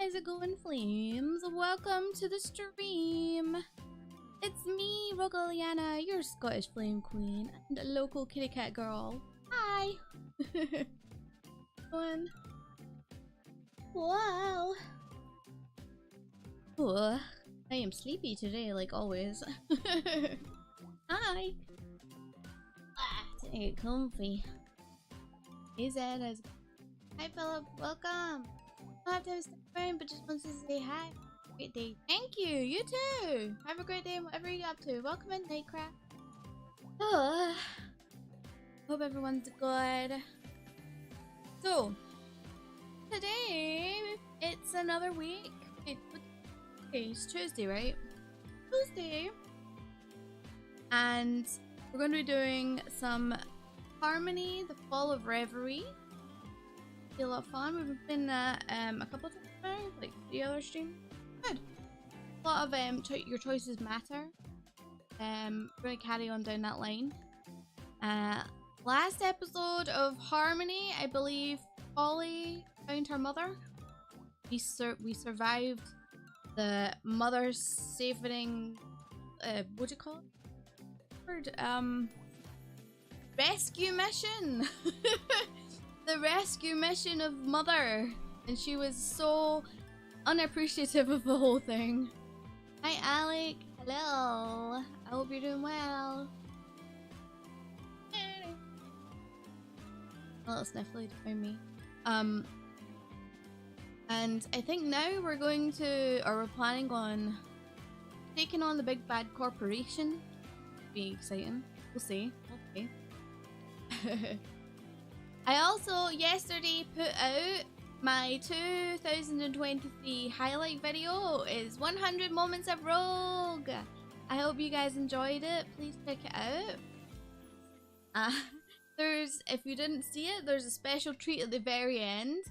how's it going, Flames? Welcome to the stream. It's me, Liliana, your Scottish Flame Queen and a local kitty cat girl. Hi. Going. Wow. Oh, I am sleepy today, like always. Hi. To get comfy. Hey Zed, hi Philip, welcome. I don't have to stick around, but just wants to say hi. Great day. Thank you, you too. Have a great day, whatever you're up to. Welcome in, Nightcraft. Oh, hope everyone's good. So, today, it's another week. Okay, it's Tuesday, right? Tuesday. And we're going to be doing some Harmony, the Fall of Reverie. Be a lot of fun. We've been a couple of times now, like the other stream. Good. A lot of your choices matter. We're gonna carry on down that line. Last episode of Harmony, I believe Polly found her mother. We survived the mother saving. What do you call it? Rescue mission. The rescue mission of Mother, and she was so unappreciative of the whole thing. Hi Alec, hello, I hope you're doing well. A little sniffly behind me. And I think now we're planning on taking on the big bad corporation. Be exciting, we'll see, okay. I also yesterday put out my 2023 highlight video. Is 100 moments of Rogue. I hope you guys enjoyed it. Please check it out. If you didn't see it, there's a special treat at the very end,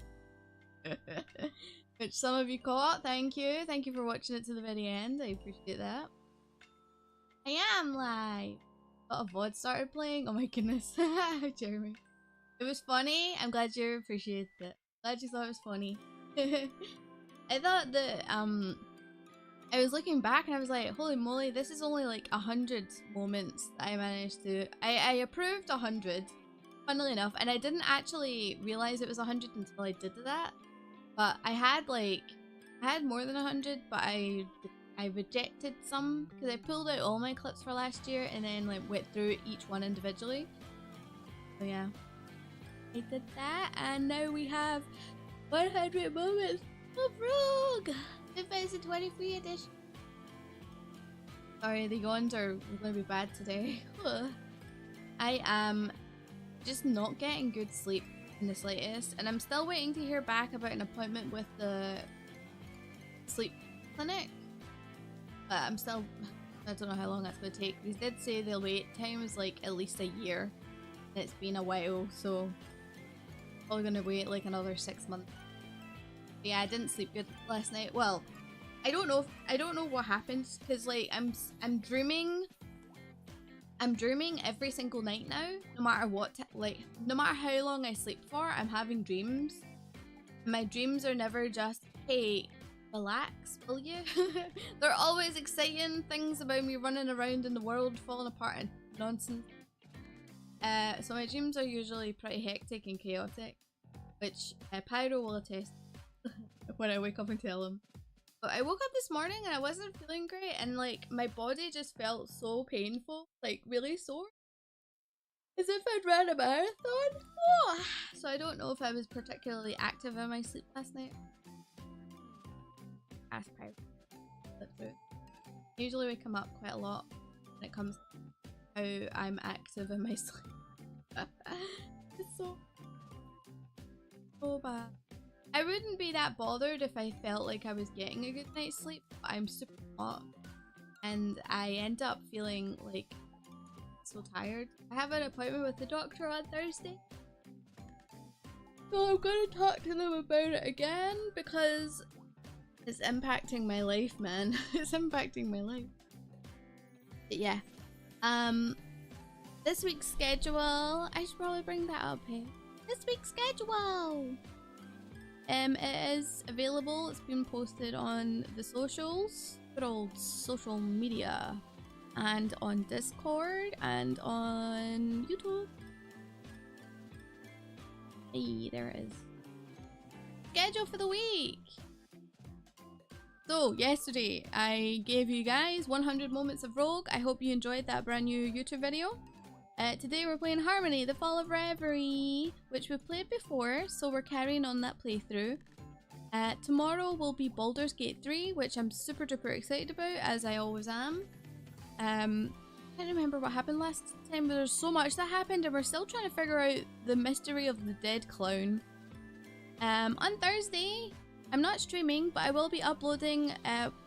which some of you caught. Thank you for watching it to the very end. I appreciate that. I am live. Oh, a VOD started playing. Oh my goodness. Jeremy. It was funny. I'm glad you appreciated it. Glad you thought it was funny. I thought that I was looking back and I was like, holy moly, this is only like 100 moments that I managed to. I approved 100, funnily enough, and I didn't actually realize it was 100 until I did that. But I had more than 100, but I rejected some because I pulled out all my clips for last year and then like went through each one individually. So yeah. I did that, and now we have 100 moments of Rogue 2023 edition. Sorry, the yawns are going to be bad today. I am just not getting good sleep in the slightest, and I'm still waiting to hear back about an appointment with the sleep clinic. But I don't know how long that's going to take. They did say the wait time is like at least a year, and it's been a while, so probably gonna wait like another 6 months. But yeah, I didn't sleep good last night. Well, I don't know what happened, because like I'm dreaming every single night now, no matter what, no matter how long I sleep for, I'm having dreams. My dreams are never just, hey, relax, will you? They're always exciting things about me running around in the world, falling apart and nonsense. So my dreams are usually pretty hectic and chaotic, which Pyro will attest when I wake up and tell him. But I woke up this morning and I wasn't feeling great, and like my body just felt so painful, like really sore, as if I'd ran a marathon. Oh. So I don't know if I was particularly active in my sleep last night. Ask Pyro. I usually wake him up quite a lot when it comes to how I'm active in my sleep. It's so bad. I wouldn't be that bothered if I felt like I was getting a good night's sleep, but I'm super hot, and I end up feeling like so tired. I have an appointment with the doctor on Thursday, so I'm gonna talk to them about it again, because it's impacting my life, man. It's impacting my life. But yeah. This week's schedule, I should probably bring that up here. This week's schedule! It is available. It's been posted on the socials, good old social media, and on Discord and on YouTube. Hey, there it is. Schedule for the week. So yesterday I gave you guys 100 moments of Rogue. I hope you enjoyed that brand new YouTube video. Today we're playing Harmony, the Fall of Reverie, which we've played before, so we're carrying on that playthrough. Tomorrow will be Baldur's Gate 3, which I'm super duper excited about, as I always am. I can't remember what happened last time, but there's so much that happened and we're still trying to figure out the mystery of the dead clown. On Thursday, I'm not streaming, but I will be uploading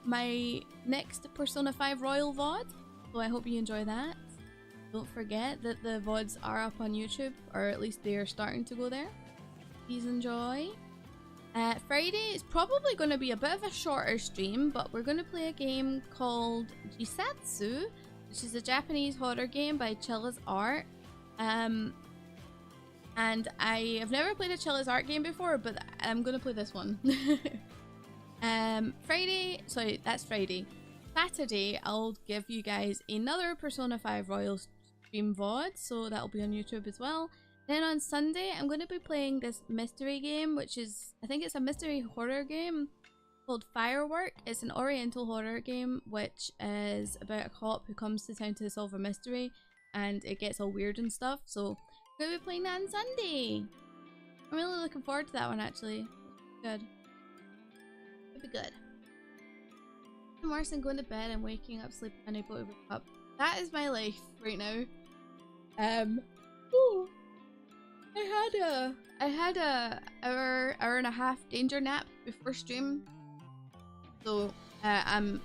my next Persona 5 Royal VOD, so I hope you enjoy that. Don't forget that the VODs are up on YouTube, or at least they are starting to go there. Please enjoy. Friday is probably going to be a bit of a shorter stream, but we're going to play a game called Jisatsu, which is a Japanese horror game by Chilla's Art. And I have never played a Chilla's Art game before, but I'm going to play this one. Friday, sorry, that's Friday. Saturday, I'll give you guys another Persona 5 Royal stream VOD, so that'll be on YouTube as well. Then on Sunday, I'm going to be playing this mystery game, which is, I think it's a mystery horror game called Firework. It's an oriental horror game, which is about a cop who comes to town to solve a mystery, and it gets all weird and stuff, so I'm going to be playing that on Sunday. I'm really looking forward to that one, actually. Good. It'll be good. I'm worse than going to bed and waking up, sleeping, and able to wake up. That is my life right now. Ooh. I had a hour and a half danger nap before stream, so I'm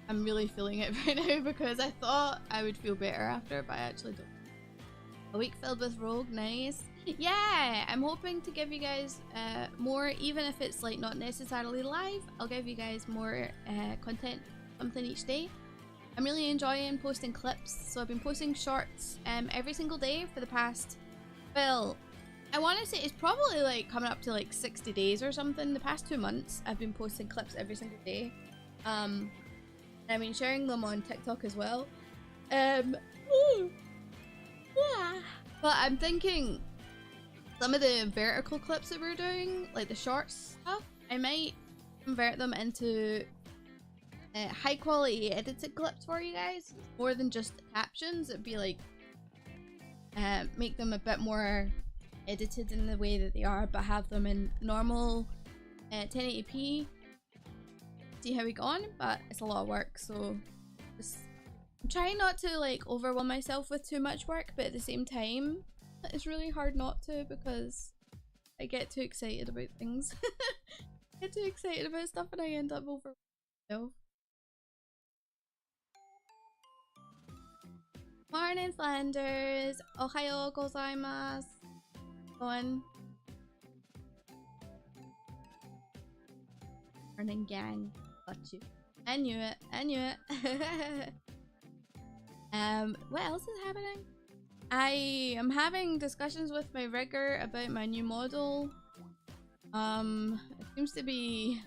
really feeling it right now because I thought I would feel better after, but I actually don't. A week filled with Rogue, nice. Yeah, I'm hoping to give you guys more, even if it's like not necessarily live. I'll give you guys more content, something each day. I'm really enjoying posting clips, so I've been posting shorts every single day for the past, well, I want to say it's probably like coming up to like 60 days or something. The past 2 months I've been posting clips every single day. And I've been sharing them on TikTok as well. Ooh. Yeah. But I'm thinking some of the vertical clips that we're doing, like the short stuff, I might convert them into high quality edited clips for you guys. More than just captions. It'd be like make them a bit more edited in the way that they are, but have them in normal 1080p. See how we go on, but it's a lot of work, so just I'm trying not to like overwhelm myself with too much work, but at the same time it's really hard not to because I get too excited about things. I get too excited about stuff and I end up overwhelming myself. Morning Flanders! Ohayo gozaimasu! Going. Morning gang. Got you. I knew it. I knew it. What else is happening? I am having discussions with my rigger about my new model. It seems to be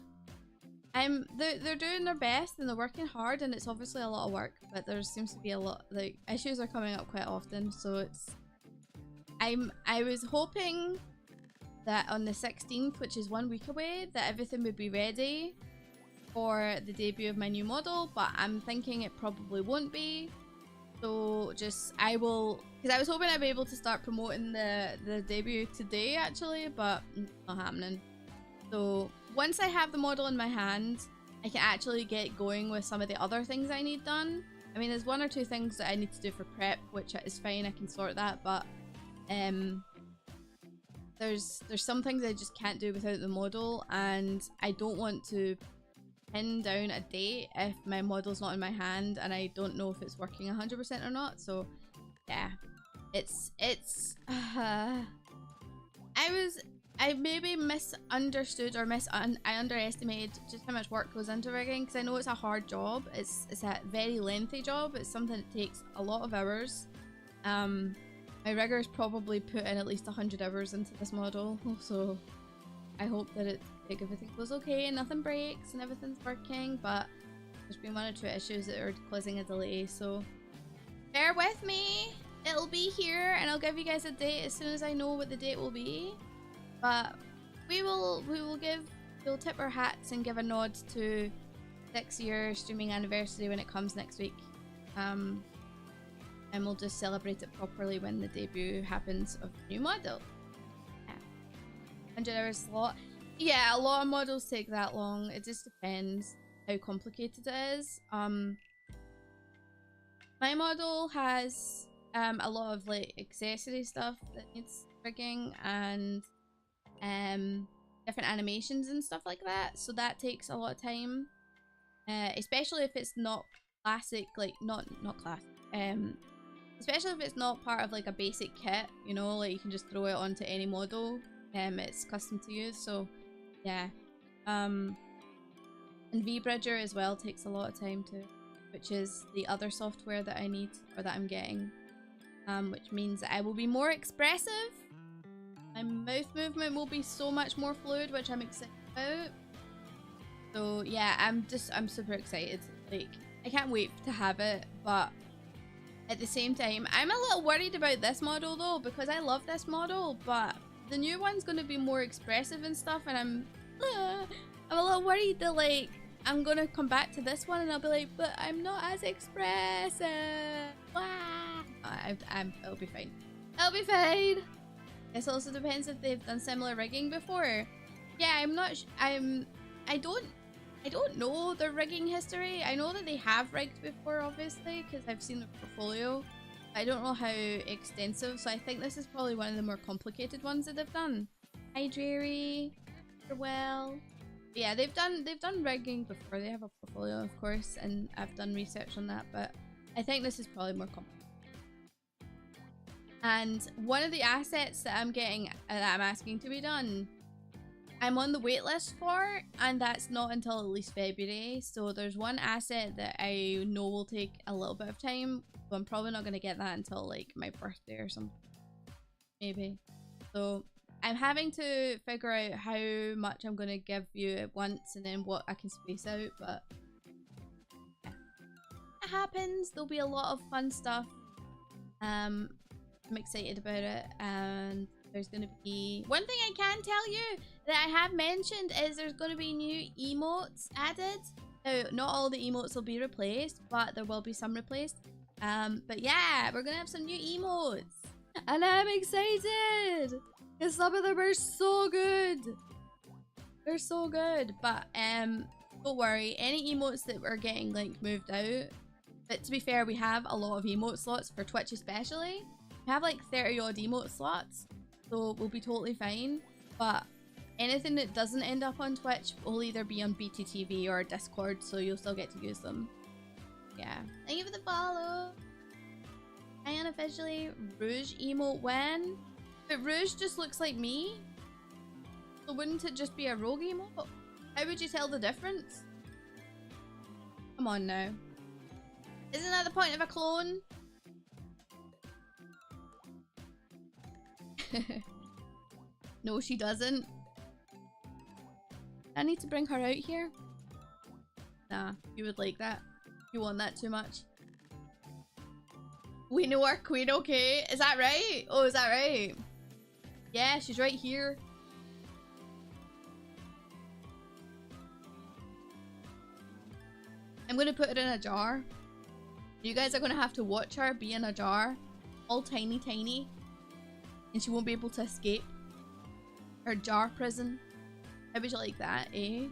they're doing their best and they're working hard, and it's obviously a lot of work, but there seems to be a lot, like, issues are coming up quite often, so it's I was hoping that on the 16th, which is 1 week away, that everything would be ready for the debut of my new model, but I'm thinking it probably won't be. So just I will, because I was hoping I'd be able to start promoting the debut today actually, but not happening. So once I have the model in my hand, I can actually get going with some of the other things I need done. I mean, there's 1 or 2 things that I need to do for prep, which is fine, I can sort that, but there's some things I just can't do without the model, and I don't want to pin down a date if my model's not in my hand and I don't know if it's working 100% or not. So yeah, it's I maybe misunderstood or I underestimated just how much work goes into rigging, because I know it's a hard job. It's a very lengthy job. It's something that takes a lot of hours. My rigger's probably put in at least 100 hours into this model, so I hope that like, everything goes okay and nothing breaks and everything's working, but there's been one or two issues that are causing a delay, so bear with me. It'll be here and I'll give you guys a date as soon as I know what the date will be. But we'll tip our hats and give a nod to 6-year streaming anniversary when it comes next week. And we'll just celebrate it properly when the debut happens of the new model. 100-hour slot. Yeah, a lot of models take that long. It just depends how complicated it is. My model has a lot of like accessory stuff that needs rigging and different animations and stuff like that, so that takes a lot of time, especially if it's not classic, like not classic, especially if it's not part of like a basic kit, you know, like you can just throw it onto any model. It's custom to you, so yeah. And VBridger as well takes a lot of time too, which is the other software that I need, or that I'm getting, which means that I will be more expressive. My mouth movement will be so much more fluid, which I'm excited about. So yeah, I'm super excited. Like, I can't wait to have it, but at the same time, I'm a little worried about this model though, because I love this model, but the new one's going to be more expressive and stuff, and I'm a little worried that like I'm gonna come back to this one and I'll be like, but I'm not as expressive. It'll be fine. It'll be fine. It also depends if they've done similar rigging before. Yeah, I'm not. I don't know their rigging history. I know that they have rigged before, obviously, because I've seen their portfolio. I don't know how extensive, so I think this is probably one of the more complicated ones that they've done. Hi, Jerry. Well, yeah, they've done rigging before. They have a portfolio, of course, and I've done research on that, but I think this is probably more complicated. And one of the assets that I'm getting, that I'm asking to be done, I'm on the wait list for, and that's not until at least February. So there's one asset that I know will take a little bit of time, but I'm probably not going to get that until like my birthday or something, maybe. So I'm having to figure out how much I'm going to give you at once and then what I can space out, but yeah. It happens. There'll be a lot of fun stuff. I'm excited about it, and there's going to be one thing I can tell you that I have mentioned is there's going to be new emotes added. Now, not all the emotes will be replaced, but there will be some replaced. But yeah, we're going to have some new emotes, and I'm excited because some of them are so good. They're so good, but don't worry, any emotes that we're getting like moved out. But to be fair, we have a lot of emote slots for Twitch especially. We have like 30 odd emote slots, so we'll be totally fine. But anything that doesn't end up on Twitch will either be on BTTV or Discord, so you'll still get to use them. Yeah. Thank you for the follow. I unofficially Rouge emote when? But Rouge just looks like me. So wouldn't it just be a rogue emote? How would you tell the difference? Come on now. Isn't that the point of a clone? No, she doesn't. I need to bring her out here. Nah, you would like that. You want that too much. We know our queen, okay? Is that right? Oh, is that right? Yeah, she's right here. I'm gonna put her in a jar. You guys are gonna have to watch her be in a jar. All tiny, tiny. And she won't be able to escape. Her jar prison. How would you like that, eh?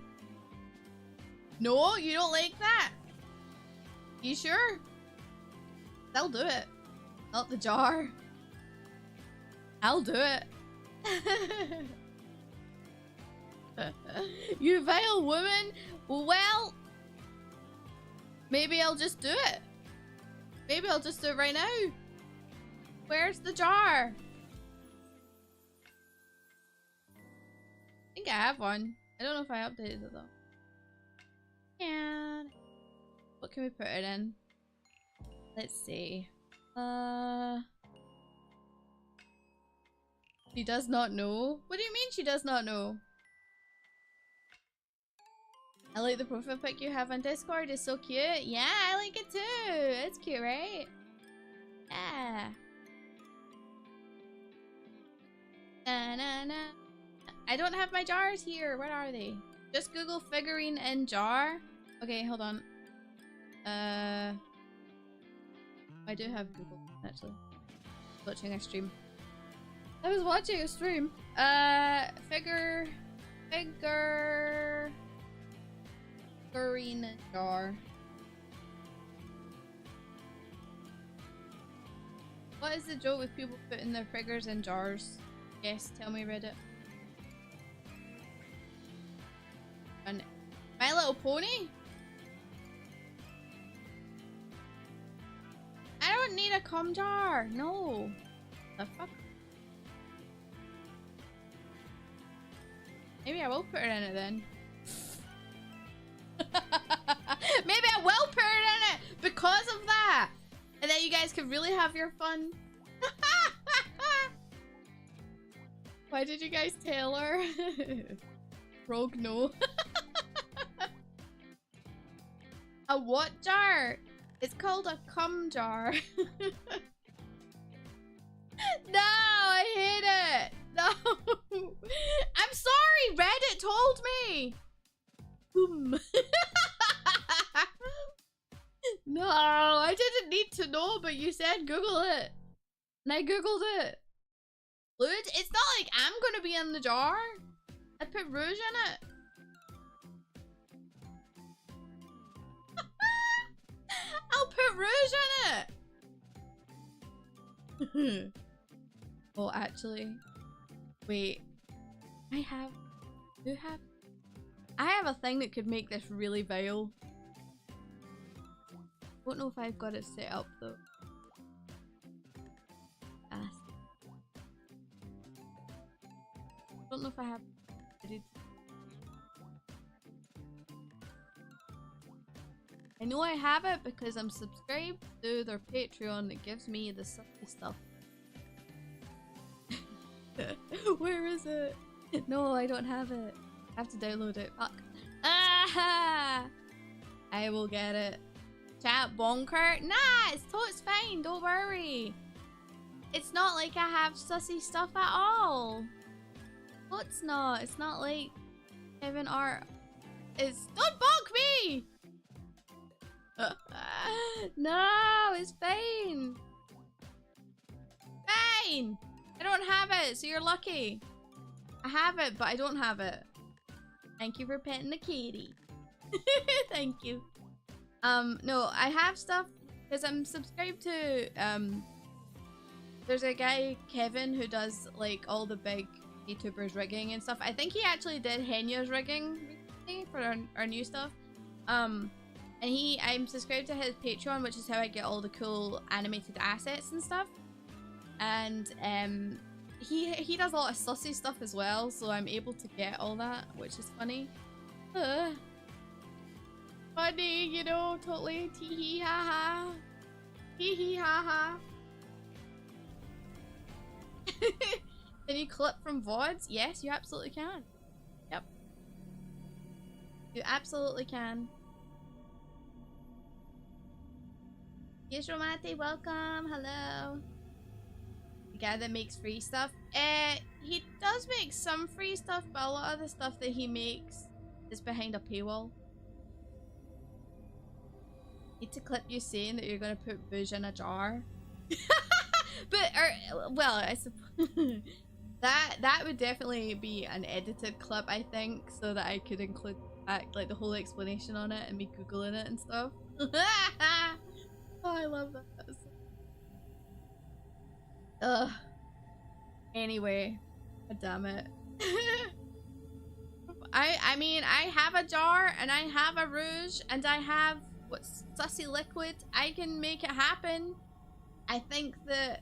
No, you don't like that? You sure? I'll do it. Not the jar. I'll do it. You vile woman. Well, maybe I'll just do it. Maybe I'll just do it right now. Where's the jar? I think I have one. I don't know if I updated it though. And what can we put it in? Let's see. She does not know. What do you mean she does not know? I like the profile pic you have on Discord. It's so cute. Yeah, I like it too. It's cute, right? Yeah. Na. I don't have my jars here. Where are they? Just Google figurine in jar. Okay, hold on. I do have Google, actually. Watching a stream. I was watching a stream. Figurine jar. What is the joke with people putting their figures in jars? Yes, tell me, Reddit. And My Little Pony? I don't need a cum jar. No. The fuck? Maybe I will put her in it then. Maybe I will put her in it because of that. And then you guys can really have your fun. Why did you guys tell her? Rogue, no. A what jar? It's called a cum jar. No, I hate it. No. I'm sorry, Reddit told me. Boom. No, I didn't need to know, but you said Google it. And I Googled it. Rouge? It's not like I'm gonna be in the jar. I put rouge in it. I'll put rouge in it. Oh, actually. Wait. I have a thing that could make this really vile. Don't know if I've got it set up though. Don't know if I have it. I know I have it because I'm subscribed to their Patreon that gives me the sucky stuff. Where is it? No, I don't have it. I have to download it. Fuck. Ah! I will get it. Chat bonker? Nah, it's fine. Don't worry. It's not like I have sussy stuff at all. No, it's not. It's not like Kevin Art is. Don't bonk me! No, it's fine. Fine. I don't have it, so you're lucky. I have it, but I don't have it. Thank you for petting the kitty. Thank you. No, I have stuff because I'm subscribed to there's a guy, Kevin, who does like all the big Vtubers rigging and stuff. I think he actually did Henya's rigging recently for our new stuff. And I'm subscribed to his Patreon, which is how I get all the cool animated assets and stuff. And he does a lot of sussy stuff as well, so I'm able to get all that, which is funny. Funny, you know, totally. Tee hee ha ha. Hee hee ha ha. Can you clip from VODs? Yes, you absolutely can. Yep. You absolutely can. Yes, Romate, welcome. Hello. The guy that makes free stuff. He does make some free stuff, but a lot of the stuff that he makes is behind a paywall. Need to clip you saying that you're gonna put booze in a jar. But well, I suppose that would definitely be an edited clip, I think, so that I could include like the whole explanation on it and me googling it and stuff. Oh, I love that. Ugh. Anyway, god damn it. I mean, I have a jar and I have a rouge and I have what's sussy liquid. I can make it happen. I think that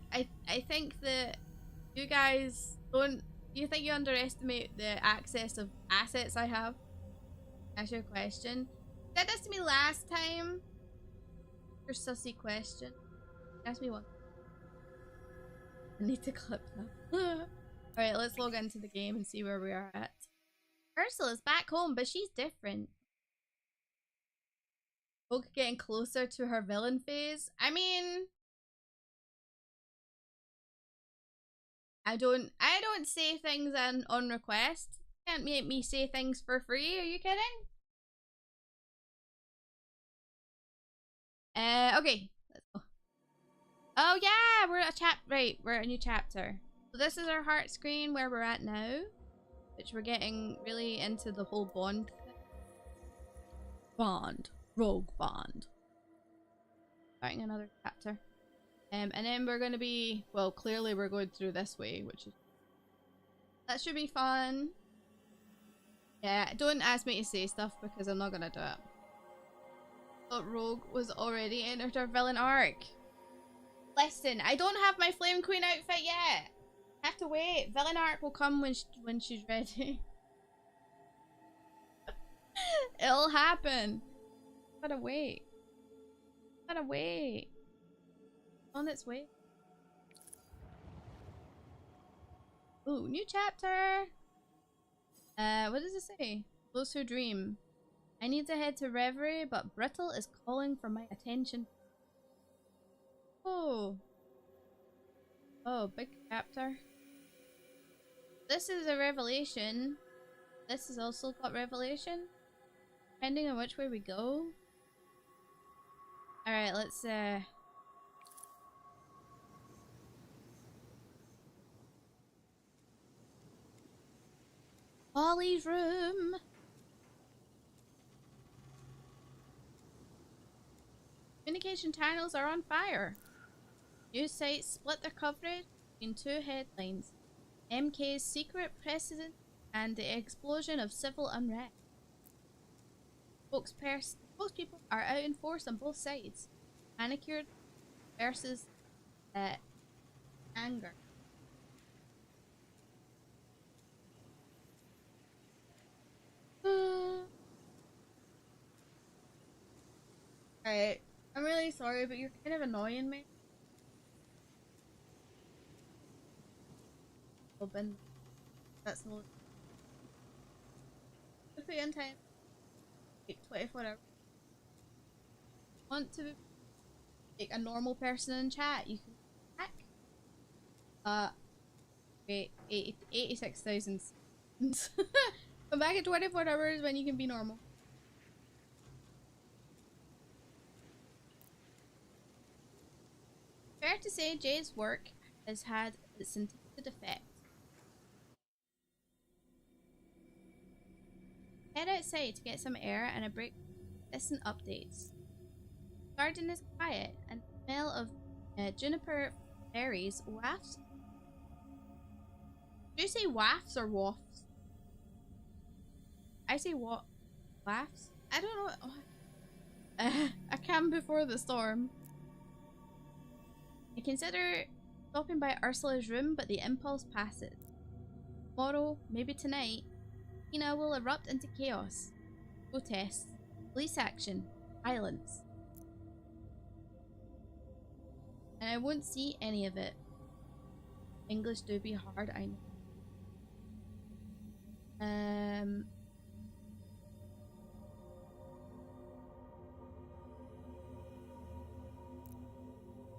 you guys don't. You think you underestimate the access of assets I have? That's your question. You said this to me last time. Your sussy question. Ask me one. I need to clip that. Alright, let's log into the game and see where we are at. Ursula's back home, but she's different. Rogue getting closer to her villain phase. I mean, I don't say things on request. Can't make me say things for free. Are you kidding? Okay. Let's go. Oh yeah, we're at we're at a new chapter. So this is our heart screen where we're at now, which we're getting really into the whole bond thing. Bond. Rogue bond. Starting another chapter. And then we're gonna be, well, clearly we're going through this way, which is, that should be fun. Yeah, don't ask me to say stuff because I'm not gonna do it. Thought Rogue was already entered our villain arc. Listen, I don't have my Flame Queen outfit yet. I have to wait. Villain arc will come when she's ready. It'll happen. Gotta wait. Gotta wait. On its way. Ooh, new chapter. What does it say? Those who dream. I need to head to Reverie, but Brittle is calling for my attention. Oh. Oh, big chapter. This is a revelation. This has also got revelation. Depending on which way we go. Alright, let's Holly's room. Communication channels are on fire. News sites split their coverage between two headlines. MK's secret precedent and the explosion of civil unrest. Spokespeople are out in force on both sides. Manicured versus anger. Alright, I'm really sorry, but you're kind of annoying me. Open. That's the most. Put it in time. Like 24 hours. Want to be like a normal person in chat? You can back. Wait, 86,000. Come back in 24 hours when you can be normal. Fair to say, Jay's work has had its intended effect. Head outside to get some air and a break from distant updates. The garden is quiet and the smell of juniper berries wafts. Do you say wafts or wafts? I say what? Wafts? I don't know. A calm before the storm. I consider stopping by Ursula's room, but the impulse passes. Tomorrow, maybe tonight, Tina will erupt into chaos. Protests, police action, violence. And I won't see any of it. English do be hard, I know.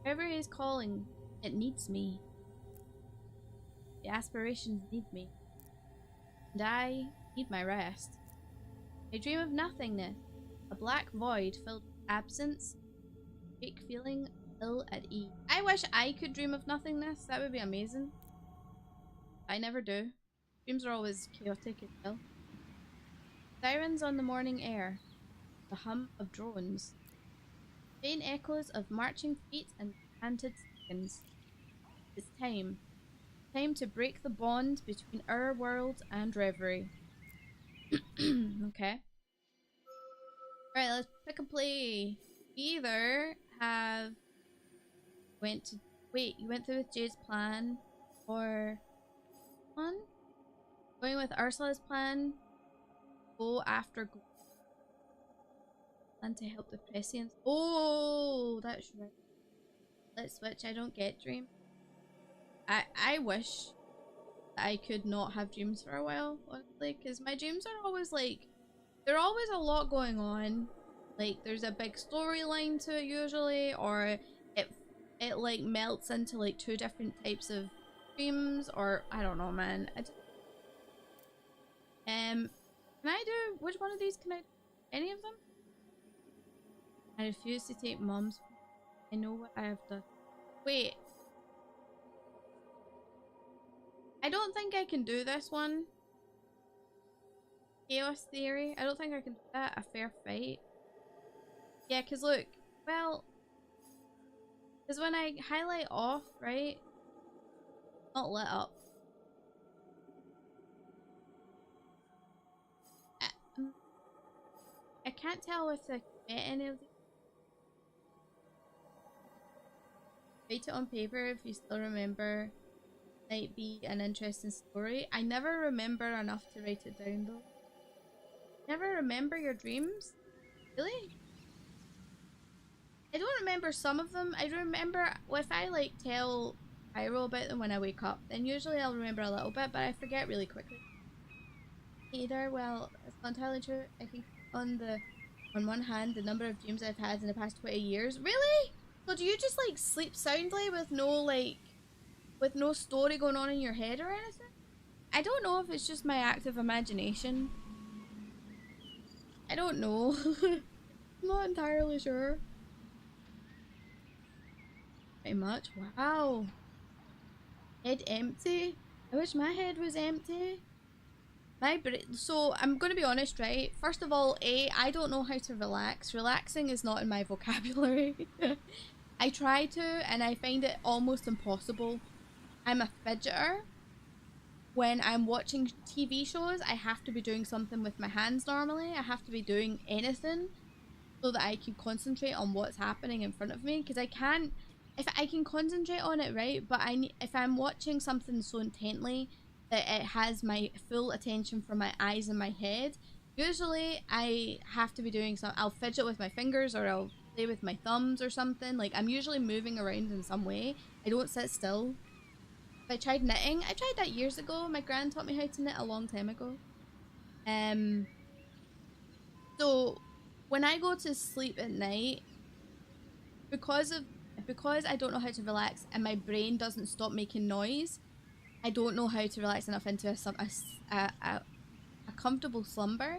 Reverie is calling. It needs me. The aspirations need me. And I need my rest. I dream of nothingness. A black void filled with absence. Fake feeling ill at ease. I wish I could dream of nothingness. That would be amazing. I never do. Dreams are always chaotic and ill. Sirens on the morning air. The hum of drones. Faint echoes of marching feet and chanted seconds. It's time. Time to break the bond between our world and Reverie. Okay. Alright, let's pick a play. Either have you went through with Jade's plan, or one? Going with Ursula's plan. Go after plan to help the Prescience. Oh, that's right. Let's switch. I don't get dream. I wish I could not have dreams for a while, honestly, because my dreams are always like, there's always a lot going on, like there's a big storyline to it usually, or it like melts into like two different types of streams, or I don't know, man. Can I do which one of these? Can I any of them? I refuse to take mom's. I know what I have done. Wait. I don't think I can do this one. Chaos Theory. I don't think I can do that. A fair fight. Yeah, because look. Well. Because when I highlight off, right? Not lit up. I can't tell if I get any of these. Write it on paper if you still remember. Might be an interesting story. I never remember enough to write it down though. Never remember your dreams? Really? I don't remember some of them. I remember if I like tell Pyro about them when I wake up, then usually I'll remember a little bit, but I forget really quickly. Either, well, it's not entirely true. I think on one hand, the number of dreams I've had in the past 20 years. Really? So do you just like sleep soundly with no story going on in your head or anything? I don't know if it's just my active imagination. I don't know. I'm not entirely sure. Pretty much. Wow. Head empty? I wish my head was empty. So I'm going to be honest, right? First of all, I don't know how to relax. Relaxing is not in my vocabulary. I try to, and I find it almost impossible. I'm a fidgeter. When I'm watching TV shows, I have to be doing something with my hands normally. I have to be doing anything so that I can concentrate on what's happening in front of me. Because I can't, if I can concentrate on it, right? But if I'm watching something so intently that it has my full attention from my eyes and my head, usually I have to be doing something. I'll fidget with my fingers, or I'll play with my thumbs or something. Like, I'm usually moving around in some way. I don't sit still. If I tried knitting, I tried that years ago. My gran taught me how to knit a long time ago. So when I go to sleep at night, because I don't know how to relax and my brain doesn't stop making noise, I don't know how to relax enough into a comfortable slumber.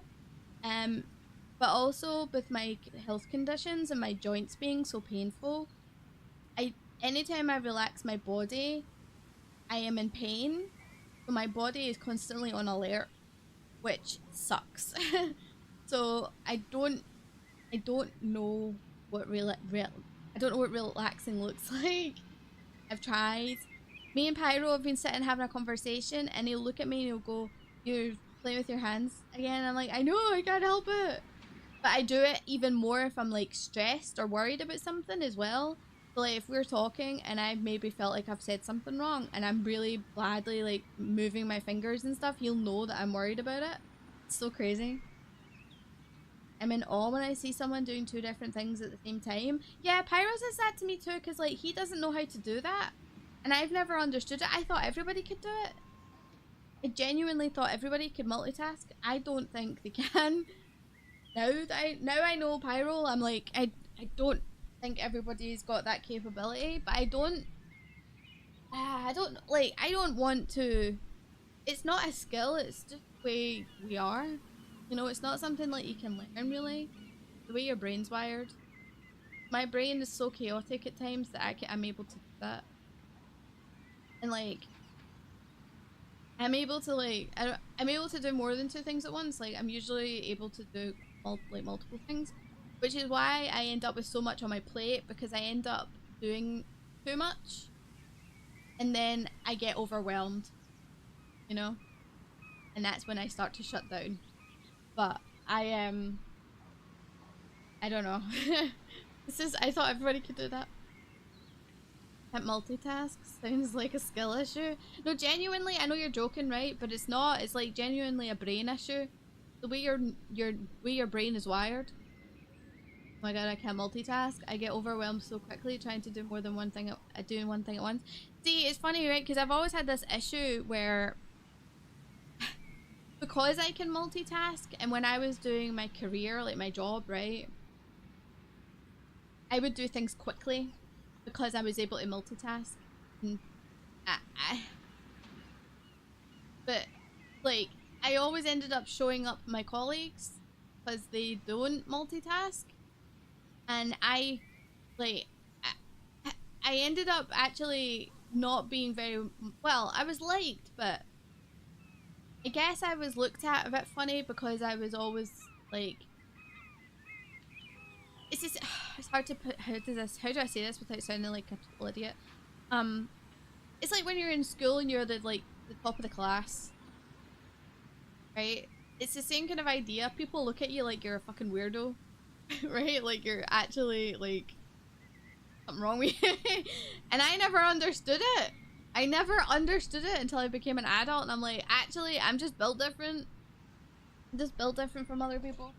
But also with my health conditions and my joints being so painful, anytime I relax my body, I am in pain. So my body is constantly on alert, which sucks. So I don't know what I don't know what relaxing looks like. I've tried. Me and Pyro have been sitting having a conversation, and he'll look at me and he'll go, "You're playing with your hands again." I'm like, I know, I can't help it. But I do it even more if I'm like stressed or worried about something as well. So like if we're talking and I've maybe felt like I've said something wrong and I'm really badly like moving my fingers and stuff, he'll know that I'm worried about it. It's so crazy. I'm in awe when I see someone doing two different things at the same time. Yeah, Pyro says that to me too, because like he doesn't know how to do that. And I've never understood it. I thought everybody could do it. I genuinely thought everybody could multitask. I don't think they can. Now I know Pyro, I'm like, I don't think everybody's got that capability, but I don't want to. It's not a skill, it's just the way we are. You know, it's not something like you can learn really. The way your brain's wired. My brain is so chaotic at times that I'm able to do that. And like, I'm able to do more than two things at once. Like, I'm usually able to do multiple things, which is why I end up with so much on my plate, because I end up doing too much and then I get overwhelmed, you know, and that's when I start to shut down. But I don't know. I thought everybody could do that. Can't multitask sounds like a skill issue. No, genuinely, I know you're joking, right? But it's not. It's like genuinely a brain issue. The way your brain is wired. Oh my god, I can't multitask. I get overwhelmed so quickly trying to do more than one thing doing one thing at once. See, it's funny, right? Because I've always had this issue where because I can multitask, and when I was doing my career, like my job, right, I would do things quickly because I was able to multitask. And I but like I always ended up showing up my colleagues because they don't multitask, and I like I, I ended up actually not being very well. I was liked, but I guess I was looked at a bit funny because I was always like, it's just it's hard to put how do I say this without sounding like a total idiot. It's like when you're in school and you're the top of the class, right? It's the same kind of idea. People look at you like you're a fucking weirdo, right? Like you're actually like something wrong with you. And I never understood it. I never understood it until I became an adult, and I'm like, actually, I'm just built different. I'm just built different from other people.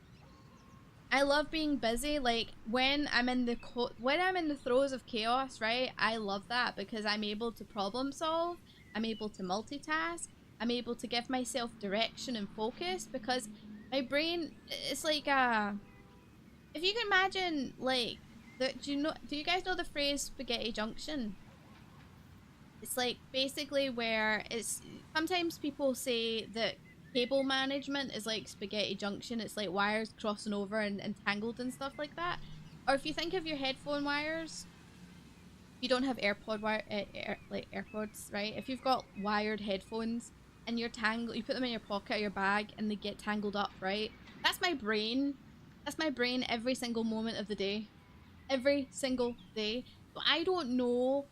I love being busy. Like when I'm in the throes of chaos, right? I love that because I'm able to problem solve. I'm able to multitask. I'm able to give myself direction and focus because my brain, it's like if you can imagine like do you guys know the phrase spaghetti junction? It's like basically where it's sometimes people say that cable management is like spaghetti junction. It's like wires crossing over and tangled and stuff like that. Or if you think of your headphone wires, you don't have AirPod wire, like AirPods, right? If you've got wired headphones and you're tangled, you put them in your pocket or your bag and they get tangled up, right? That's my brain. That's my brain every single moment of the day. Every single day. So I don't know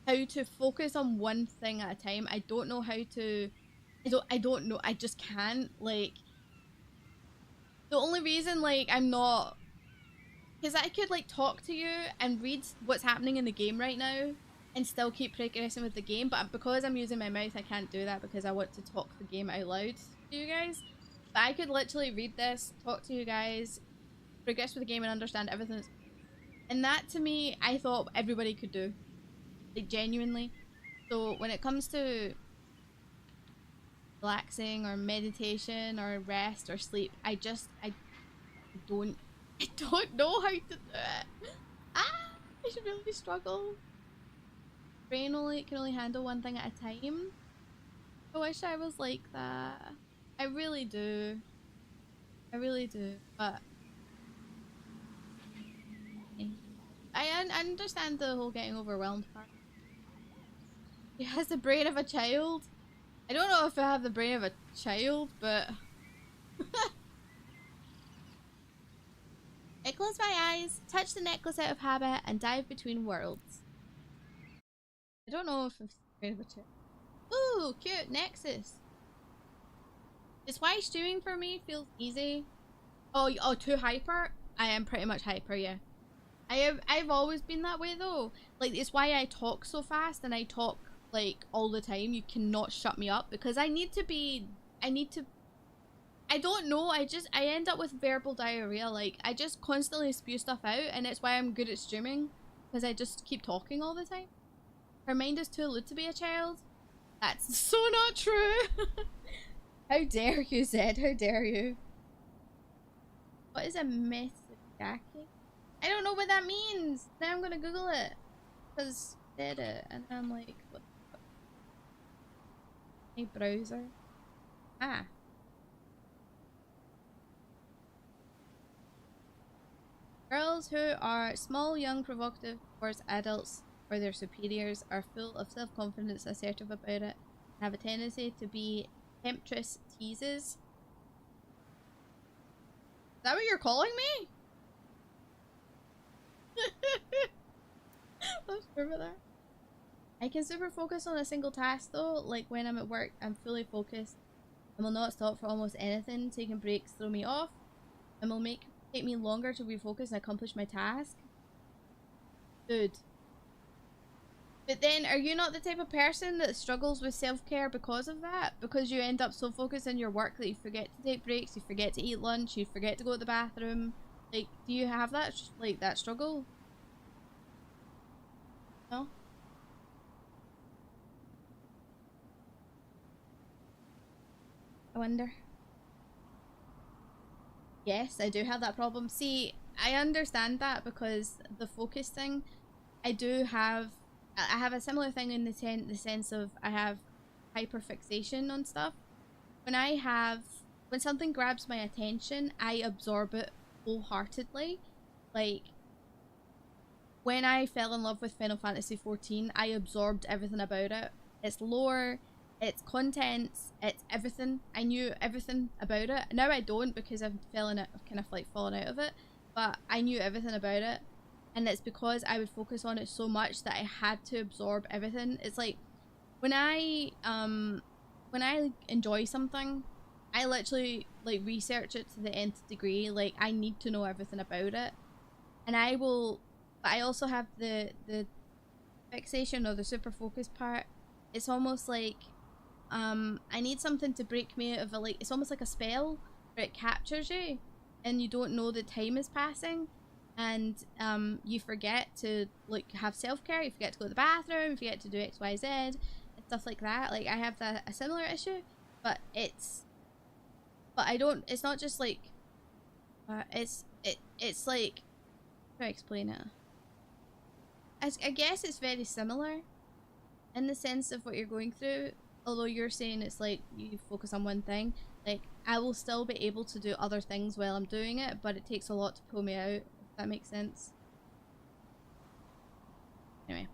how to focus on one thing at a time. I don't know how to I don't know. I just can't. Like the only reason like I'm not, because I could like talk to you and read what's happening in the game right now and still keep progressing with the game, but because I'm using my mouth I can't do that because I want to talk the game out loud to you guys. But I could literally read this, talk to you guys, progress with the game and understand everything. And that to me, I thought everybody could do. Like genuinely. So when it comes to relaxing or meditation or rest or sleep, I don't know how to do it. Ah, I should really struggle. Brain can only handle one thing at a time. I wish I was like that. I really do. I really do. But I understand the whole getting overwhelmed part. He has the brain of a child. I don't know if I have the brain of a child, but I close my eyes, touch the necklace out of habit, and dive between worlds. I don't know if it's the brain of a child. Ooh, cute Nexus. It's why streaming for me feels easy. Oh, too hyper? I am pretty much hyper, yeah. I've always been that way though. Like it's why I talk so fast and I talk like all the time. You cannot shut me up because I don't know, I end up with verbal diarrhea. Like I just constantly spew stuff out, and it's why I'm good at streaming because I just keep talking all the time. Her mind is too lewd to be a child. That's so not true. How dare you, Zed? How dare you? What is a methadaki? I don't know what that means. Now I'm gonna Google it because I did it, and I'm like, what? My browser. Ah. Girls who are small, young, provocative towards adults or their superiors are full of self-confidence, assertive about it, and have a tendency to be temptress teases. Is that what you're calling me? I'm sure about that. I can super focus on a single task though, like when I'm at work, I'm fully focused and will not stop for almost anything. Taking breaks throw me off and will take me longer to refocus and accomplish my task. Dude. But then, are you not the type of person that struggles with self-care because of that? Because you end up so focused on your work that you forget to take breaks, you forget to eat lunch, you forget to go to the bathroom. Like, do you have that, like, that struggle? No? I wonder. Yes, I do have that problem. See, I understand that, because the focus thing, I have a similar thing in the sense of I have hyperfixation on stuff. When something grabs my attention, I absorb it wholeheartedly. Like, when I fell in love with Final Fantasy XIV, I absorbed everything about it. Its lore, its contents, its everything. I knew everything about it. Now I don't, because I've fallen out of it. But I knew everything about it. And it's because I would focus on it so much that I had to absorb everything. It's like, when I enjoy something, I literally like research it to the nth degree. Like, I need to know everything about it. And but I also have the fixation, or the super focus part. It's almost like I need something to break me out of it. Like, it's almost like a spell where it captures you and you don't know the time is passing, and you forget to like have self-care, you forget to go to the bathroom, you forget to do XYZ and stuff like that. Like, I have a similar issue, but I don't, it's not just like it's like, how do I explain it? I guess it's very similar in the sense of what you're going through, although you're saying it's like you focus on one thing. Like, I will still be able to do other things while I'm doing it, but it takes a lot to pull me out, if that makes sense. Anyway.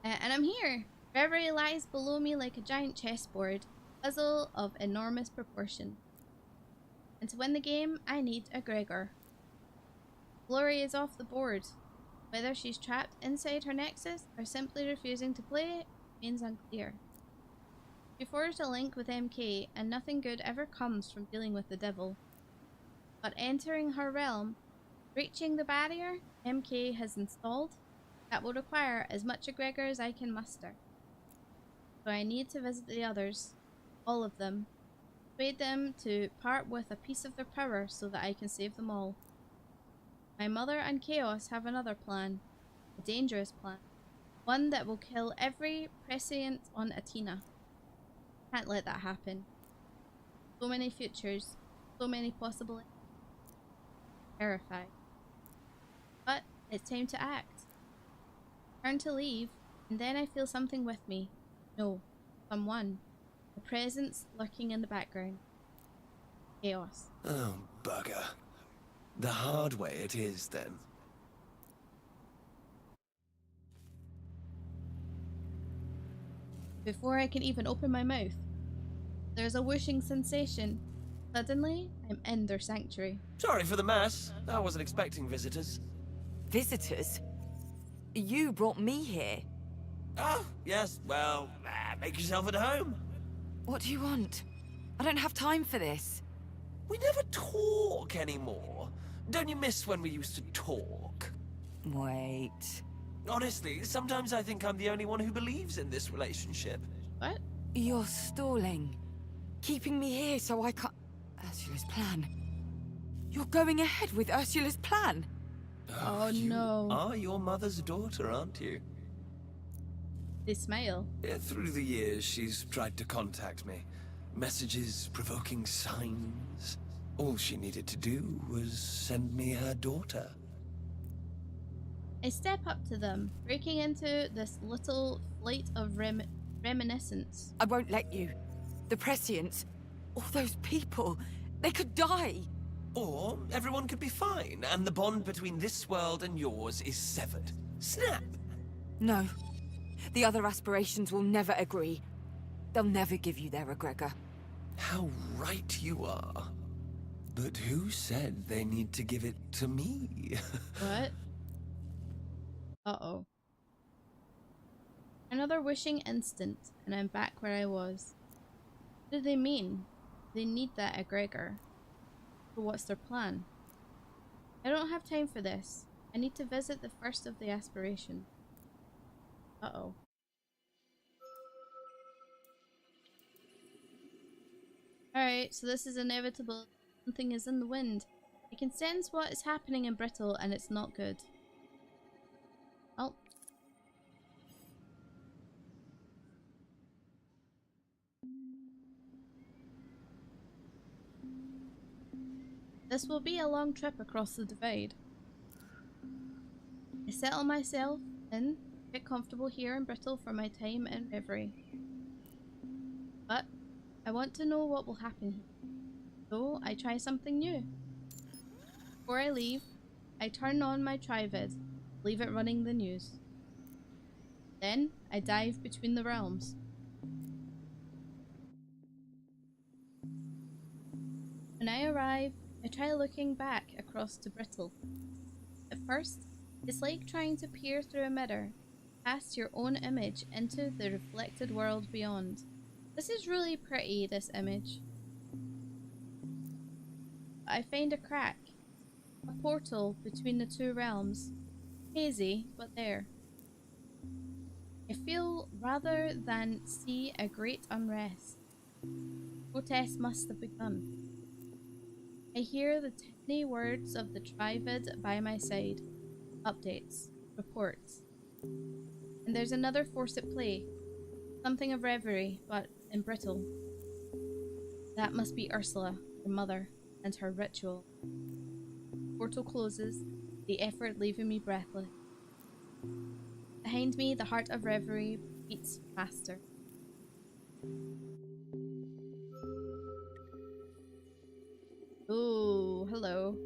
And I'm here. Reverie lies below me like a giant chessboard, puzzle of enormous proportion. And to win the game, I need a Gregor. Glory is off the board. Whether she's trapped inside her nexus or simply refusing to play remains unclear. She forged a link with MK, and nothing good ever comes from dealing with the devil. But entering her realm, breaching the barrier MK has installed, that will require as much egregor as I can muster. So I need to visit the others, all of them, persuade them to part with a piece of their power so that I can save them all. My mother and Chaos have another plan, a dangerous plan, one that will kill every prescient on Athena. Can't let that happen. So many futures, so many possible. Terrified. But it's time to act. Turn to leave, and then I feel something with me. No, someone. A presence lurking in the background. Chaos. Oh, bugger. The hard way it is, then. Before I can even open my mouth, there's a whooshing sensation. Suddenly, I'm in their sanctuary. Sorry for the mess. I wasn't expecting visitors. Visitors? You brought me here. Oh, yes, well, make yourself at home. What do you want? I don't have time for this. We never talk anymore. Don't you miss when we used to talk? Wait. Honestly, sometimes I think I'm the only one who believes in this relationship. What? You're stalling. Keeping me here so I can't... Ursula's plan. You're going ahead with Ursula's plan? Oh, you no. are your mother's daughter, aren't you? They smile. Yeah, through the years, she's tried to contact me. Messages, provoking signs. All she needed to do was send me her daughter. I step up to them, breaking into this little flight of reminiscence. I won't let you. The Prescients, all those people, they could die. Or everyone could be fine, and the bond between this world and yours is severed. Snap! No. The other aspirations will never agree. They'll never give you their egregor. How right you are. But who said they need to give it to me? What? Uh-oh. Another wishing instant, and I'm back where I was. What do they mean? They need that egregor. So what's their plan? I don't have time for this. I need to visit the first of the aspirations. Uh-oh. Alright, so this is inevitable. Something is in the wind. I can sense what is happening in Brittle, and it's not good. Oh. This will be a long trip across the divide. I settle myself in, get comfortable here in Brittle for my time in Reverie. But I want to know what will happen here. So I try something new. Before I leave, I turn on my Trivid, leave it running the news. Then I dive between the realms. When I arrive, I try looking back across to Brittle. At first, it's like trying to peer through a mirror, past your own image into the reflected world beyond. This is really pretty, this image. I find a crack, a portal between the two realms. Hazy, but there. I feel rather than see a great unrest. Protest must have begun. I hear the tiny words of the Trivid by my side. Updates, reports. And there's another force at play. Something of Reverie, but in Brittle. That must be Ursula, her mother, and her ritual. Portal closes, the effort leaving me breathless. Behind me, the heart of Reverie beats faster. Ooh, hello.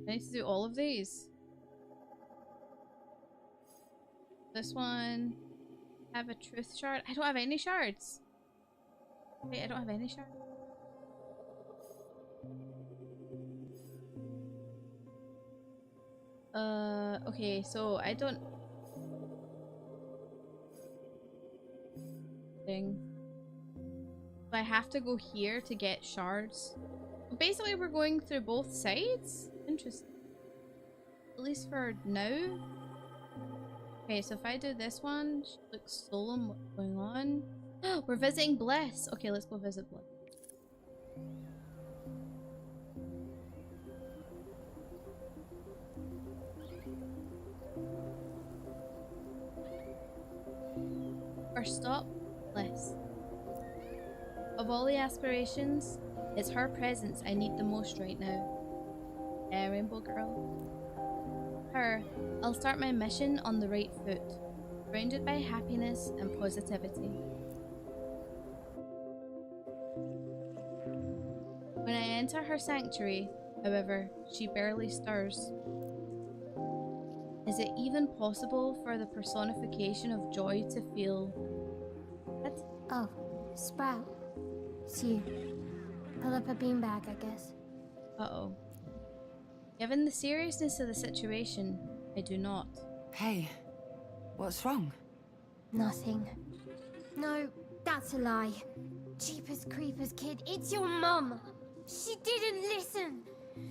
I need to do all of these. This one. Have a truth shard. I don't have any shards. Wait, I don't have any shards. Okay, so I don't... Thing. So I have to go here to get shards. Basically, we're going through both sides? Interesting. At least for now. Okay, so if I do this one, she looks solemn. What's going on? We're visiting Bliss. Okay, let's go visit Bliss. First stop, Bliss. Of all the aspirations, it's her presence I need the most right now. Yeah, Rainbow Girl. Her, I'll start my mission on the right foot, surrounded by happiness and positivity. When I enter her sanctuary, however, she barely stirs. Is it even possible for the personification of joy to feel... What? Oh, Sprout. It's you. Pull up a beanbag, I guess. Uh-oh. Given the seriousness of the situation, I do not. Hey, what's wrong? Nothing. No, that's a lie. Jeepers creepers, kid, it's your mum! She didn't listen!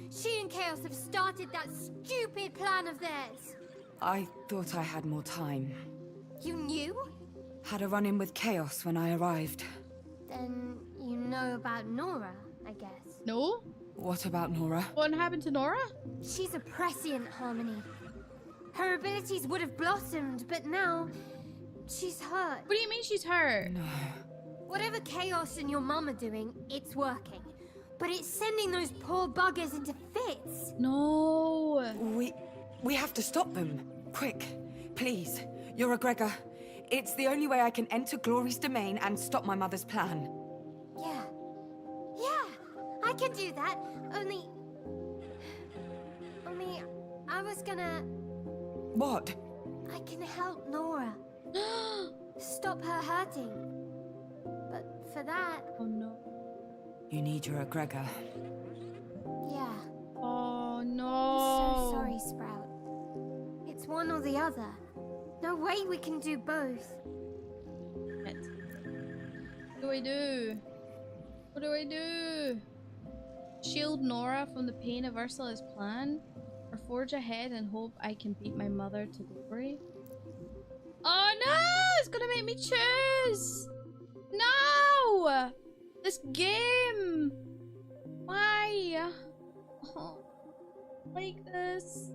She and Chaos have started that stupid plan of theirs! I thought I had more time. You knew? Had a run-in with Chaos when I arrived. Then you know about Nora, I guess. No? What about Nora? What happened to Nora? She's a prescient, Harmony. Her abilities would have blossomed, but now... she's hurt. What do you mean she's hurt? No. Whatever Chaos and your mum are doing, it's working. But it's sending those poor buggers into fits. No. We have to stop them. Quick, please. You're a Gregor. It's the only way I can enter Glory's domain and stop my mother's plan. Yeah. Yeah, I can do that. Only, I was gonna... What? I can help Nora. Stop her hurting. But for that... Oh no. You need your Gregor. Yeah. Oh no. I'm so sorry, Sprout. It's one or the other. No way we can do both. What do I do? What do I do? Shield Nora from the pain of Ursula's plan? Or forge ahead and hope I can beat my mother to glory? Oh no! It's gonna make me choose! No! This game! Why? Oh, like this.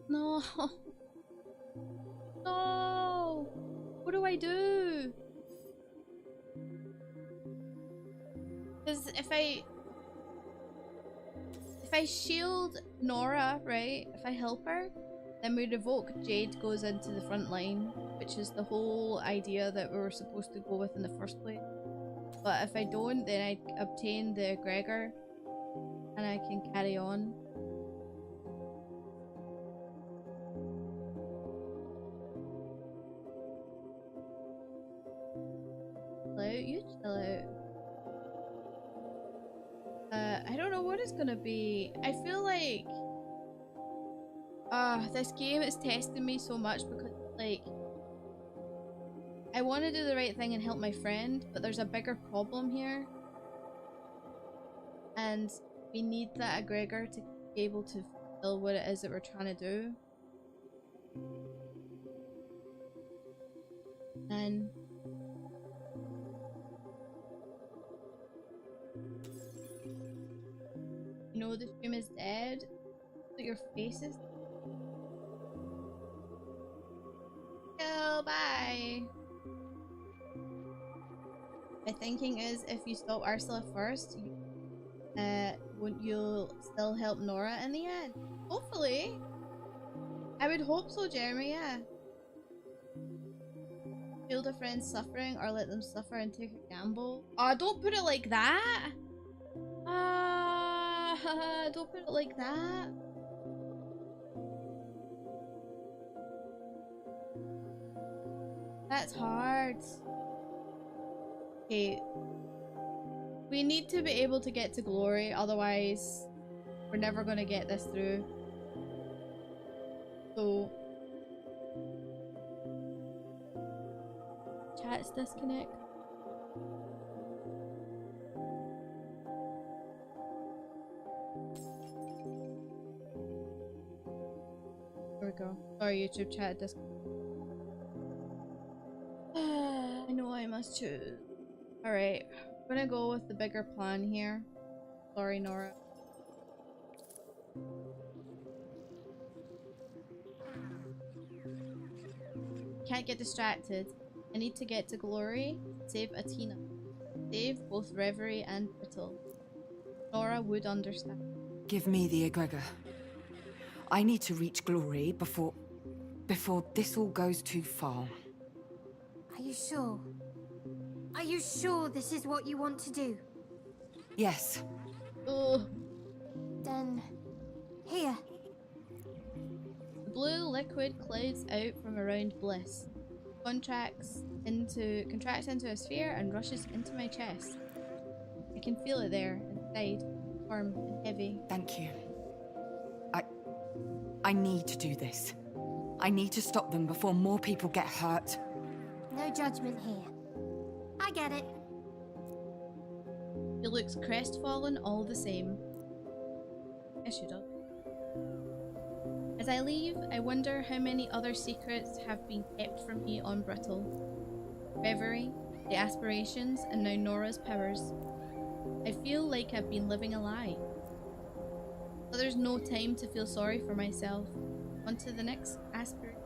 No. I do? Because if I shield Nora, right, if I help her, then we revoke Jade goes into the front line, which is the whole idea that we were supposed to go with in the first place. But if I don't, then I obtain the egregor and I can carry on. Chill out, you chill out. I don't know what it's gonna be. I feel like this game is testing me so much because like I want to do the right thing and help my friend, but there's a bigger problem here. And we need that egregor to be able to fulfill what it is that we're trying to do. And you know the stream is dead, but your face is. Oh, bye. My thinking is if you stop Ursula first, won't you still help Nora in the end? Hopefully. I would hope so, Jeremy, yeah. Shield a friend's suffering or let them suffer and take a gamble. Oh, don't put it like that. Don't put it like that. That's hard. Okay. We need to be able to get to glory, otherwise we're never gonna get this through. So chat's disconnect. There we go. Sorry, YouTube chat disconnect. I know I must choose. Alright, I'm gonna go with the bigger plan here. Sorry, Nora. Can't get distracted. I need to get to glory. Save Athena. Save both Reverie and Brittle. Nora would understand. Give me the egregor. I need to reach glory before this all goes too far. Are you sure? Are you sure this is what you want to do? Yes. Ugh. Then, here. The blue liquid clouds out from around Bliss. Contracts into a sphere and rushes into my chest. I can feel it there, inside, warm and heavy. Thank you. I need to do this. I need to stop them before more people get hurt. No judgment here. I get it. He looks crestfallen all the same. I should have. As I leave, I wonder how many other secrets have been kept from me on Brittle. Reverie, the aspirations, and now Nora's powers. I feel like I've been living a lie. But there's no time to feel sorry for myself. On to the next aspiration.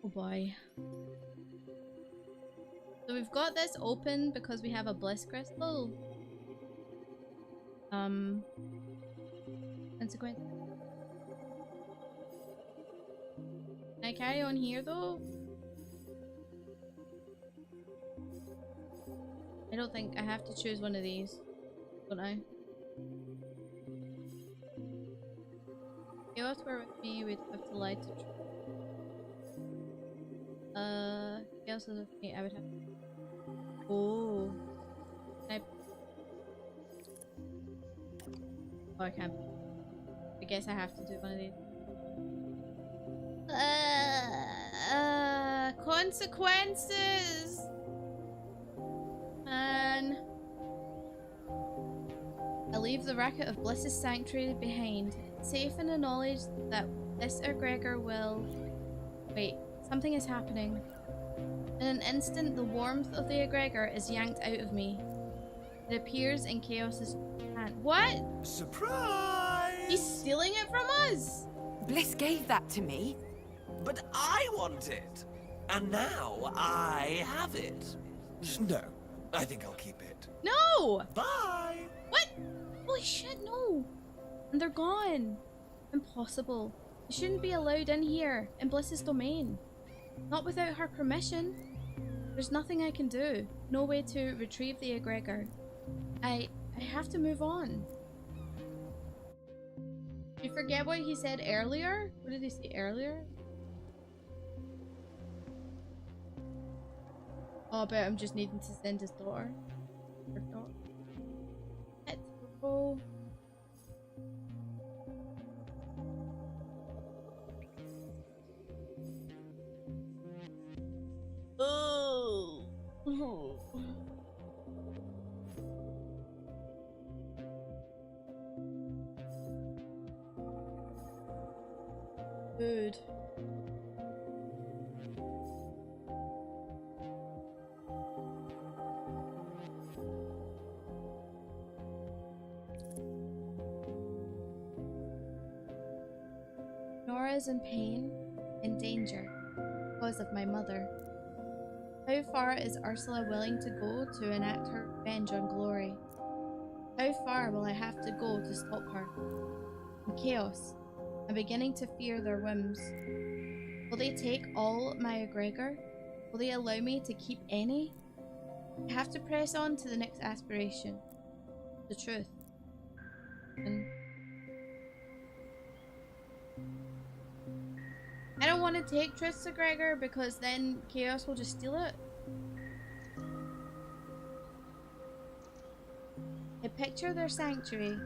Oh boy. So we've got this open because we have a bliss crystal. Consequence. Can I carry on here though? I don't think I have to choose one of these, don't I? If you were with me, we'd have to lie to truth. If else was with me, I would have to... Oh. Can I... Oh, I can't. I guess I have to do one of these. Consequences! Man. I leave the racket of Bliss's sanctuary behind, safe in the knowledge that this egregor will... Wait, something is happening. In an instant, the warmth of the egregor is yanked out of me. It appears in Chaos's hand. What? Surprise! He's stealing it from us. Bliss gave that to me. But I want it. And now I have it. No, I think I'll keep it. No! Bye! What? Holy shit, no. And they're gone. Impossible. They shouldn't be allowed in here, in Bliss's domain. Not without her permission. There's nothing I can do. No way to retrieve the egregor. I have to move on. You forget what he said earlier? What did he say earlier? Oh, I bet I'm just needing to send his daughter. Her daughter. Let's go. Oh. Food. Nora is in pain, in danger, because of my mother. How far is Ursula willing to go to enact her revenge on Glory? How far will I have to go to stop her? In chaos, I'm beginning to fear their whims. Will they take all my egregor? Will they allow me to keep any? I have to press on to the next aspiration. The truth. And I don't want to take Truth's egregor because then Chaos will just steal it. I picture their sanctuary,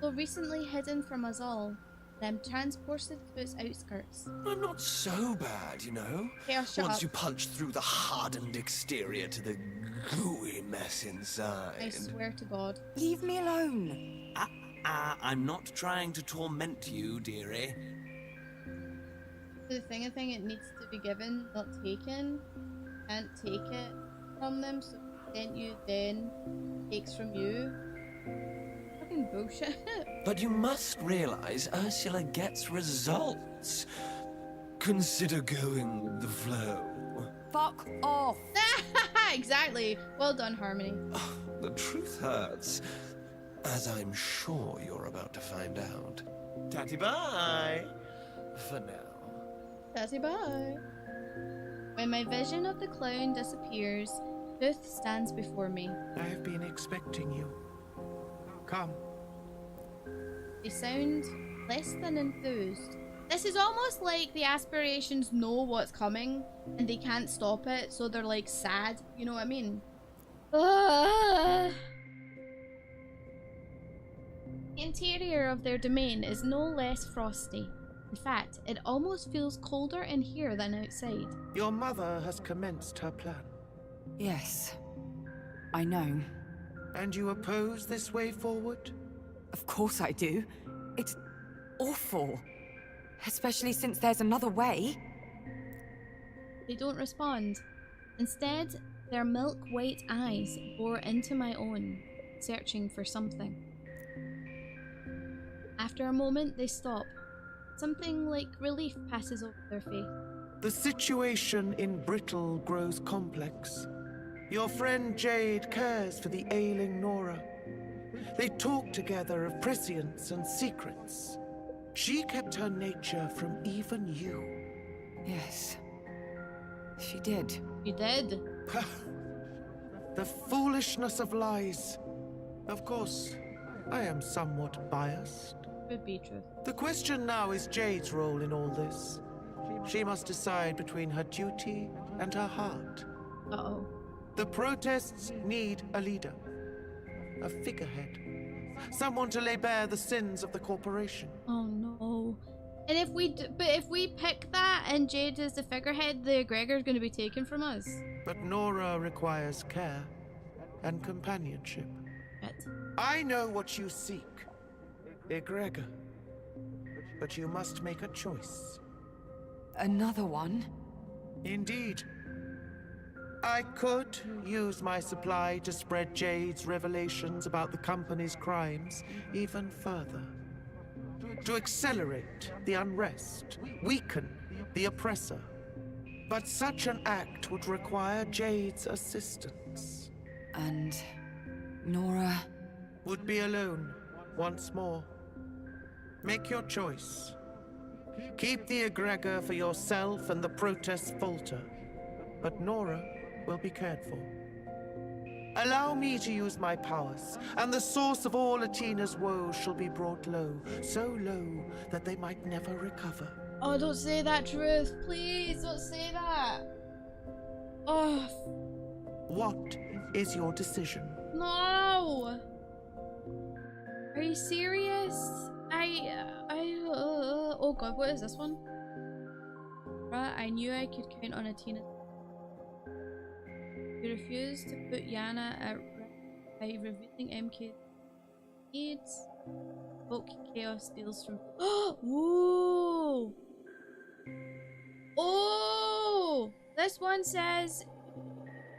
though recently hidden from us all, and I'm transported to its outskirts. I'm not so bad, you know. Chaos, shut Once up. you punch through the hardened exterior to the gooey mess inside. I swear to God. Leave me alone. I'm not trying to torment you, dearie. The thing, I think it needs to be given, not taken. Can't take it from them, so then you then takes from you. Fucking bullshit. But you must realize Ursula gets results. Consider going with the flow. Fuck off. Exactly. Well done, Harmony. The truth hurts, as I'm sure you're about to find out. Tatty bye! For now. Tatty bye. When my vision of the clown disappears, Booth stands before me. I have been expecting you. Come. They sound less than enthused. This is almost like the aspirations know what's coming and they can't stop it, so they're like sad. You know what I mean? The interior of their domain is no less frosty. In fact, it almost feels colder in here than outside. Your mother has commenced her plan. Yes, I know. And you oppose this way forward? Of course I do. It's awful. Especially since there's another way. They don't respond. Instead, their milk-white eyes bore into my own, searching for something. After a moment, they stop. Something like relief passes over their face. The situation in Brittle grows complex. Your friend Jade cares for the ailing Nora. They talk together of prescience and secrets. She kept her nature from even you. Yes, she did. You did. The foolishness of lies. Of course, I am somewhat biased. Would be truth. The question now is Jade's role in all this. She must decide between her duty and her heart. Uh-oh. The protests need a leader, a figurehead, someone to lay bare the sins of the corporation. Oh no. And if we pick that and Jade is the figurehead, the egregor is going to be taken from us. But Nora requires care and companionship. But I know what you seek, egregor, but you must make a choice. Another one? Indeed. I could use my supply to spread Jade's revelations about the company's crimes even further. to accelerate the unrest, weaken the oppressor. But such an act would require Jade's assistance. And Nora? Would be alone once more. Make your choice. Keep the egregor for yourself and the protest falter, but Nora will be cared for. Allow me to use my powers, and the source of all Atina's woes shall be brought low, so low that they might never recover. Oh, don't say that, Truth. Please, don't say that. Oh. What is your decision? No. Are you serious? Oh god, what is this one? Right, I knew I could count on Atina. You refused to put Yana at risk by revealing MK's needs. Evoke chaos steals from. Whoa! Oh! This one says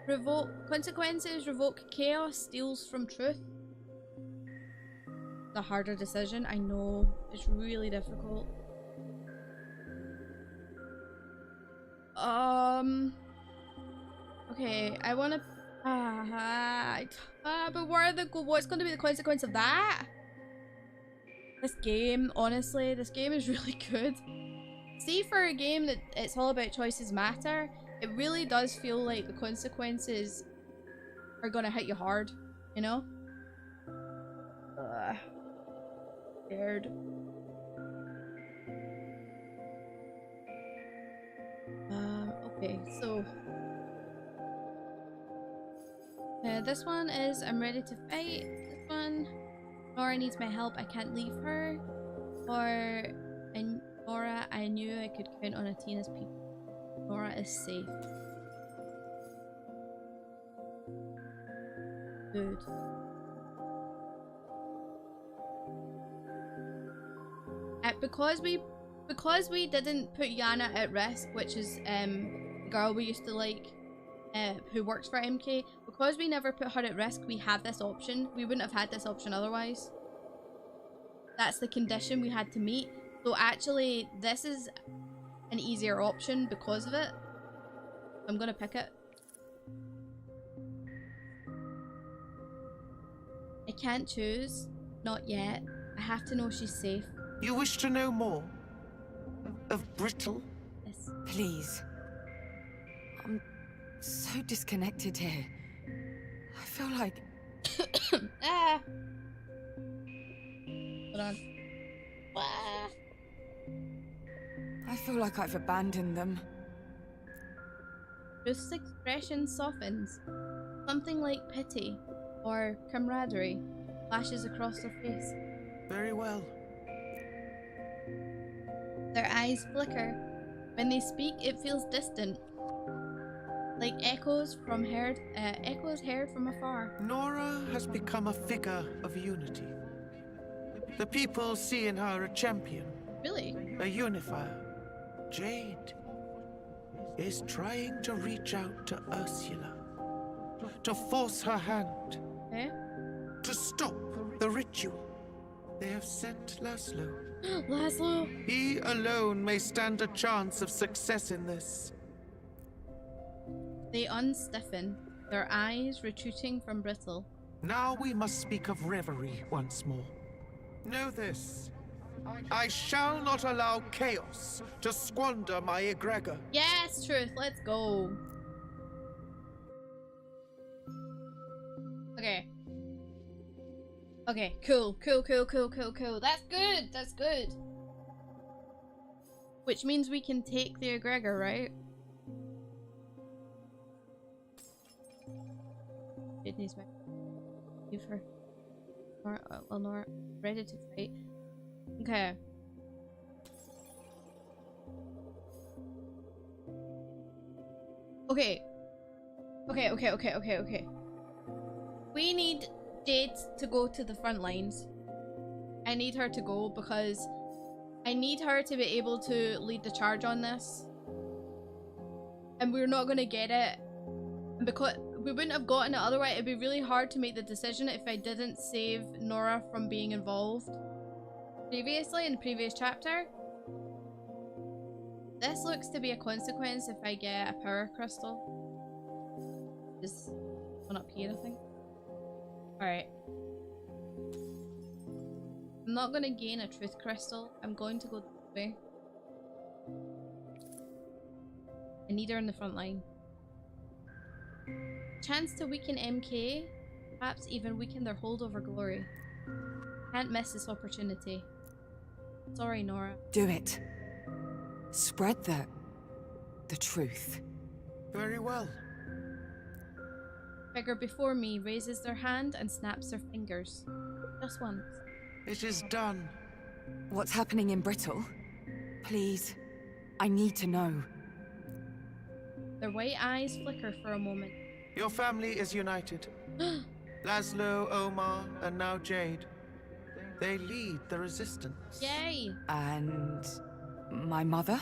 revoke consequences, revoke chaos, steals from truth. The harder decision, I know. It's really difficult. Okay, I wanna but what's gonna be the consequence of that? This game, honestly, this game is really good. See, for a game that it's all about choices matter, it really does feel like the consequences are gonna hit you hard, you know? Scared. Okay, so this one is I'm ready to fight. This one, Nora needs my help, I can't leave her. Or Nora, I knew I could count on Atina's people. Nora is safe. Good. Because we didn't put Yana at risk, which is the girl we used to like, who works for MK, because we never put her at risk, we have this option. We wouldn't have had this option otherwise. That's the condition we had to meet. So actually, this is an easier option because of it. I'm gonna pick it. I can't choose. Not yet. I have to know she's safe. You wish to know more? Of Brittle? Yes. Please. I'm so disconnected here. I feel like... Ah! Hold on. Ah. I feel like I've abandoned them. Ruth's expression softens. Something like pity or camaraderie flashes across her face. Very well. Their eyes flicker. When they speak, it feels distant, like echoes heard from afar. Nora has become a figure of unity. The people see in her a champion. Really? A unifier. Jade is trying to reach out to Ursula, to force her hand, to stop the ritual. They have sent Laszlo. Laszlo! He alone may stand a chance of success in this. They unstiffen, their eyes retreating from Brittle. Now we must speak of Reverie once more. Know this. I shall not allow chaos to squander my egregor. Yes, Truth, let's go. Okay. Okay, cool. That's good, that's good. Which means we can take the egregor, right? It needs my... Leave her. Nora, ready to fight. Okay. Okay. We need Jade to go to the front lines. I need her to go because I need her to be able to lead the charge on this. And we're not gonna get it. And because we wouldn't have gotten it otherwise, it'd be really hard to make the decision if I didn't save Nora from being involved. previously in the previous chapter. This looks to be a consequence if I get a power crystal. Just one up here, I think. Alright. I'm not going to gain a truth crystal. I'm going to go this way. I need her in the front line. Chance to weaken MK. Perhaps even weaken their hold over Glory. Can't miss this opportunity. Sorry, Nora. Do it. Spread the truth. Very well. Figure before me raises their hand and snaps their fingers. Just once. It is done. What's happening in Brittle? Please, I need to know. Their white eyes flicker for a moment. Your family is united. Laszlo, Omar, and now Jade. They lead the resistance. Yay! And my mother?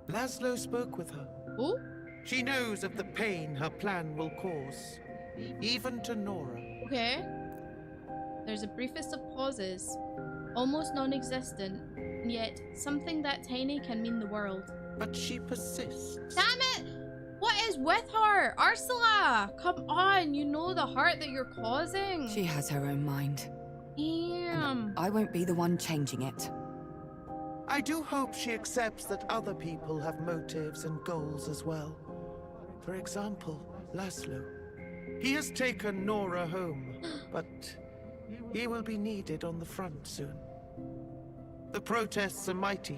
Laszlo spoke with her. Oh? She knows of the pain her plan will cause, even to Nora. Okay. There's a briefest of pauses, almost non-existent, and yet something that tiny can mean the world. But she persists. Damn it! What is with her? Ursula! Come on, you know the hurt that you're causing. She has her own mind. Damn. I won't be the one changing it. I do hope she accepts that other people have motives and goals as well. For example, Laszlo. He has taken Nora home, but he will be needed on the front soon. The protests are mighty.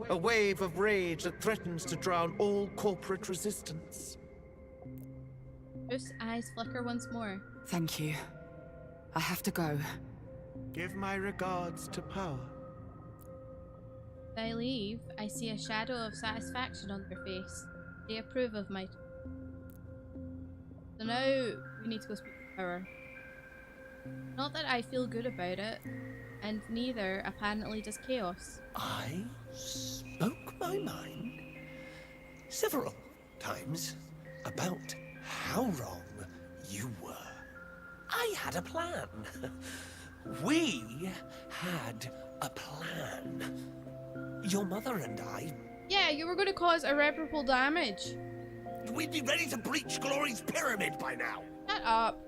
A wave of rage that threatens to drown all corporate resistance. Bruce's eyes flicker once more. Thank you. I have to go. Give my regards to Power. As I leave, I see a shadow of satisfaction on their face. They approve of my... So now we need to go speak to Power. Not that I feel good about it, and neither apparently does Chaos. I spoke my mind several times about how wrong you were. I had a plan. We had a plan. Your mother and I... Yeah, you were going to cause irreparable damage. We'd be ready to breach Glory's pyramid by now. Shut up.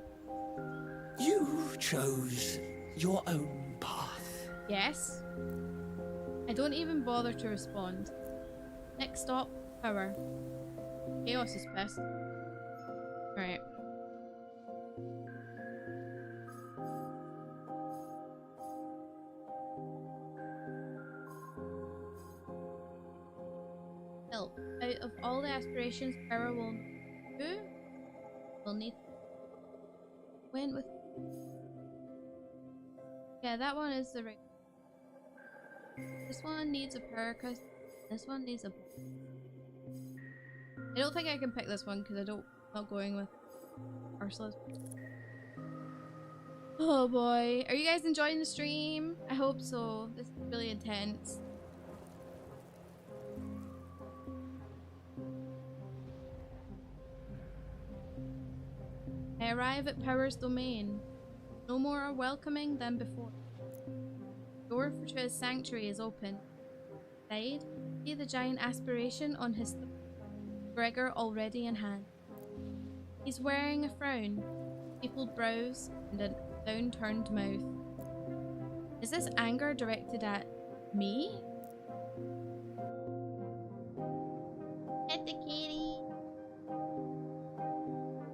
You chose your own path. Yes. I don't even bother to respond. Next stop, Power. Chaos is pissed. Right. Help. Out of all the aspirations Power will do, will need... Went with... Yeah, that one is the right... This one needs a power crystal. This one needs a... I don't think I can pick this one because I'm not going with Ursula's. Oh boy. Are you guys enjoying the stream? I hope so. This is really intense. I arrive at Power's domain. No more welcoming than before. The door to his sanctuary is open. Inside, see the giant aspiration on his Gregor already in hand. He's wearing a frown, stapled brows, and a downturned mouth. Is this anger directed at me? Pet the kitty.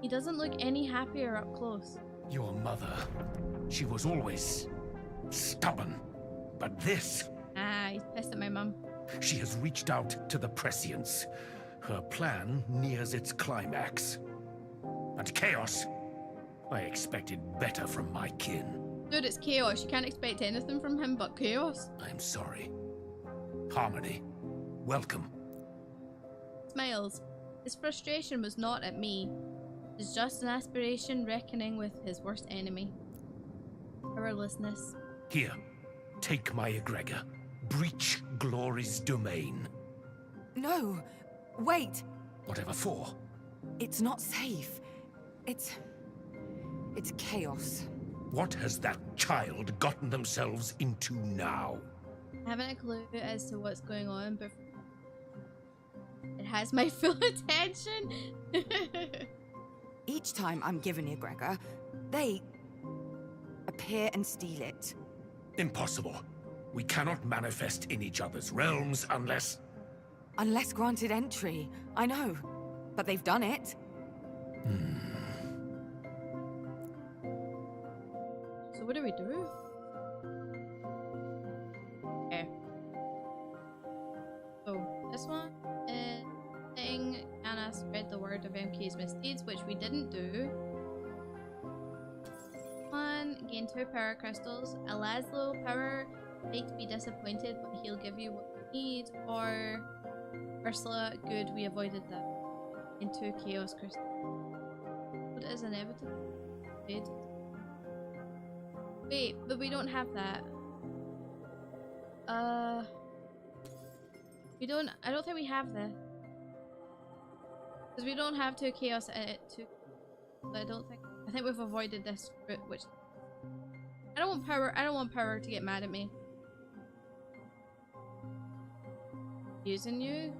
He doesn't look any happier up close. Your mother, she was always stubborn. But this, He's pissed at my mum. she has reached out to the prescience. Her plan nears its climax. And Chaos, I expected better from my kin. Dude, it's Chaos. You can't expect anything from him but Chaos. I'm sorry. Harmony, welcome. Smiles. His frustration was not at me. It's just an aspiration reckoning with his worst enemy. Powerlessness. Here, take my egregor. Breach Glory's domain. No! Wait! Whatever for. It's not safe. It's chaos. What has that child gotten themselves into now? I haven't a clue as to what's going on, but it has my full attention. Each time I'm given Gregor, they appear and steal it. Impossible. We cannot manifest in each other's realms unless... Unless granted entry, I know. But they've done it. So what do we do? Okay. So this one is saying, can I spread the word of MK's misdeeds, which we didn't do. One, gain 2 power crystals. A Laszlo power might be disappointed, but he'll give you what you need. Or Ursula, good, we avoided that. In 2 chaos crystals. What is inevitable? Good. Wait, but we don't have that. We don't. I don't think we have this. Because we don't have 2 chaos in it. I don't think. I think we've avoided this route, which. I don't want power. I don't want power to get mad at me. Using you?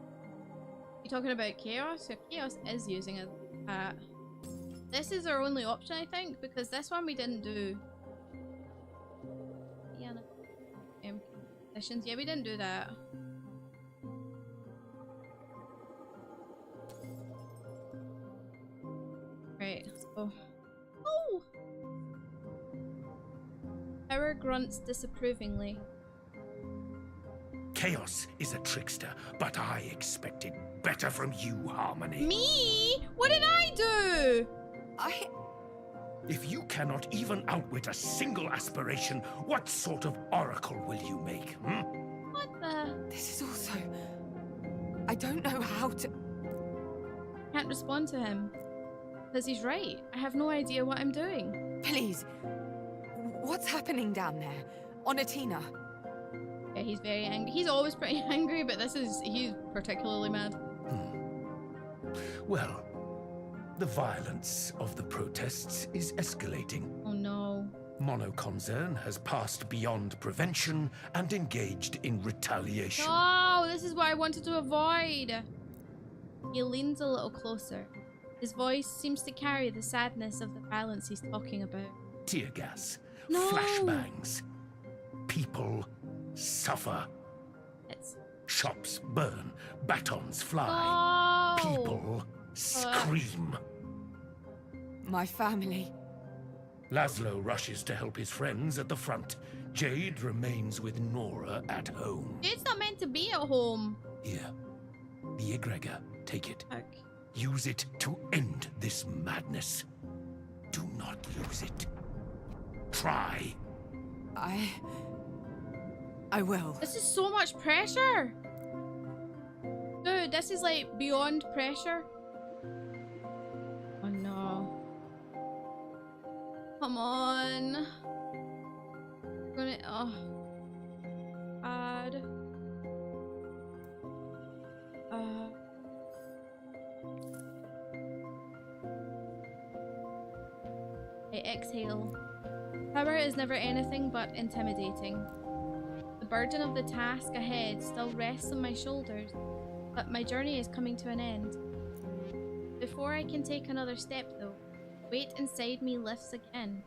You talking about chaos? So chaos is using it. This is our only option, I think, because this one we didn't do. Yeah, no. Missions. Yeah, we didn't do that. Right. So. Oh! Power grunts disapprovingly. Chaos is a trickster, but I expected better from you, Harmony. Me? What did I do? If you cannot even outwit a single aspiration, what sort of oracle will you make, hmm? What the? This is also... I don't know how to... Can't respond to him. Because he's right. I have no idea what I'm doing. Please. What's happening down there? On Atina? Yeah, he's very angry. He's always pretty angry, but he's particularly mad. Well, the violence of the protests is escalating. Oh no. Monoconcern has passed beyond prevention and engaged in retaliation. Oh, this is what I wanted to avoid. He leans a little closer. His voice seems to carry the sadness of the violence he's talking about. Tear gas, No. flashbangs. People suffer. It's... Shops burn, batons fly. Oh. People scream. My family. Laszlo rushes to help his friends at the front. Jade remains with Nora at home. Jade's not meant to be at home. Here, the egregor, take it. Okay. Use it to end this madness. Do not lose it. Try. I will. This is so much pressure. Dude, this is like beyond pressure. Oh no. Come on. We're gonna... Oh. God. I exhale. Power is never anything but intimidating. The burden of the task ahead still rests on my shoulders, but my journey is coming to an end. Before I can take another step though, weight inside me lifts again.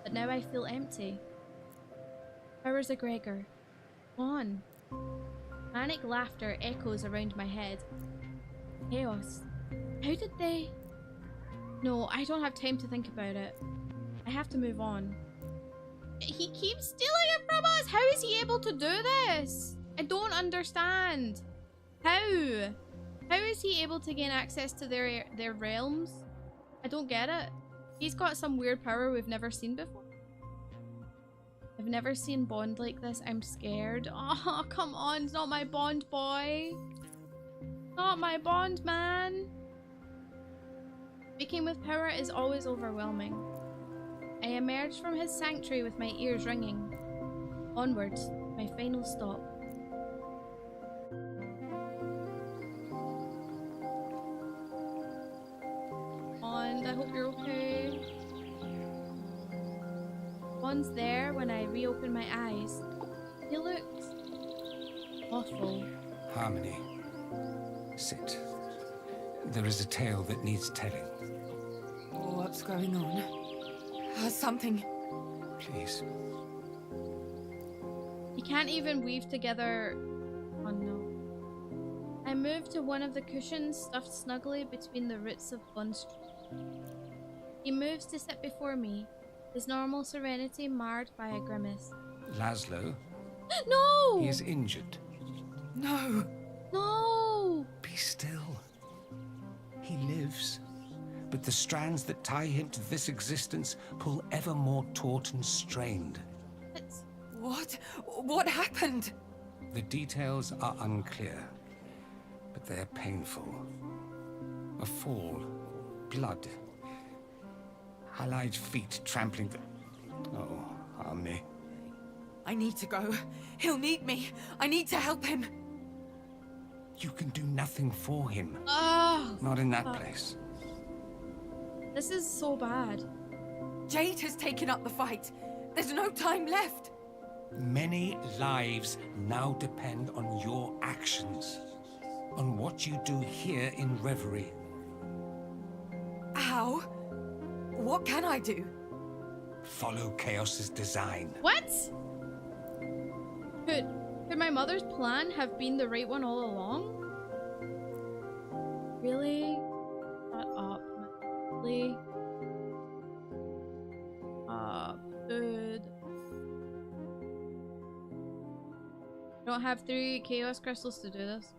But now I feel empty. Power's a Gregor. Gone. Manic laughter echoes around my head. Chaos. How did they... No, I don't have time to think about it. I have to move on. He keeps stealing it from us! How is he able to do this? I don't understand. How? How is he able to gain access to their realms? I don't get it. He's got some weird power we've never seen before. I've never seen Bond like this. I'm scared. Oh, come on. It's not my Bond boy. Not my Bond man. Speaking with power is always overwhelming. I emerged from his sanctuary with my ears ringing. Onwards, my final stop. And I hope you're okay. Bond's there when I reopen my eyes. He looks awful. Harmony. Sit. There is a tale that needs telling. What's going on? Something. Please. You can't even weave together. Oh no. I moved to one of the cushions stuffed snugly between the roots of Bond's tree. He moves to sit before me, his normal serenity marred by a grimace. Laszlo? No! He is injured. No. No! Be still. He lives. But the strands that tie him to this existence pull ever more taut and strained. What? What happened? The details are unclear, but they're painful. A fall, blood, allied feet trampling the... Oh, Harmony. I need to go. He'll need me. I need to help him. You can do nothing for him. Oh, Not in that place. this is so bad. Jade has taken up the fight. There's no time left. Many lives now depend on your actions. On what you do here in Reverie. How? What can I do? Follow Chaos's design. What? Could my mother's plan have been the right one all along? Really? Shut up, man. Really? Dude. I don't have 3 chaos crystals to do this.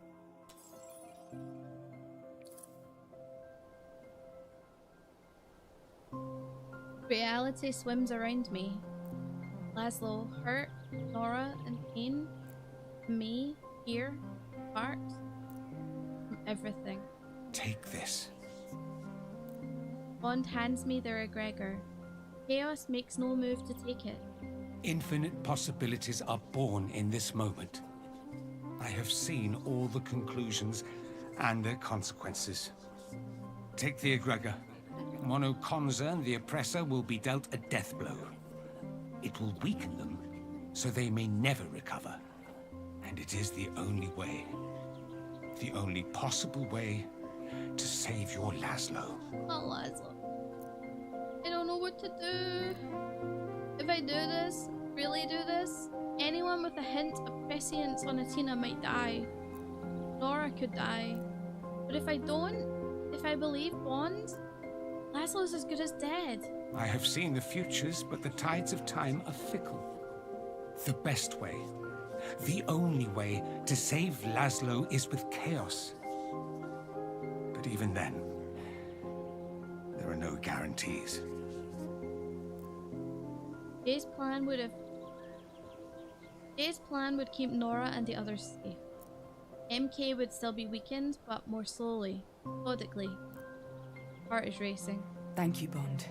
Reality swims around me. Laszlo, hurt, Nora, and pain. Me, here, apart. From everything. Take this. Bond hands me the egregor. Chaos makes no move to take it. Infinite possibilities are born in this moment. I have seen all the conclusions and their consequences. Take the egregor. Mono Konzern, the oppressor, will be dealt a death blow. It will weaken them, so they may never recover. And it is the only way, the only possible way, to save your Laszlo. Not Laszlo. I don't know what to do. If I do this, really do this, anyone with a hint of prescience on Atina might die. Nora could die. But if I don't, if I believe Bond, Laszlo's as good as dead. I have seen the futures, but the tides of time are fickle. The best way, the only way to save Laszlo is with Chaos. But even then, there are no guarantees. Jay's plan would keep Nora and the others safe. MK would still be weakened, but more slowly, methodically. Heart is racing. Thank you, Bond.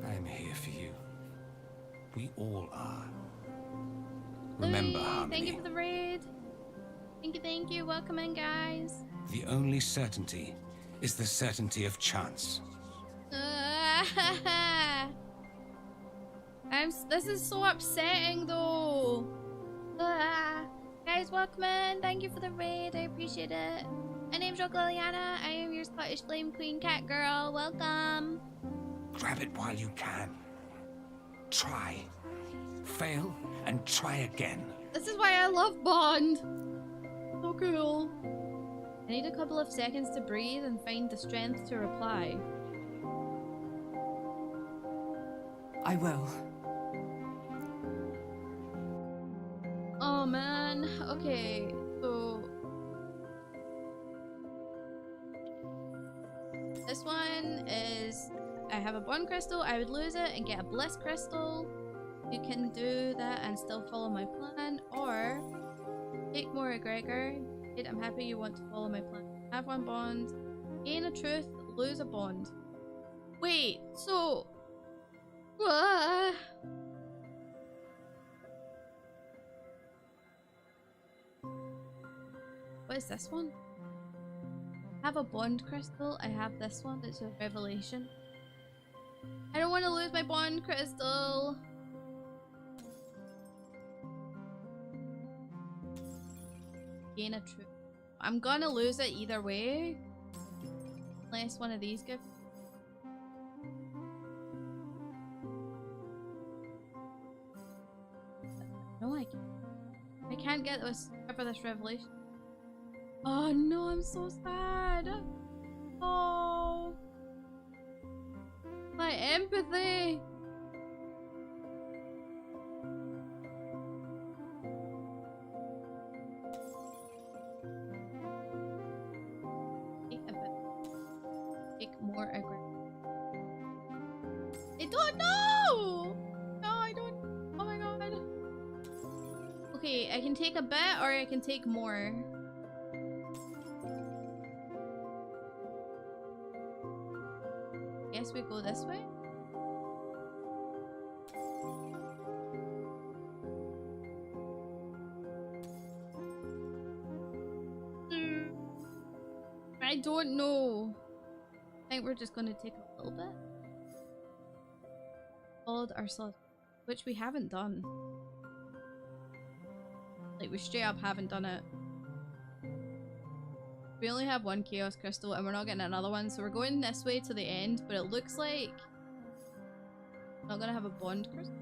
I am here for you. We all are. Remember, Louis, Harmony. thank you for the raid. Thank you. Welcome in, guys. The only certainty is the certainty of chance. This is so upsetting, though. Guys, welcome in. Thank you for the raid. I appreciate it. My name's Liliana. I am your Scottish Flame Queen cat girl. Welcome. Grab it while you can. Try. Fail and try again. This is why I love Bond. So cool. I need a couple of seconds to breathe and find the strength to reply. I will. Oh man. Okay, so this one is I have a Bond crystal, I would lose it and get a Bliss crystal. You can do that and still follow my plan, or take more egregor. I'm happy you want to follow my plan. Have one Bond, gain a truth, lose a Bond. Wait, so what is this one? I have a Bond crystal, I have this one, it's a revelation. I don't want to lose my bond crystal. Gain a truth. I'm gonna lose it either way. Unless one of these give. No, I can't. I can't get this for this revelation. Oh no, I'm so sad. Oh, my empathy. Take a bit. Take more aggressive. I don't know. No, I don't. Oh my god. Okay, I can take a bit or I can take more. Guess we go this way. I don't know. I think we're just gonna take a little bit. Followed our slot, which we haven't done. Like, we straight up haven't done it. We only have one chaos crystal and we're not getting another one, so we're going this way to the end, but it looks like we're not gonna have a bond crystal.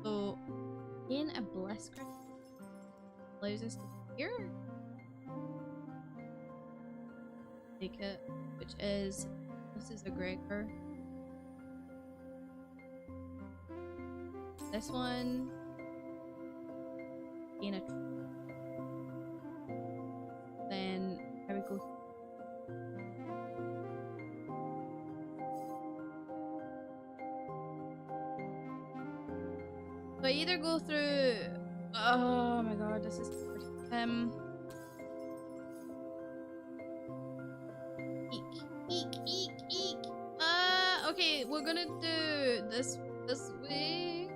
So, gain a bliss crystal allows us to hear. Take it, which is, this is a Gregor. This one, gain a then there we go. So I either go through, oh my god, this is eek. Okay, we're gonna do this way.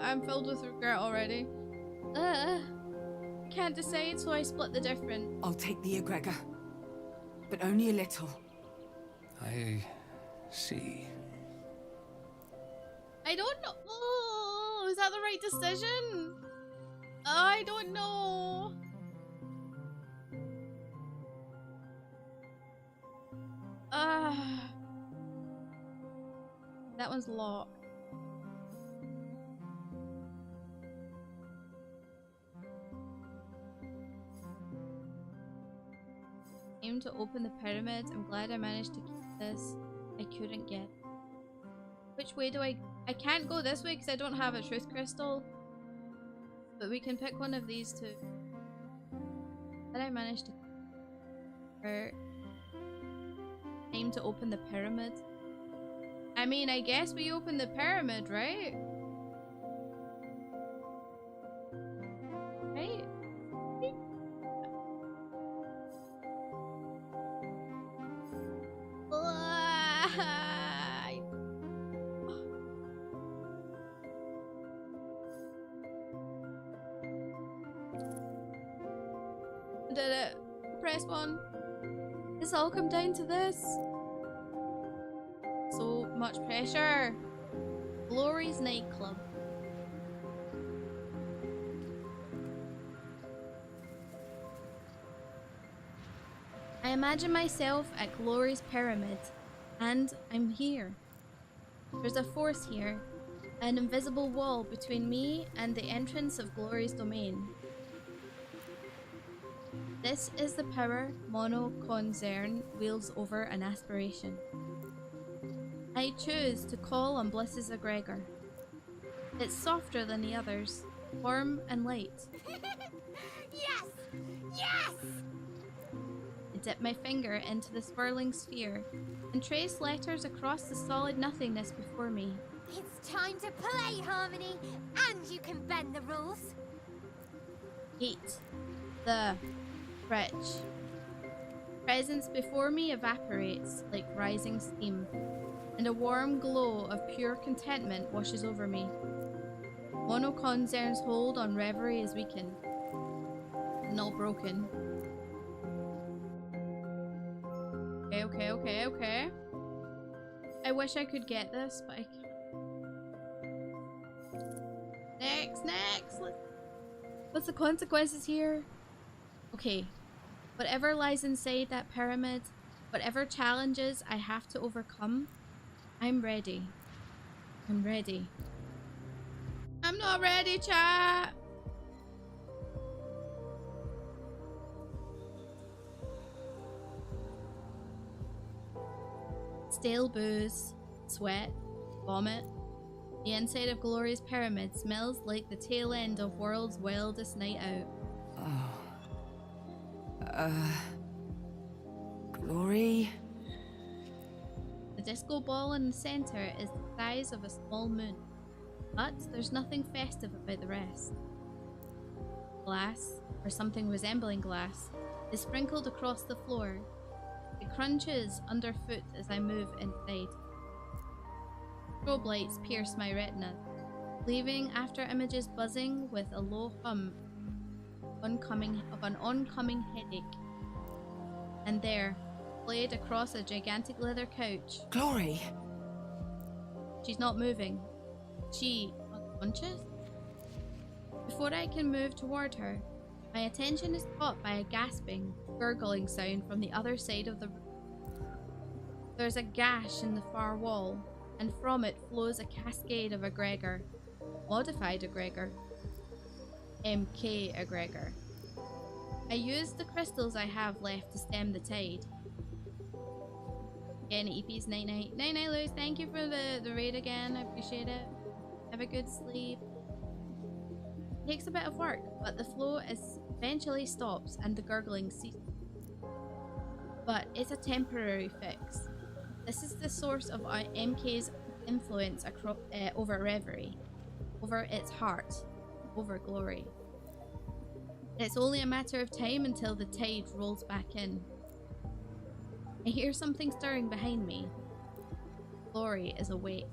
I'm filled with regret already. Can't decide, so I split the difference. I'll take the egregor, but only a little. I see. I don't know. Oh, is that the right decision? I don't know. That one's locked. Aim to open the pyramid. I'm glad I managed to keep this. I couldn't get. Which way do I can't go this way because I don't have a truth crystal. But we can pick one of these two. Did I manage to aim to open the pyramid? I mean, I guess we open the pyramid, right? Right? Did it. Press 1. It's all come down to this. So much pressure. Glory's nightclub. I imagine myself at Glory's pyramid, and I'm here. There's a force here, an invisible wall between me and the entrance of Glory's domain. This is the power Mono Concern wields over an aspiration. I choose to call on Bliss's egregor. It's softer than the others, warm and light. Yes! Yes! I dip my finger into the swirling sphere and trace letters across the solid nothingness before me. It's time to play, Harmony, and you can bend the rules. 8. The Wretch. Presence before me evaporates like rising steam, and a warm glow of pure contentment washes over me. Monoconzern's hold on Reverie is weakened. Not broken. Okay. I wish I could get this, but I can't. Next! What's the consequences here? Okay. Whatever lies inside that pyramid, whatever challenges I have to overcome, I'm ready. I'm ready. I'm not ready, chat! Stale booze, sweat, vomit. The inside of Glory's pyramid smells like the tail end of world's wildest night out. Glory? The disco ball in the center is the size of a small moon, but there's nothing festive about the rest. Glass, or something resembling glass, is sprinkled across the floor. It crunches underfoot as I move inside. Strobe lights pierce my retinas, leaving after images buzzing with a low hum of an oncoming headache. And there, laid across a gigantic leather couch. Glory! She's not moving. She unconscious? Before I can move toward her, my attention is caught by a gasping, gurgling sound from the other side of the room. There's a gash in the far wall, and from it flows a cascade of egregor. Modified egregor. MK egregor. I use the crystals I have left to stem the tide. Again, EP's night night. Night night, Lewis. Thank you for the raid again. I appreciate it. Have a good sleep. It takes a bit of work, but the flow eventually stops and the gurgling ceases. But it's a temporary fix. This is the source of MK's influence over Reverie, over its heart, over Glory. It's only a matter of time until the tide rolls back in. I hear something stirring behind me. Glory is awake.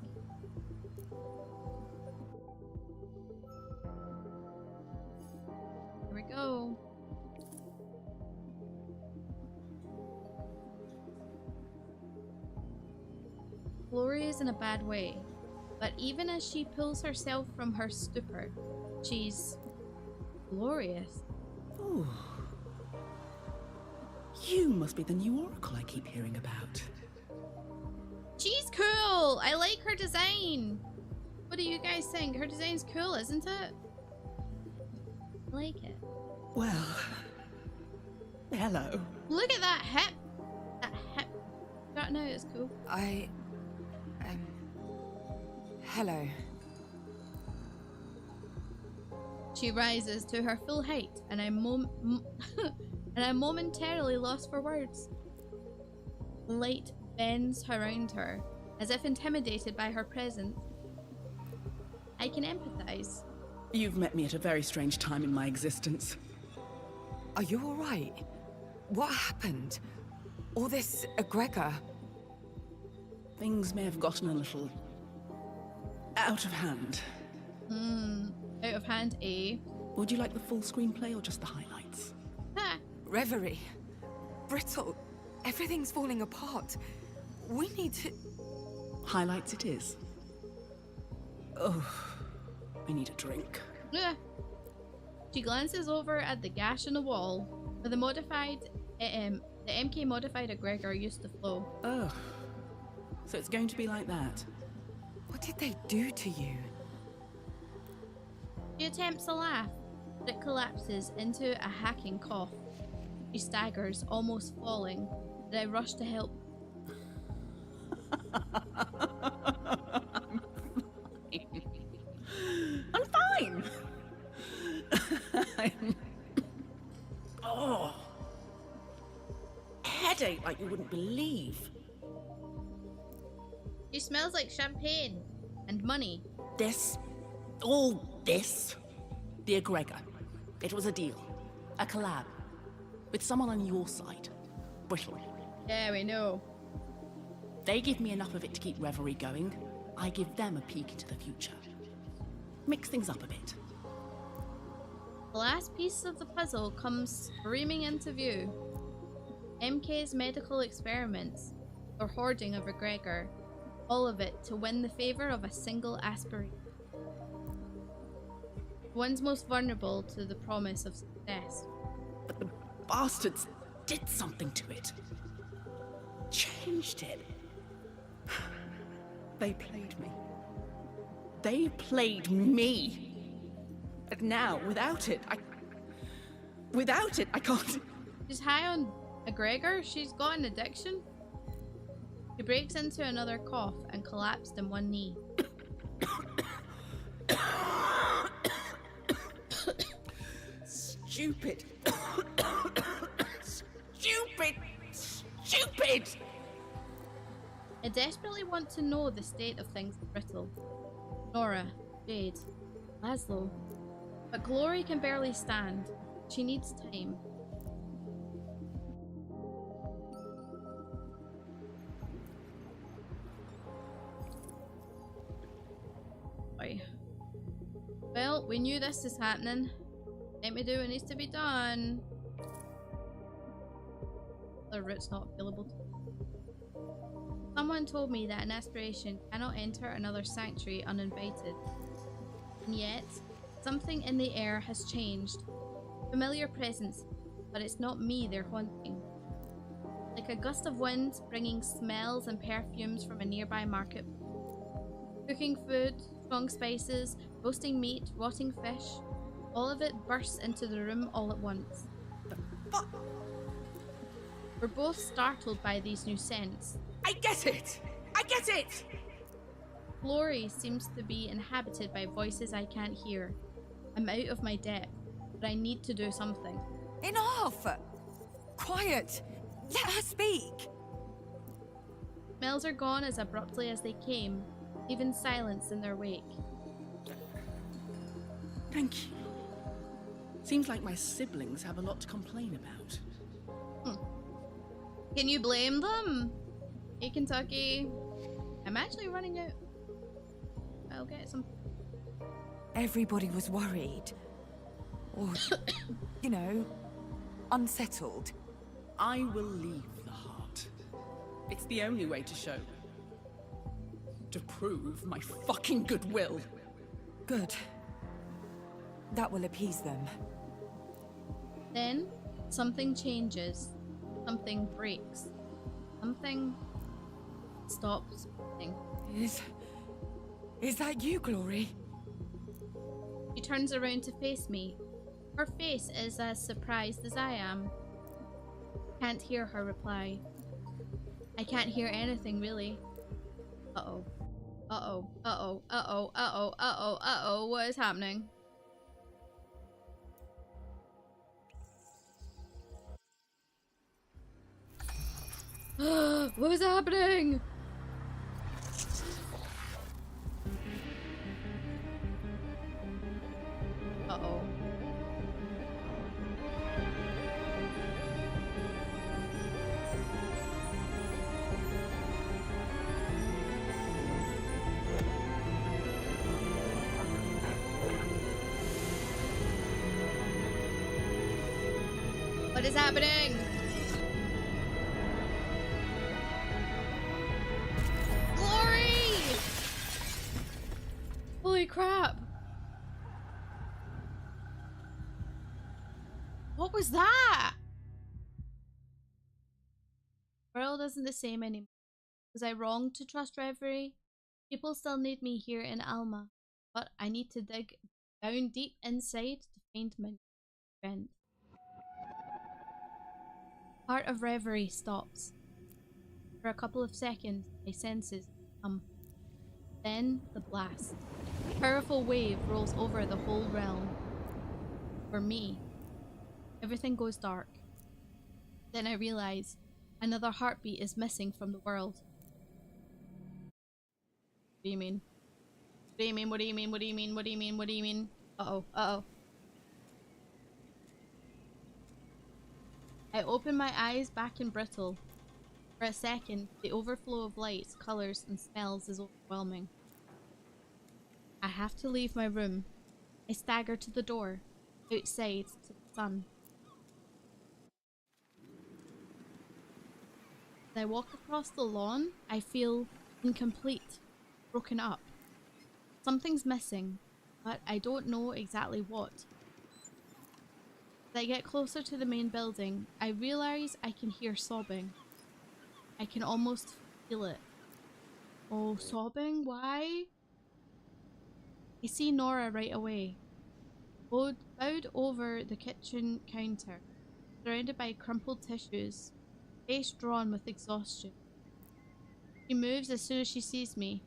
Here we go. Glory is in a bad way, but even as she pulls herself from her stupor, she's glorious. Oh. You must be the new oracle I keep hearing about. She's cool! I like her design! What do you guys think? Her design's cool, isn't it? I like it. Well, hello. Look at that hip! That hip. Right now it's cool. Hello. She rises to her full height, and I'm momentarily lost for words. Light bends around her, as if intimidated by her presence. I can empathize. You've met me at a very strange time in my existence. Are you alright? What happened? All this egregor? Things may have gotten a little out of hand. Out of hand, eh? Would you like the full screenplay or just the highlights? Ha! Reverie. Brittle. Everything's falling apart. We need to... Highlights it is. Oh, I need a drink. Yeah. She glances over at the gash in the wall, where the MK modified egregor used to flow. Oh, so it's going to be like that. What did they do to you? She attempts a laugh, but it collapses into a hacking cough. She staggers, almost falling, and I rush to help. I'm fine. Oh, headache like you wouldn't believe. She smells like champagne and money. All this, the egregor. It was a deal, a collab, with someone on your side, Brittle. Yeah, we know. They give me enough of it to keep Reverie going. I give them a peek into the future. Mix things up a bit. The last piece of the puzzle comes screaming into view. MK's medical experiments, or hoarding of egregor, all of it to win the favour of a single aspirant. The one's most vulnerable to the promise of success. But the bastards did something to it. Changed it. They played me. They played me. And now, without it, I can't. She's high on egregor? She's got an addiction? She breaks into another cough and collapsed in one knee. Stupid. Stupid! I desperately want to know the state of things in Brittle. Nora, Jade, Laszlo. But Glory can barely stand. She needs time. Boy. Well, we knew this is happening. Let me do what needs to be done. The route's not available. Someone told me that an aspiration cannot enter another sanctuary uninvited. And yet, something in the air has changed. Familiar presence, but it's not me they're haunting. Like a gust of wind bringing smells and perfumes from a nearby market. Cooking food, strong spices, roasting meat, rotting fish. All of it bursts into the room all at once. But We're both startled by these new scents. I get it! Glory seems to be inhabited by voices I can't hear. I'm out of my depth, but I need to do something. Enough! Quiet! Let her speak! Smells are gone as abruptly as they came, leaving silence in their wake. Thank you. Seems like my siblings have a lot to complain about. Can you blame them? Hey, Kentucky. I'm actually running out. I'll get some. Everybody was worried. Or, you know, unsettled. I will leave the heart. It's the only way to show. To prove my fucking goodwill. Good. That will appease them. Then, something changes. Something breaks. Something stops breathing. Is that you, Glory? She turns around to face me. Her face is as surprised as I am. Can't hear her reply. I can't hear anything, really. Uh-oh. Uh-oh. Uh-oh. Uh-oh. Uh-oh. Uh-oh. Uh-oh. What is happening? What is happening? Uh-oh. What is happening? Glory! Holy crap. What was that? The world isn't the same anymore. Was I wrong to trust Reverie? People still need me here in Alma, but I need to dig down deep inside to find my strength. Heart of Reverie stops. For a couple of seconds, my senses come. Then the blast. A powerful wave rolls over the whole realm. For me, everything goes dark. Then I realize another heartbeat is missing from the world. What do you mean? What do you mean? What do you mean? What do you mean? What do you mean? What do you mean? Uh-oh. Uh-oh. I open my eyes back in Brittle. For a second, the overflow of lights, colours and smells is overwhelming. I have to leave my room. I stagger to the door, outside to the sun. As I walk across the lawn, I feel incomplete, broken up. Something's missing, but I don't know exactly what. As I get closer to the main building, I realize I can hear sobbing. I can almost feel it. Oh, sobbing? Why? I see Nora right away, bowed over the kitchen counter, surrounded by crumpled tissues, face drawn with exhaustion. She moves as soon as she sees me.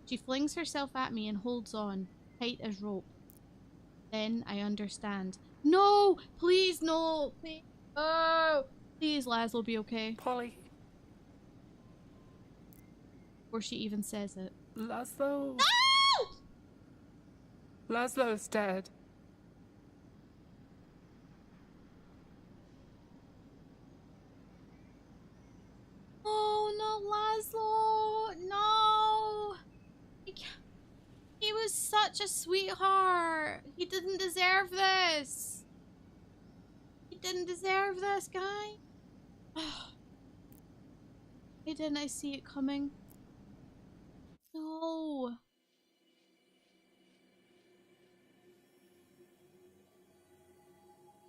She flings herself at me and holds on, tight as rope. Then I understand. No! Please, no! Please. Oh! Please, Laz will be okay. Polly. Before she even says it. Laszlo. No! Laszlo's dead. Oh, no, Laszlo! No! He was such a sweetheart. He didn't deserve this. He didn't deserve this, guy. Why didn't I see it coming? No.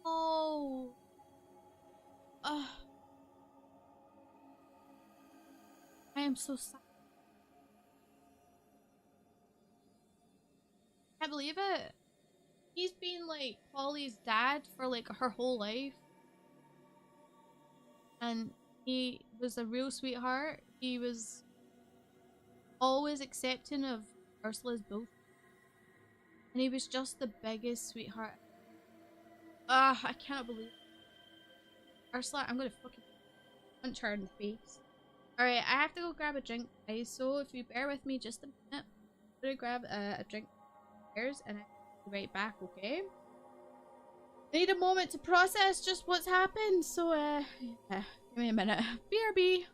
Oh. I am so sad. I can't believe it. He's been like Polly's dad for like her whole life. And he was a real sweetheart. He was always accepting of Ursula's build. And he was just the biggest sweetheart. I cannot believe it. Ursula, I'm gonna fucking punch her in the face. Alright, I have to go grab a drink, guys, so if you bear with me just a minute, I'm gonna grab a drink and I'll be right back, okay? I need a moment to process just what's happened, so yeah, give me a minute. BRB.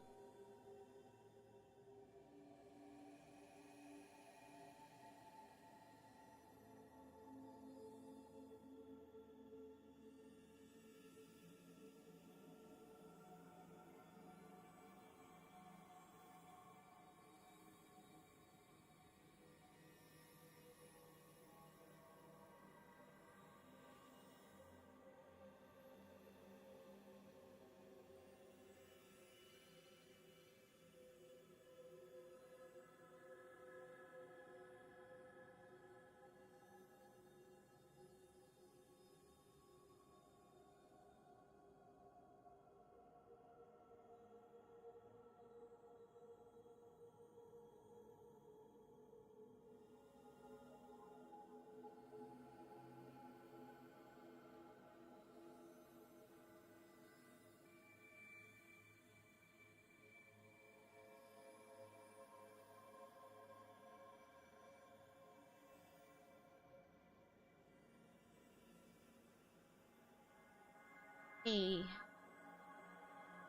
Hey.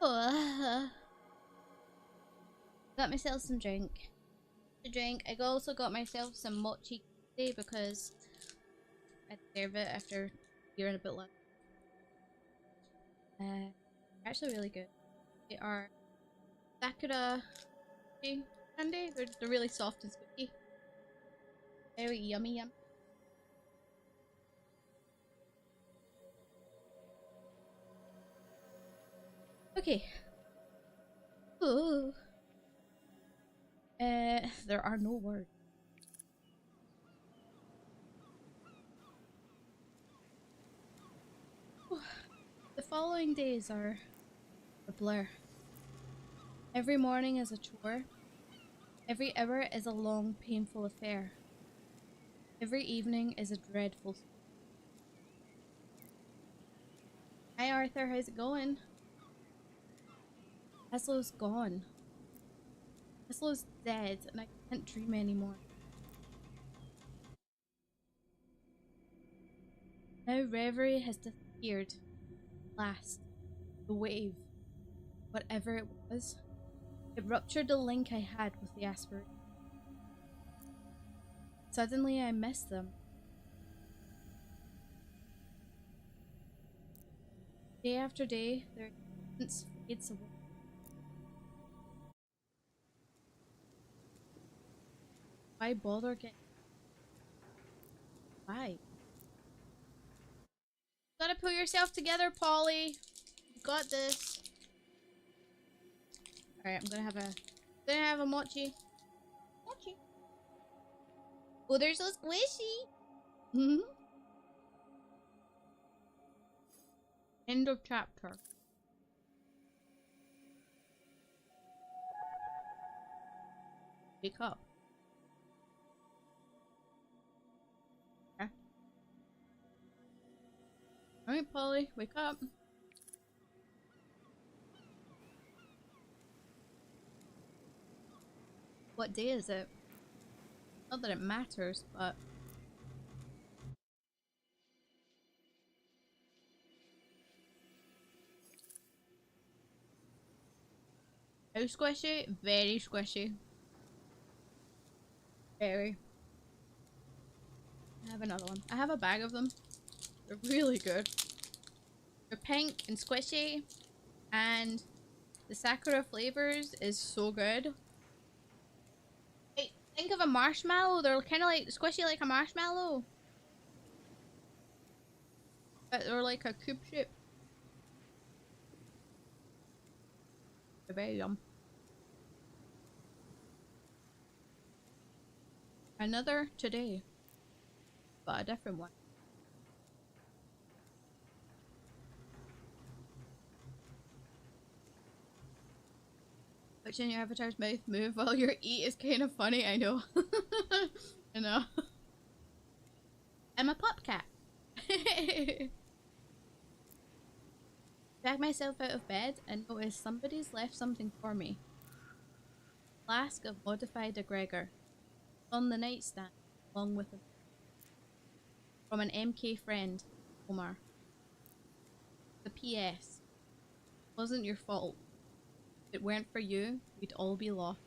Got myself some drink. To drink. I also got myself some mochi today because I deserve it after you're in a bit less. Actually really good. They are Sakura candy. They're really soft and squishy. Very yummy. Okay. Ooh. There are no words. The following days are a blur. Every morning is a chore. Every hour is a long, painful affair. Every evening is a dreadful. Hi Arthur, how's it going? Laszlo's gone. Laszlo's dead and I can't dream anymore. Now Reverie has disappeared. Last. The wave. Whatever it was. It ruptured the link I had with the aspiration. Suddenly I miss them. Day after day, their existence fades away. Why bother getting... Why? Gotta pull yourself together, Polly. You got this. Alright, I'm gonna have a mochi. Mochi. Oh, they're so squishy. End of chapter. Wake up. Okay. Alright, Polly, wake up. What day is it? Not that it matters, but... How squishy? Very squishy. Very. I have another one. I have a bag of them. They're really good. They're pink and squishy, and the Sakura flavors is so good. Wait, think of a marshmallow. They're kind of like squishy like a marshmallow. But they're like a cube shape. They're very yum. Another today. But a different one. Watching your avatar's mouth move while you eat is kind of funny, I know. I know. I'm a pop cat. Drag myself out of bed and notice somebody's left something for me. Flask of modified egregor. On the nightstand, along with a... From an MK friend, Omar. The PS. Wasn't your fault. If it weren't for you, we'd all be lost.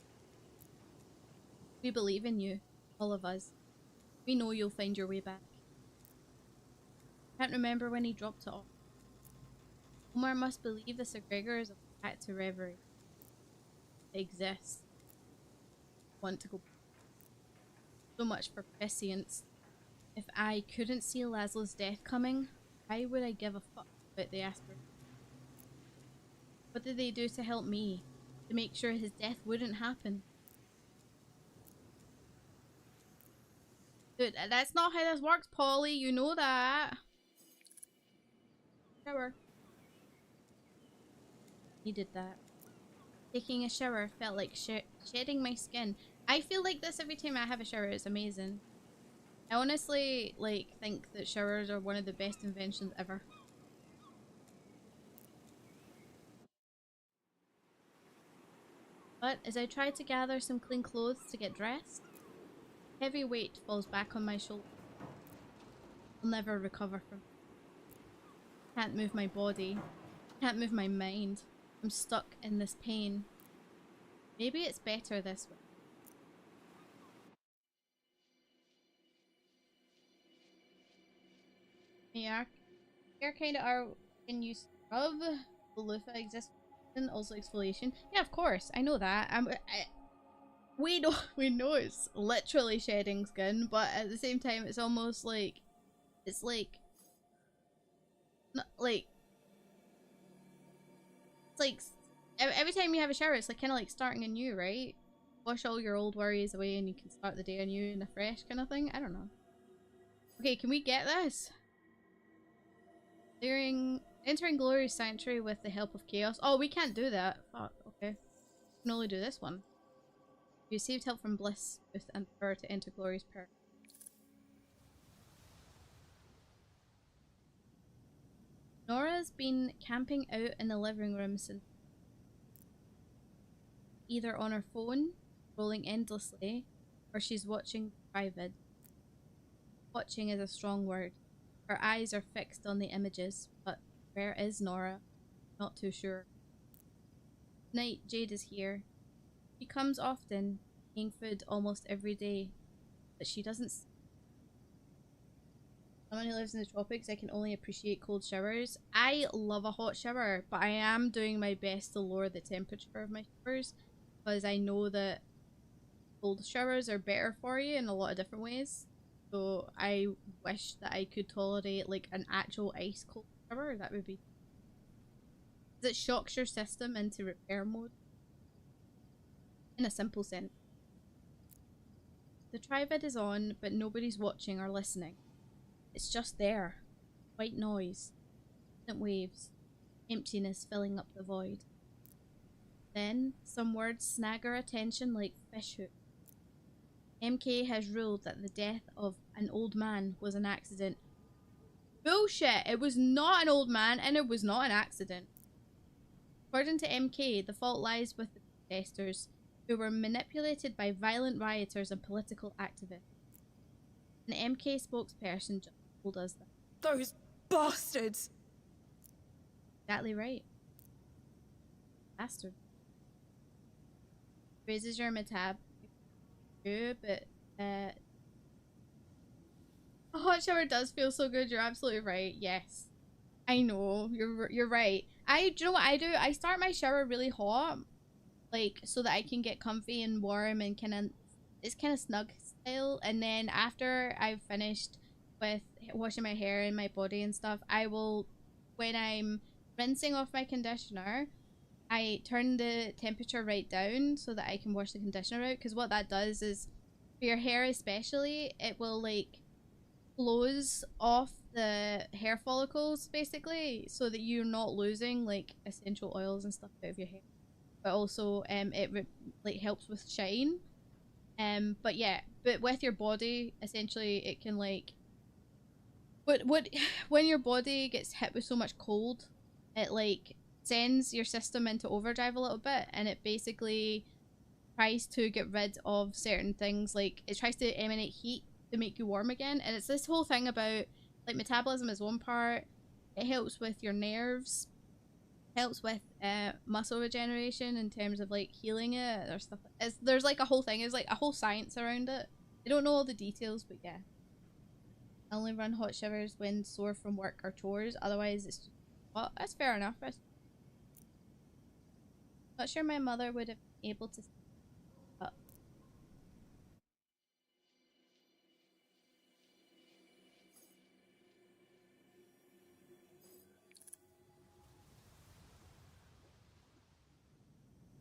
We believe in you, all of us. We know you'll find your way back. Can't remember when he dropped it off. Omar must believe this egregor is a back to reverie. It exists. Want to go. So much for prescience. If I couldn't see Laszlo's death coming, why would I give a fuck about the aspirin? What did they do to help me? To make sure his death wouldn't happen? Dude, that's not how this works, Polly. You know that. Shower. Needed that. Taking a shower felt like shedding my skin. I feel like this every time I have a shower. It's amazing. I honestly, like, think that showers are one of the best inventions ever. But as I try to gather some clean clothes to get dressed, heavy weight falls back on my shoulder. I'll never recover from it. Can't move my body. Can't move my mind. I'm stuck in this pain. Maybe it's better this way. Yeah, hair kinda are when you scrub. The loofah exists and also exfoliation. Yeah, of course, I know that. We know it's literally shedding skin, but at the same time, it's almost like it's like not like it's like every time you have a shower, it's like kind of like starting anew, right? Wash all your old worries away, and you can start the day anew and afresh, kind of thing. I don't know. Okay, can we get this? Entering Glory's sanctuary with the help of chaos. Oh, we can't do that. Fuck, okay. We can only do this one. You received help from Bliss with and power to enter Glory's power. Nora's been camping out in the living room since either on her phone, rolling endlessly, or she's watching private. Watching is a strong word. Her eyes are fixed on the images, but where is Nora? Not too sure. Tonight, Jade is here. She comes often, eating food almost every day. but she doesn't. Someone who lives in the tropics, I can only appreciate cold showers. I love a hot shower, but I am doing my best to lower the temperature of my showers because I know that cold showers are better for you in a lot of different ways. So I wish that I could tolerate like an actual ice cold shower. That would be. It shocks your system into repair mode. In a simple sense. The trivid is on, but nobody's watching or listening. It's just there. White noise. Distant waves. Emptiness filling up the void. Then, some words snag our attention like fish hooks. MK has ruled that the death of an old man was an accident. Bullshit! It was not an old man, and it was not an accident. According to MK, the fault lies with the protesters, who were manipulated by violent rioters and political activists. An MK spokesperson just told us that. Those bastards! Exactly right. Bastard. Raises your metab. True, but a hot shower does feel so good. You're absolutely right. Yes, I know. You're right. Do you know what I do? I start my shower really hot, like so that I can get comfy and warm and it's kind of snug style. And then after I've finished with washing my hair and my body and stuff, I will, when I'm rinsing off my conditioner, I turn the temperature right down so that I can wash the conditioner out, because what that does is, for your hair especially, it will like close off the hair follicles basically, so that you're not losing like essential oils and stuff out of your hair. But also it like helps with shine. But yeah, but with your body, essentially it can like when your body gets hit with so much cold, it like sends your system into overdrive a little bit, and it basically tries to get rid of certain things. Like it tries to emanate heat to make you warm again, and it's this whole thing about like metabolism is one part. It helps with your nerves, helps with muscle regeneration in terms of like healing it or stuff. There's like a whole thing, there's like a whole science around it. I don't know all the details, but yeah. I only run hot showers when sore from work or chores, otherwise it's just, well, that's fair enough. Not sure my mother would have been able to.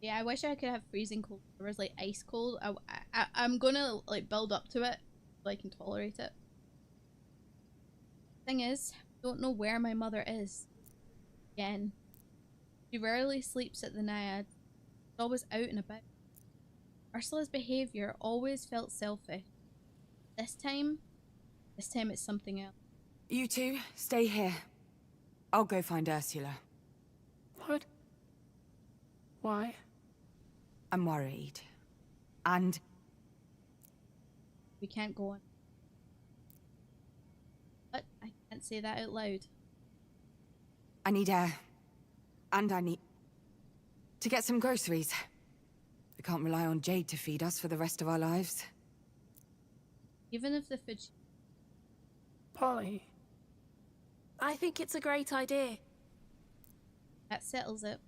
Yeah, I wish I could have freezing cold showers, like ice cold. I'm gonna like build up to it so I can tolerate it. Thing is, I don't know where my mother is. Again, she rarely sleeps at the Naiad. She's always out and about. Ursula's behaviour always felt selfish. This time it's something else. You two, stay here. I'll go find Ursula. What? Why? I'm worried. And We can't go on. But I can't say that out loud. I need air. And I need to get some groceries. We can't rely on Jade to feed us for the rest of our lives. Even if the food... Polly. I think it's a great idea. That settles it.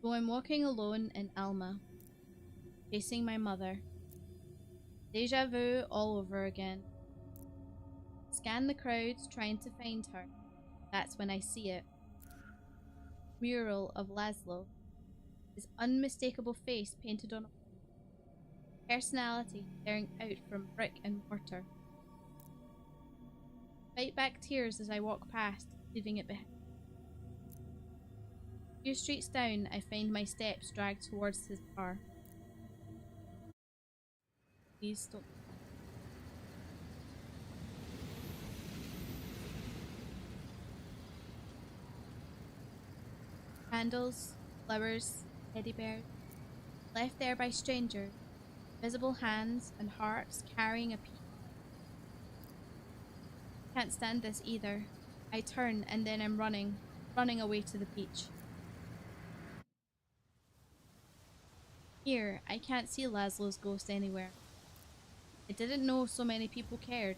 So I'm walking alone in Alma, facing my mother. Deja vu all over again. Scan the crowds trying to find her. That's when I see it. Mural of Laszlo. His unmistakable face painted on a personality staring out from brick and mortar. Fight back tears as I walk past, leaving it behind. A few streets down, I find my steps dragged towards his car. Please stop. Candles, flowers, teddy bears, left there by strangers, visible hands and hearts carrying a piece. Can't stand this either. I turn and then I'm running away to the beach. Here, I can't see Laszlo's ghost anywhere. I didn't know so many people cared.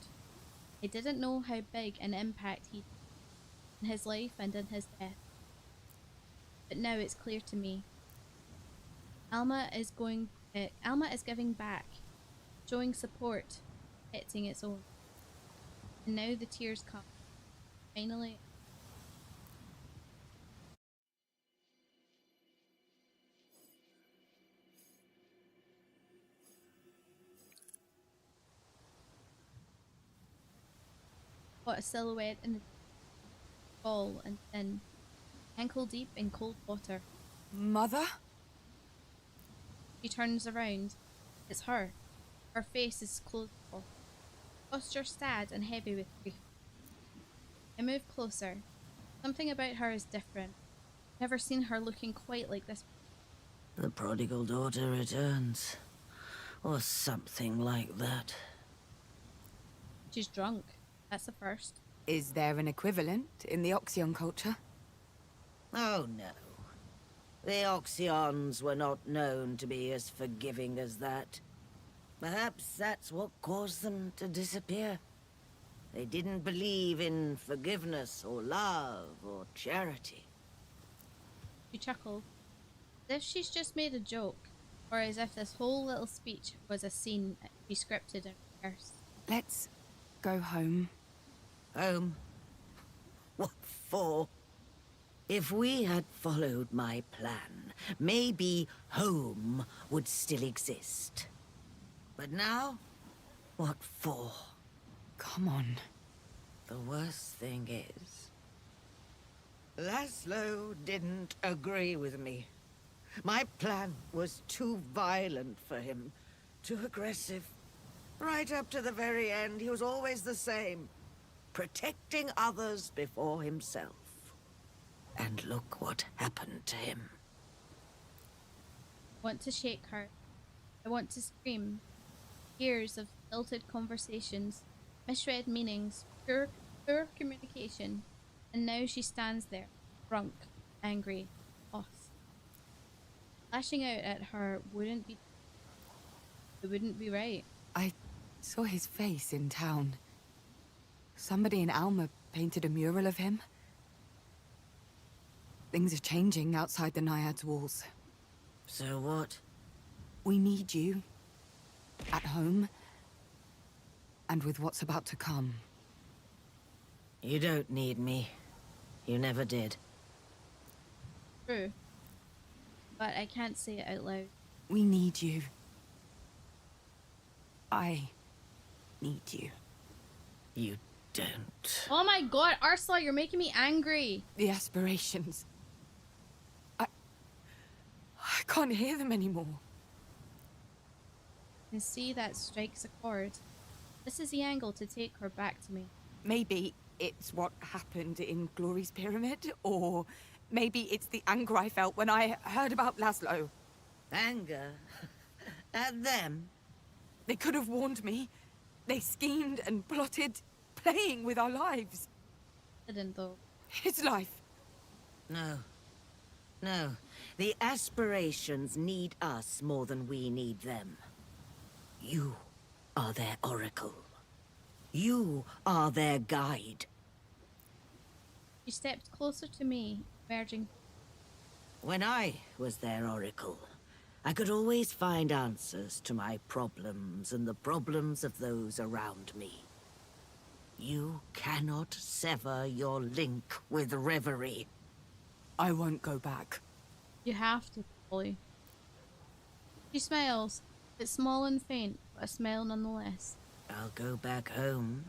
I didn't know how big an impact he had in his life and in his death. But now it's clear to me. Alma is giving back, showing support, protecting its own. And now the tears come. Finally. What a silhouette in the fall and thin, ankle deep in cold water. Mother? She turns around. It's her. Her face is closed off. Posture sad and heavy with grief. I move closer. Something about her is different. Never seen her looking quite like this. The prodigal daughter returns. Or something like that. She's drunk. That's the first. Is there an equivalent in the Oxyon culture? Oh no. The Oxyons were not known to be as forgiving as that. Perhaps that's what caused them to disappear. They didn't believe in forgiveness or love or charity. She chuckles. As if she's just made a joke, or as if this whole little speech was a scene she scripted and rehearsed. Let's go home. Home? What for? If we had followed my plan, maybe home would still exist. But now, what for? Come on. The worst thing is, Laszlo didn't agree with me. My plan was too violent for him, too aggressive. Right up to the very end, he was always the same, protecting others before himself. And look what happened to him. I want to shake her. I want to scream. Years of stilted conversations, misread meanings, poor communication. And now she stands there, drunk, angry, lost. Lashing out at her wouldn't be right. I saw his face in town. Somebody in Alma painted a mural of him. Things are changing outside the Naiad's walls. So what? We need you. At home. And with what's about to come. You don't need me. You never did. True. But I can't say it out loud. We need you. I need you. You don't. Oh my god, Ursula, you're making me angry. The aspirations. I can't hear them anymore. And see that strikes a chord. This is the angle to take her back to me. Maybe it's what happened in Glory's Pyramid, or maybe it's the anger I felt when I heard about Laszlo. Anger? At them? They could have warned me. They schemed and plotted, playing with our lives. Didn't though. His life. No. No. The aspirations need us more than we need them. You are their oracle. You are their guide. She stepped closer to me, emerging. When I was their oracle, I could always find answers to my problems and the problems of those around me. You cannot sever your link with Reverie. I won't go back. You have to, Polly. She smiles. It's small and faint, but a smile nonetheless. I'll go back home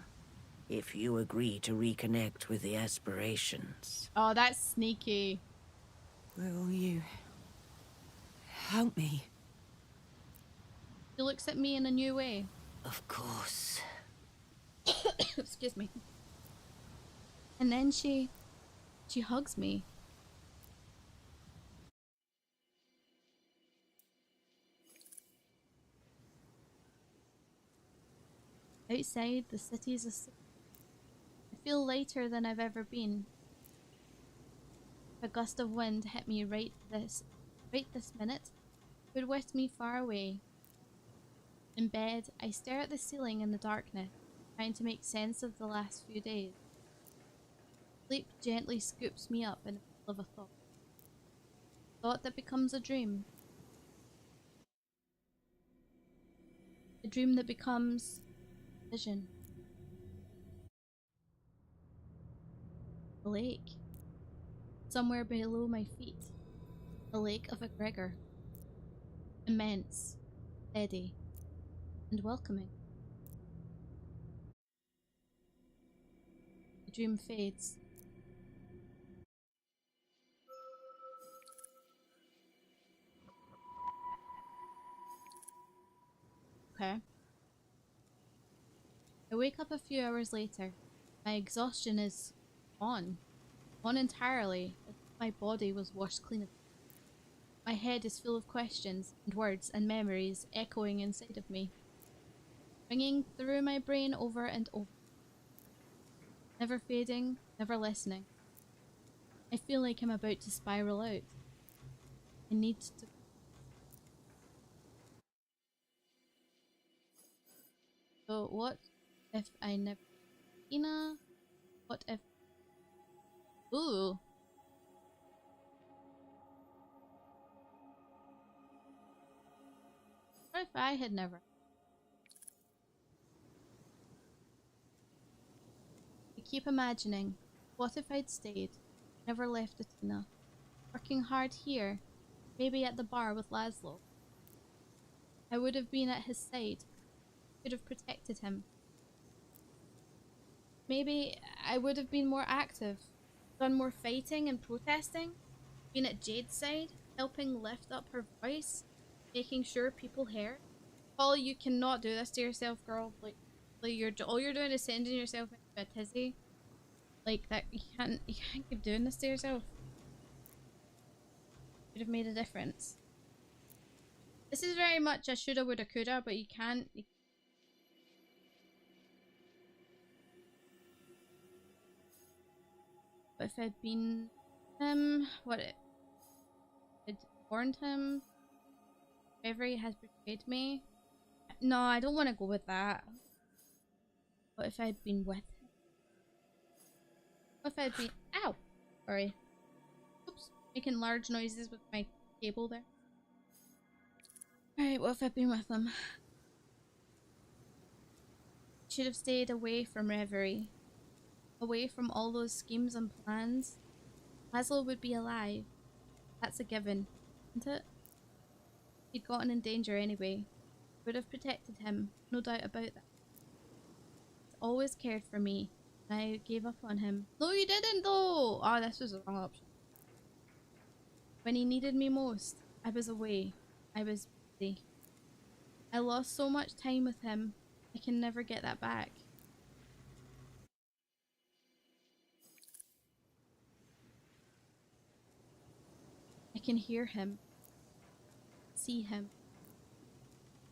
if you agree to reconnect with the aspirations. Oh, that's sneaky. Will you help me? She looks at me in a new way. Of course. Excuse me. And then she hugs me. Outside, the city's asleep. I feel lighter than I've ever been. If a gust of wind hit me right this minute, would whisk me far away. In bed, I stare at the ceiling in the darkness, trying to make sense of the last few days. Sleep gently scoops me up in the middle of a thought. Thought that becomes a dream. A dream that becomes vision. A lake. Somewhere below my feet. A lake of a Gregor. Immense, steady, and welcoming. The dream fades. Okay. I wake up a few hours later. My exhaustion is gone. Gone entirely, as if my body was washed clean. My head is full of questions and words and memories echoing inside of me, ringing through my brain over and over. Never fading, never lessening. I feel like I'm about to spiral out. I need to. So what if I never Ina? What if Ooh. What if I had never I keep imagining, what if I'd stayed, never left Athena, working hard here, maybe at the bar with Laszlo. I would have been at his side, could have protected him. Maybe I would have been more active, done more fighting and protesting, been at Jade's side, helping lift up her voice, making sure people heard. Paul, you cannot do this to yourself, girl. Like all you're doing is sending yourself into a tizzy. Like that, you can't keep doing this to yourself. Could have made a difference. This is very much a shoulda, woulda, coulda, but you can't. But if I'd been him, what if I'd warned him? Reverie has betrayed me. No, I don't want to go with that. What if I'd been with him? What if I'd been. Ow! Sorry. Oops. Making large noises with my cable there. Alright, what if I'd been with him? Should have stayed away from Reverie. Away from all those schemes and plans. Laszlo would be alive. That's a given, isn't it? He'd gotten in danger anyway. Would have protected him, no doubt about that. He's always cared for me, and I gave up on him. No, you didn't though! Oh, this was the wrong option. When he needed me most, I was away. I was busy. I lost so much time with him. I can never get that back. I can hear him. See him.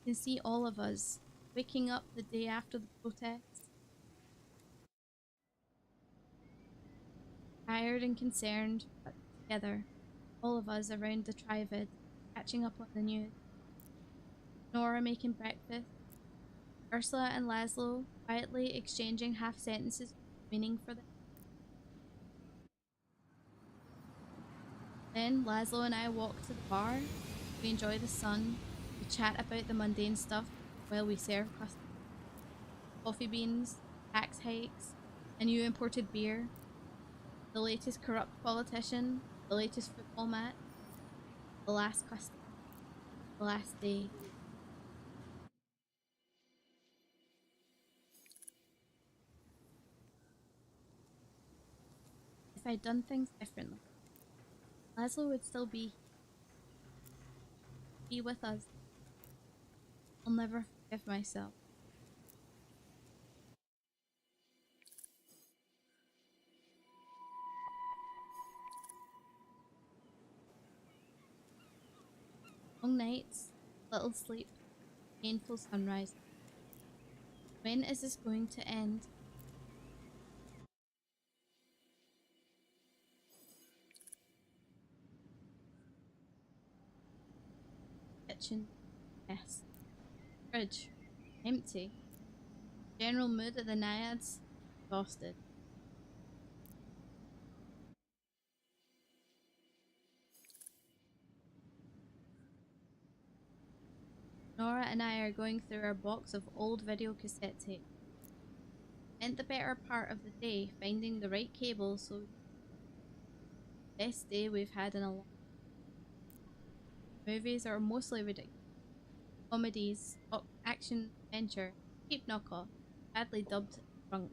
I can see all of us waking up the day after the protest. Tired and concerned, but together. All of us around the Trivid, catching up on the news. Nora making breakfast. Ursula and Laszlo quietly exchanging half sentences with meaning for them. Then Laszlo and I walk to the bar. We enjoy the sun. We chat about the mundane stuff while we serve customers. Coffee beans, tax hikes, a new imported beer, the latest corrupt politician, the latest football match, the last customer, the last day. If I'd done things differently, Laszlo would still be with us. I'll never forgive myself. Long nights, little sleep, painful sunrise. When is this going to end? Kitchen. Yes. Fridge. Empty. General mood at the Naiads. Exhausted. Nora and I are going through our box of old video cassette tapes. Spent the better part of the day finding the right cable, so best day we've had in a long time. Movies are mostly ridiculous. Comedies, action, adventure, cheap knockoff, badly dubbed drunk.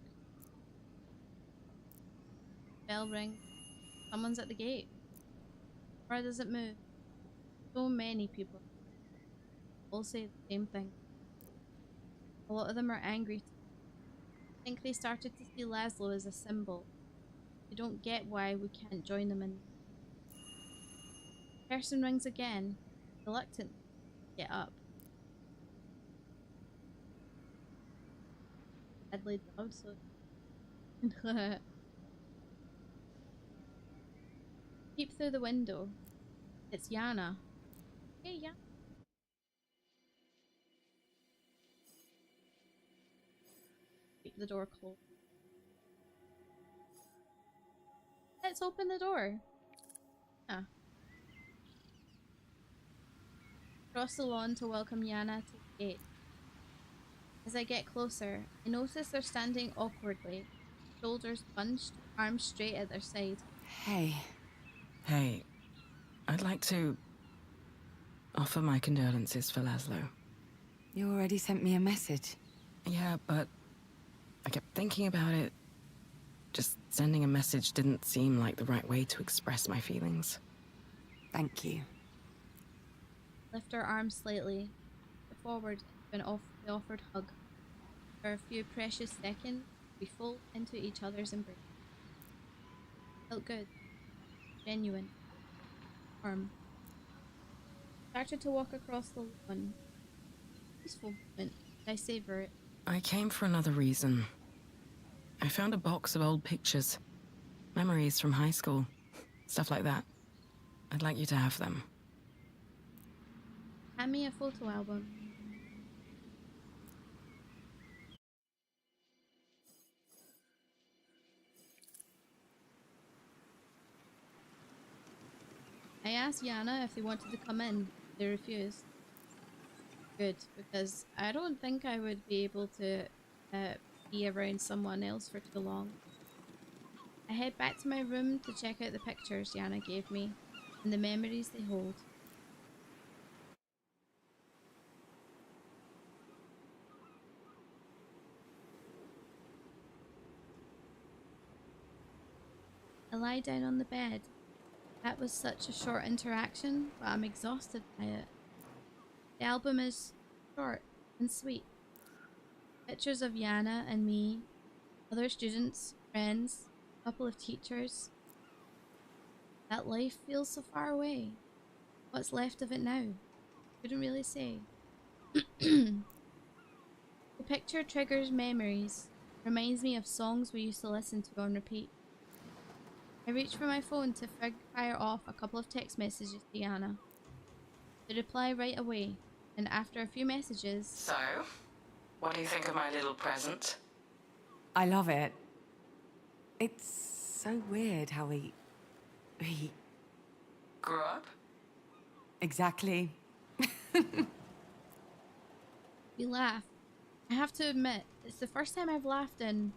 Bell ring. Someone's at the gate. Why does it move? So many people all say the same thing. A lot of them are angry. I think they started to see Laszlo as a symbol. They don't get why we can't join them in. Person rings again, reluctant to get up. Badly dubbed, so peep through the window. It's Yana. Hey, Yana. Keep the door closed. Let's open the door. Ah. Cross the lawn to welcome Yana to the gate. As I get closer, I notice they're standing awkwardly, shoulders bunched, arms straight at their side. Hey. Hey, I'd like to offer my condolences for Laszlo. You already sent me a message. Yeah, but I kept thinking about it. Just sending a message didn't seem like the right way to express my feelings. Thank you. Lift her arms slightly, forward and off the offered hug. For a few precious seconds, we fall into each other's embrace. Felt good. Genuine. Warm. Started to walk across the lawn. Peaceful moment. I savor it. I came for another reason. I found a box of old pictures. Memories from high school. Stuff like that. I'd like you to have them. Hand me a photo album. I asked Yana if they wanted to come in. They refused. Good, because I don't think I would be able to be around someone else for too long. I head back to my room to check out the pictures Yana gave me and the memories they hold. I lie down on the bed. That was such a short interaction, but I'm exhausted by it. The album is short and sweet. Pictures of Yana and me, other students, friends, a couple of teachers. That life feels so far away. What's left of it now? Couldn't really say. The picture triggers memories, reminds me of songs we used to listen to on repeat. I reach for my phone to fire off a couple of text messages to Yana. They reply right away, and after a few messages... So, what do you think of my little present? I love it. It's so weird how we Grew up? Exactly. We laugh. I have to admit, it's the first time I've laughed in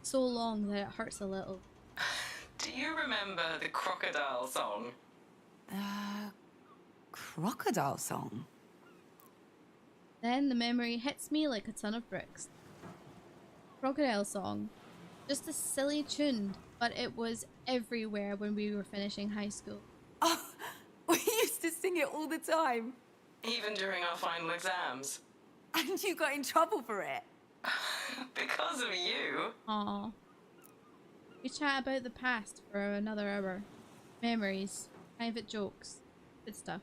so long that it hurts a little. Do you remember the crocodile song? Crocodile song? Then the memory hits me like a ton of bricks. Crocodile song. Just a silly tune, but it was everywhere when we were finishing high school. Oh, we used to sing it all the time. Even during our final exams. And you got in trouble for it. Because of you. Aww. We chat about the past for another hour. Memories, private jokes, good stuff.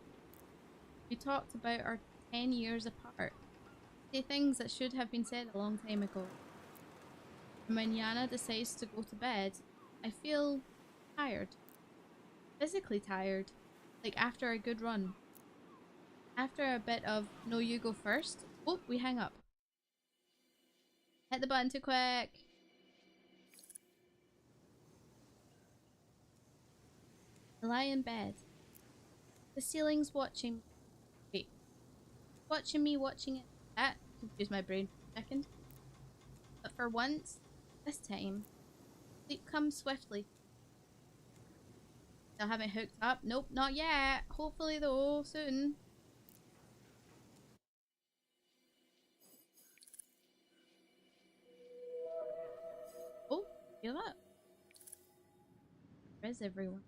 We talked about our 10 years apart. Say things that should have been said a long time ago. And when Yana decides to go to bed, I feel tired. Physically tired. Like after a good run. After a bit of no, you go first. Oh, we hang up. Hit the button too quick. I lie in bed. The ceiling's watching. Wait. Watching me watching it. That confused my brain for a second. But for once, this time, sleep comes swiftly. Still haven't hooked up? Nope, not yet. Hopefully though, soon. Oh, feel that? Where is everyone?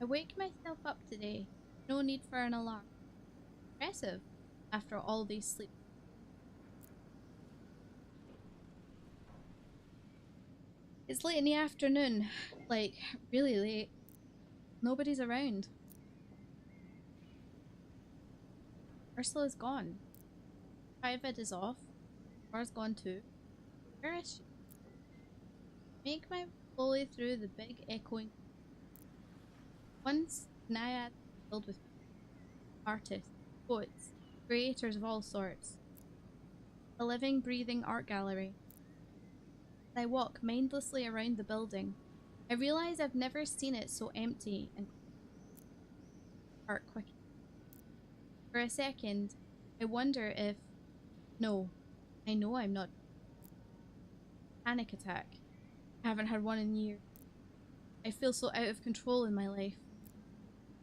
I wake myself up today. No need for an alarm. Impressive after all these sleep. It's late in the afternoon. Like, really late. Nobody's around. Ursula's gone. Private is off. Laura's gone too. Where is she? Make my way slowly through the big echoing. Once Naiad filled with artists, poets, creators of all sorts. A living, breathing art gallery. As I walk mindlessly around the building, I realize I've never seen it so empty and art quick. For a second, I wonder if... No, I know I'm not. Panic attack. I haven't had one in years. I feel so out of control in my life.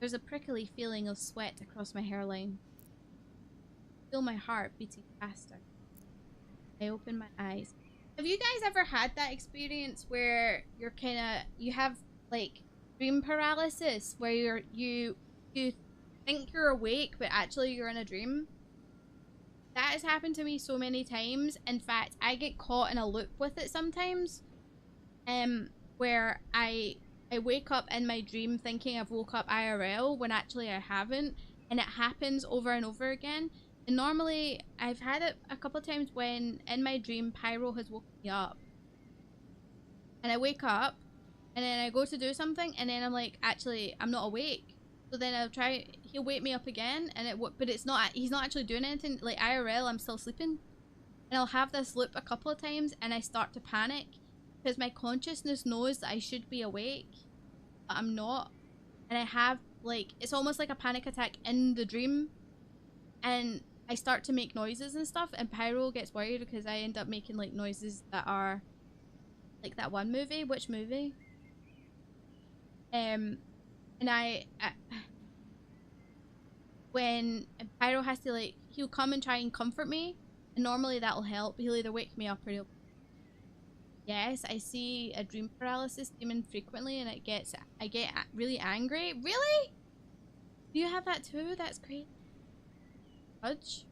There's a prickly feeling of sweat across my hairline. I feel my heart beating faster. I open my eyes. Have you guys ever had that experience where you're you have like dream paralysis where you think you're awake but actually you're in a dream? That has happened to me so many times. In fact, I get caught in a loop with it sometimes. Where I wake up in my dream thinking I've woke up IRL when actually I haven't, and it happens over and over again. And normally I've had it a couple of times when in my dream Pyro has woken me up and I wake up and then I go to do something and then I'm like, actually I'm not awake. So then he'll wake me up again and but he's not actually doing anything. Like IRL, I'm still sleeping. And I'll have this loop a couple of times and I start to panic because my consciousness knows that I should be awake, but I'm not. And I have like, it's almost like a panic attack in the dream. And I start to make noises and stuff, and Pyro gets worried because I end up making like noises that are like that one movie. Which movie? And when Pyro has to like, he'll come and try and comfort me, and normally that'll help. He'll either wake me up or he'll... Yes, I see a dream paralysis demon frequently, and I get really angry. Really? Do you have that too? That's great. Judge?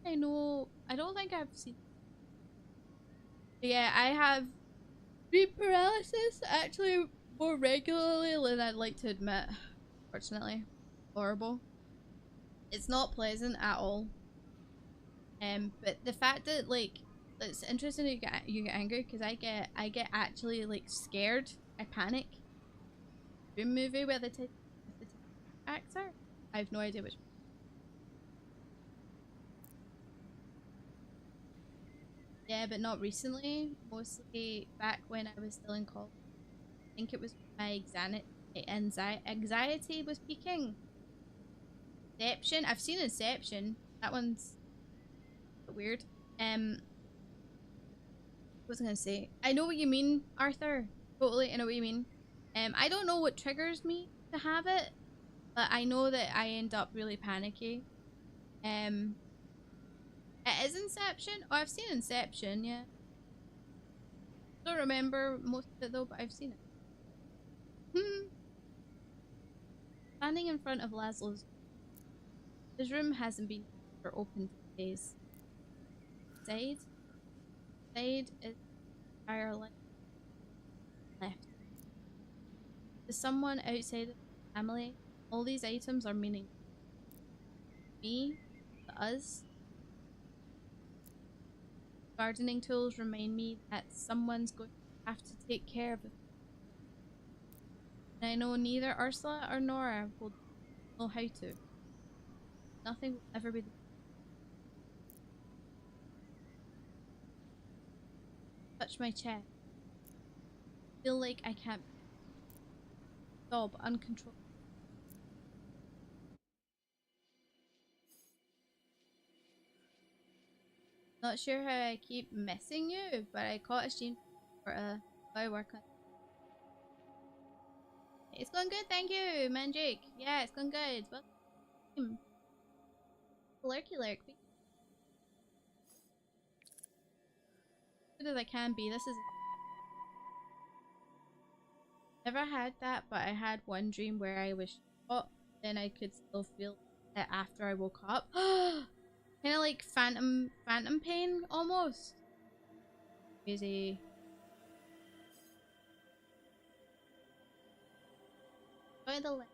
I know. I don't think I've seen... But yeah, I have dream paralysis actually more regularly than I'd like to admit. Fortunately. Horrible. It's not pleasant at all. But the fact that like, it's interesting that you get angry because I get actually like scared. I panic. Dream movie where the actor? I have no idea which. Yeah, but not recently. Mostly back when I was still in college. I think it was my anxiety was peaking. Inception. I've seen Inception. That one's weird. What was I gonna say? I know what you mean, Arthur. Totally, I know what you mean. I don't know what triggers me to have it, but I know that I end up really panicky. It is Inception? Oh, I've seen Inception, yeah. I don't remember most of it though, but I've seen it. Standing in front of Laszlo's. His room hasn't been open for days. Side is entirely left. To someone outside of the family, all these items are meaningful. Me, to us. Gardening tools remind me that someone's going to have to take care of it. And I know neither Ursula or Nora will know how to. Nothing will ever be the touch my chest. Feel like I can't sob uncontrolled. Not sure how I keep missing you, but I caught a stream for a work on. It's going good, thank you, Mandrake. Yeah, it's going good. Welcome. Lurky lurk. As good as I can be. This is never had that, but I had one dream where I was shot, then I could still feel it after I woke up. Kind of like phantom pain almost. Crazy. Enjoy the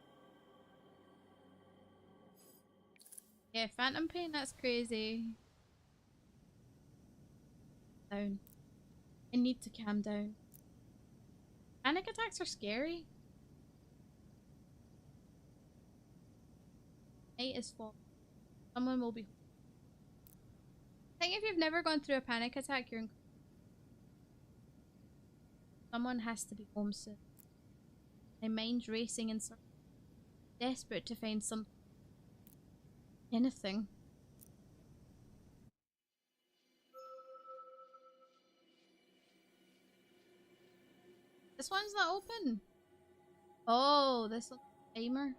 yeah, phantom pain, that's crazy. Down. I need to calm down. Panic attacks are scary. Night is fall. Someone will be. I think if you've never gone through a panic attack, you're in. Someone has to be home soon. My mind's racing and desperate to find something. Anything. This one's not open. Oh, this one's a timer.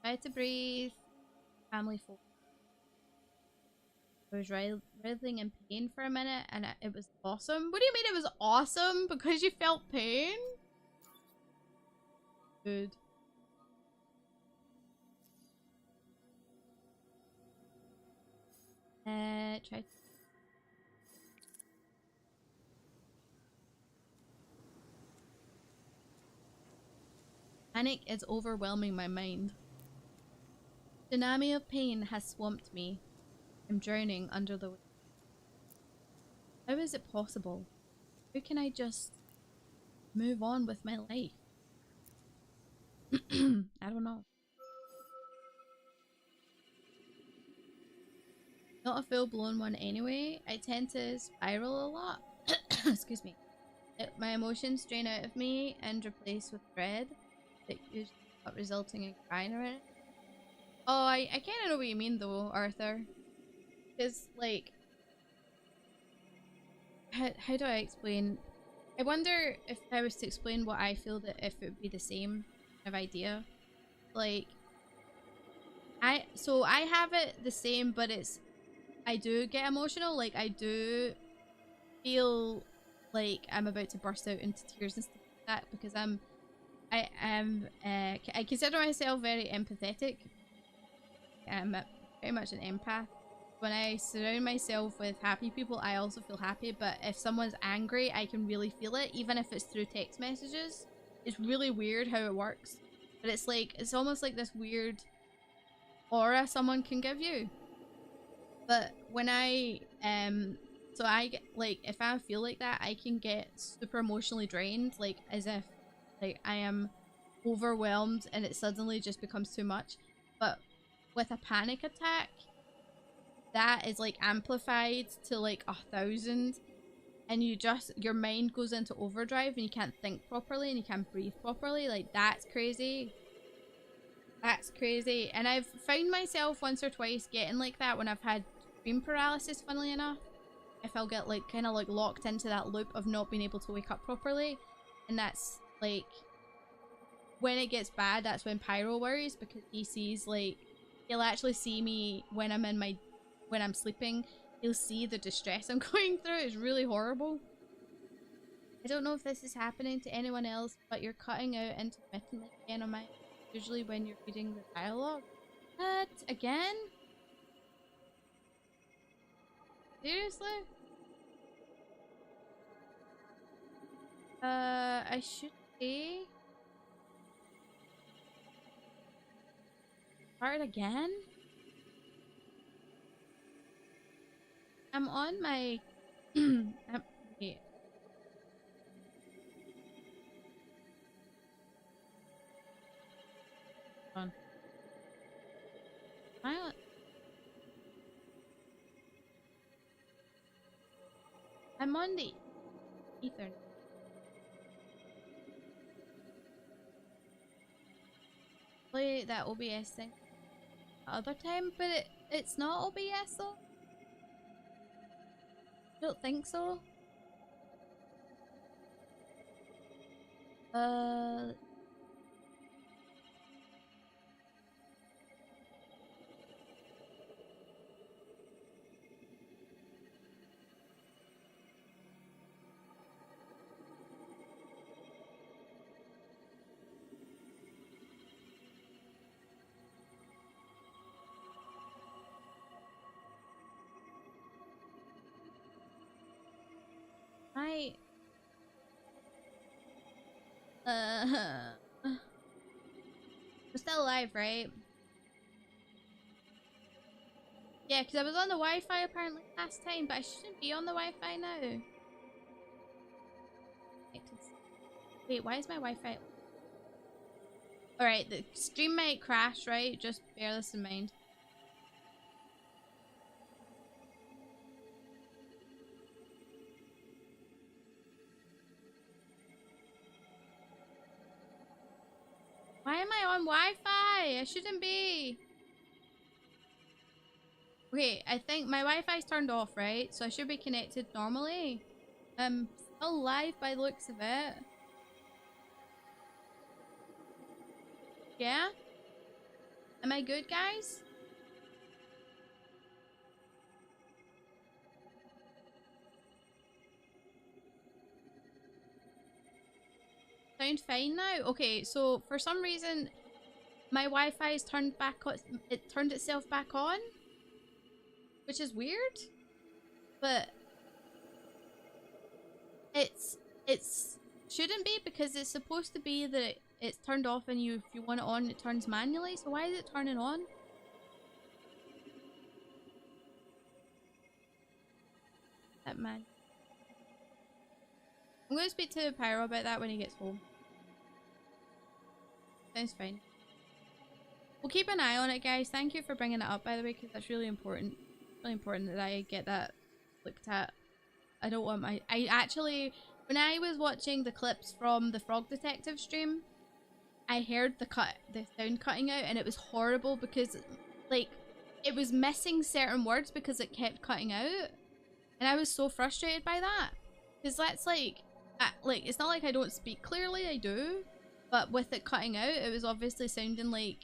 Try to breathe. Family folk. I was writhing in pain for a minute and it was awesome. What do you mean it was awesome? Because you felt pain? Good. Try to... Panic is overwhelming my mind. Tsunami of pain has swamped me. I'm drowning under the... How is it possible? How can I just move on with my life? I don't know. Not a full-blown one anyway. I tend to spiral a lot. Excuse me. My emotions drain out of me and replaced with dread. That usually not resulting in crying or anything. Oh, I kind of know what you mean though, Arthur. Because, like... How do I explain? I wonder if I was to explain what I feel, that if it would be the same kind of idea. Like... So I have it the same, but it's... I do get emotional, like I do feel like I'm about to burst out into tears and stuff like that because I consider myself very empathetic. I'm very much an empath. When I surround myself with happy people, I also feel happy, but if someone's angry, I can really feel it, even if it's through text messages. It's really weird how it works, but it's like, it's almost like this weird aura someone can give you. But when so I get, like, if I feel like that, I can get super emotionally drained, like, as if, like, I am overwhelmed and it suddenly just becomes too much. But with a panic attack, that is, like, amplified to, like, 1,000. And you just, your mind goes into overdrive and you can't think properly and you can't breathe properly. Like, that's crazy. That's crazy. And I've found myself once or twice getting like that when I've had dream paralysis, funnily enough. If I'll get, like, kind of, like, locked into that loop of not being able to wake up properly. And that's, like, when it gets bad, that's when Pyro worries, because he sees, like, he'll actually see me when I'm in my, when I'm sleeping. He'll see the distress I'm going through. It's really horrible. I don't know if this is happening to anyone else, but you're cutting out intermittently again on my, usually when you're reading the dialogue. What? Again? Seriously? I should say... Start again? I'm on my Wait. Hold on. I'm on the Ethernet. Play that OBS thing other time, but it's not OBS though. I don't think so. We're still alive, right? Yeah, because I was on the Wi-Fi apparently last time, but I shouldn't be on the Wi-Fi now. Wait, why is my Wi-Fi? Alright, the stream might crash, right? Just bear this in mind. Why am I on Wi-Fi? I shouldn't be. Okay, I think my Wi-Fi's turned off, right? So I should be connected normally. Still live by the looks of it. Yeah? Am I good, guys? Sound fine now? Okay, so for some reason my Wi-Fi is turned back on. It turned itself back on, which is weird, but it's shouldn't be, because it's supposed to be that it's turned off and if you want it on, it turns manually. So why is it turning on? That man. I'm going to speak to Pyro about that when he gets home. Sounds fine. We'll keep an eye on it, guys. Thank you for bringing it up, by the way, because that's really important. Really important that I get that looked at. I don't want my... I actually... When I was watching the clips from the Frog Detective stream, I heard the sound cutting out, and it was horrible because, like, it was missing certain words because it kept cutting out. And I was so frustrated by that. Because that's like, it's not like I don't speak clearly, I do. But with it cutting out, it was obviously sounding like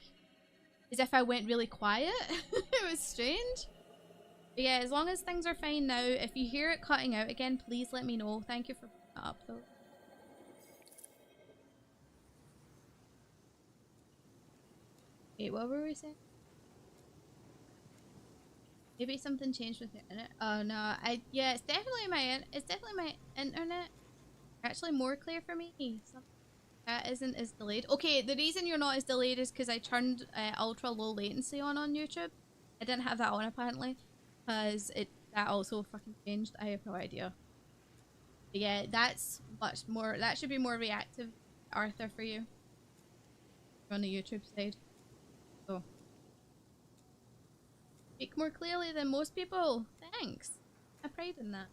as if I went really quiet. It was strange. But yeah, as long as things are fine now, if you hear it cutting out again, please let me know. Thank you for putting that up though. Wait, what were we saying? Maybe something changed with the internet. Oh no, yeah, it's definitely my internet. Actually, more clear for me. Something that isn't as delayed. Okay, the reason you're not as delayed is because I turned ultra low latency on YouTube. I didn't have that on apparently, because that also fucking changed. I have no idea. But yeah, that's much more. That should be more reactive, Arthur, for you on the YouTube side. So. Speak more clearly than most people. Thanks. I pride in that.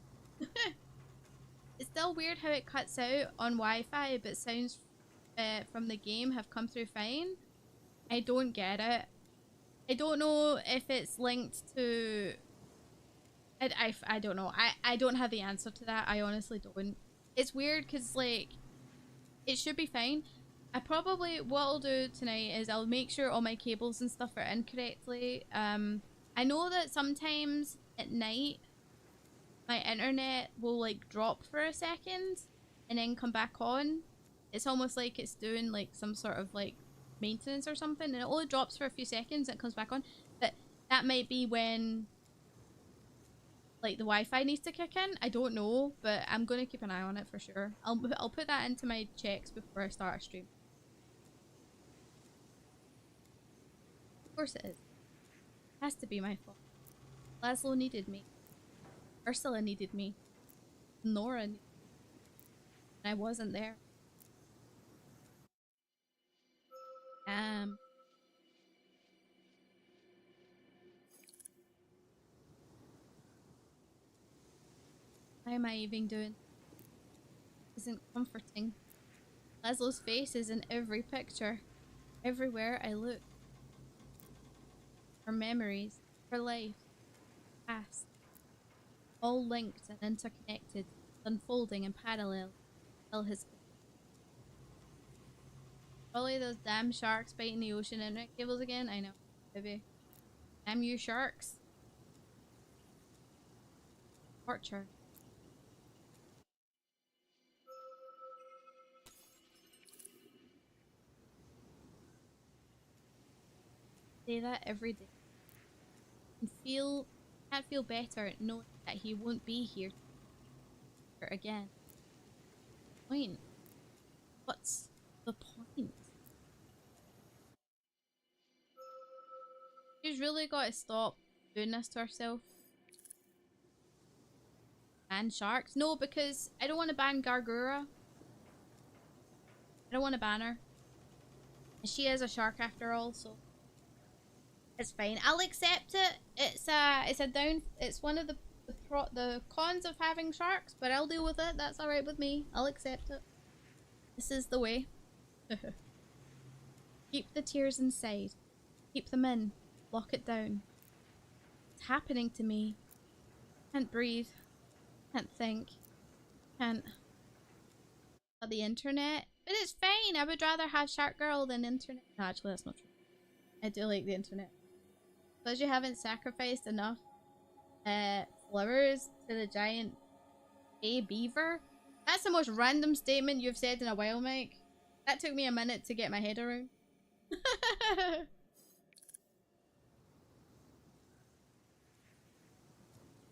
It's still weird how it cuts out on Wi-Fi, but sounds from the game have come through fine. I don't get it. I don't know if it's linked to... I don't know. I don't have the answer to that. I honestly don't. It's weird because, like, it should be fine. I probably... What I'll do tonight is I'll make sure all my cables and stuff are in correctly. I know that sometimes at night my internet will like drop for a second and then come back on. It's almost like it's doing like some sort of like maintenance or something, and it only drops for a few seconds and it comes back on. But that might be when like the Wi-Fi needs to kick in. I don't know, but I'm gonna keep an eye on it for sure. I'll put that into my checks before I start a stream. Of course it is. Has to be my fault. Laszlo needed me. Ursula needed me. Nora knew. And I wasn't there. How am I even doing? Isn't comforting. Leslie's face is in every picture. Everywhere I look. Her memories, her life, past. All linked and interconnected, unfolding in parallel. Till his probably those damn sharks biting the ocean internet cables again. I know. Maybe. Damn you sharks. Torture. Say that every day. And can't feel better knowing that he won't be here again. Point. What's the point? She's really got to stop doing this to herself. Ban sharks? No, because I don't want to ban Gargura. I don't want to ban her. And she is a shark after all, so it's fine. I'll accept it. It's one of the cons of having sharks, but I'll deal with it. That's alright with me. I'll accept it. This is the way. Keep the tears inside. Keep them in. Lock it down. It's happening to me. Can't breathe. Can't think. Can't. The internet. But it's fine. I would rather have Shark Girl than internet. No, actually, that's not true. I do like the internet. Because you haven't sacrificed enough flowers to the giant beaver. That's the most random statement you've said in a while, Mike. That took me a minute to get my head around.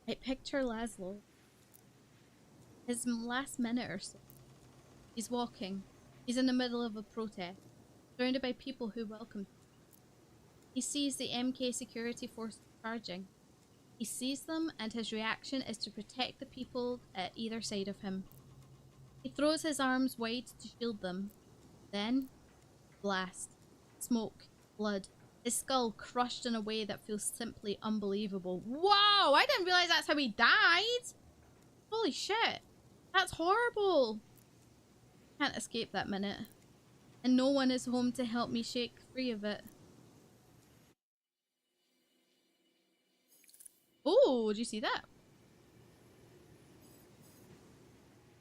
I picture Laszlo. His last minute or so. He's walking. He's in the middle of a protest, surrounded by people who welcome him. He sees the MK security force charging. He sees them, and his reaction is to protect the people at either side of him. He throws his arms wide to shield them. Then, blast. Smoke. Blood. His skull crushed in a way that feels simply unbelievable. Whoa! I didn't realize that's how he died! Holy shit! That's horrible! Can't escape that minute. And no one is home to help me shake free of it. Oh, did you see that?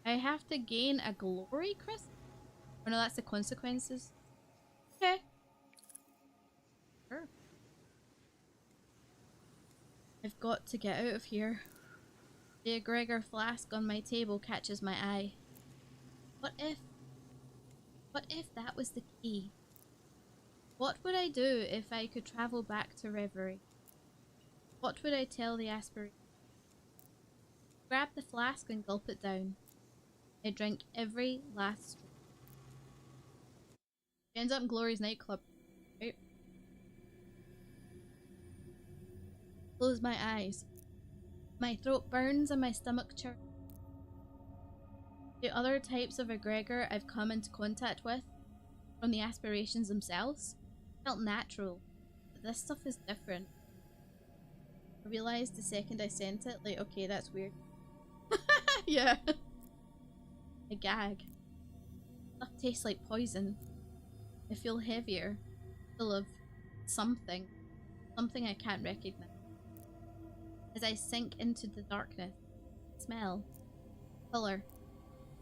I have to gain a glory crystal? Oh no, that's the consequences. Okay. Sure. I've got to get out of here. The egregor flask on my table catches my eye. What if that was the key? What would I do if I could travel back to Reverie? What would I tell the aspirant? Grab the flask and gulp it down. I drink every last straw. Ends up in Glory's nightclub. Right? Close my eyes. My throat burns and my stomach churns. The other types of egregor I've come into contact with, from the aspirations themselves, felt natural. But this stuff is different. I realised the second I sent it, like, okay, that's weird. Yeah. I gag. Stuff tastes like poison. I feel heavier, full of something. Something I can't recognise. As I sink into the darkness, smell, colour,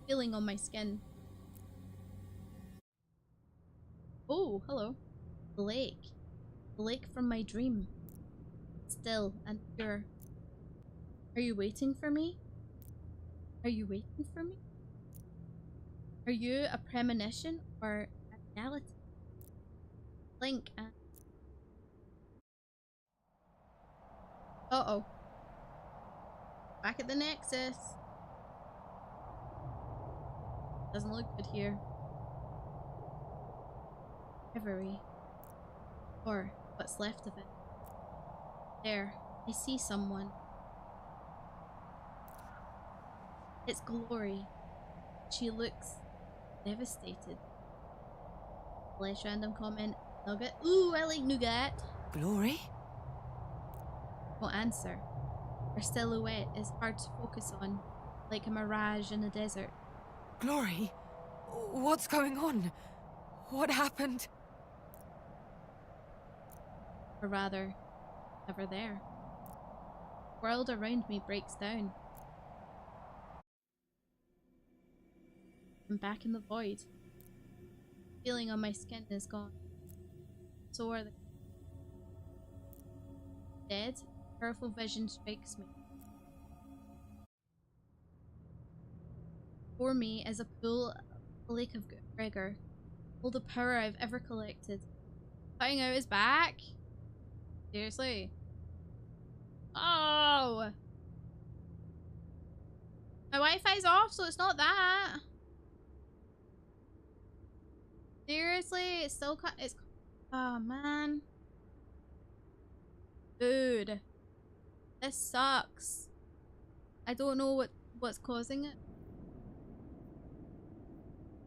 feeling on my skin. Oh, hello. The lake. The lake from my dream. Still and pure. Are you waiting for me? Are you waiting for me? Are you a premonition or a reality? Blink and... Uh-oh. Back at the Nexus. Doesn't look good here. Reverie. Or what's left of it. There, I see someone. It's Glory. She looks devastated. Less random comment. Nugget. Ooh, I like nougat. Glory? No answer. Her silhouette is hard to focus on, like a mirage in the desert. Glory? What's going on? What happened? Or rather, never there. The world around me breaks down. I'm back in the void. The feeling on my skin is gone. So are the dead. A powerful vision strikes me. Before me is a pool, a lake of Gregor. All the power I've ever collected. Cutting out his back? Seriously? Oh! My Wi-Fi's off, so it's not that. Seriously? It's still cut. It's. Oh, man. Dude. This sucks. I don't know what's causing it.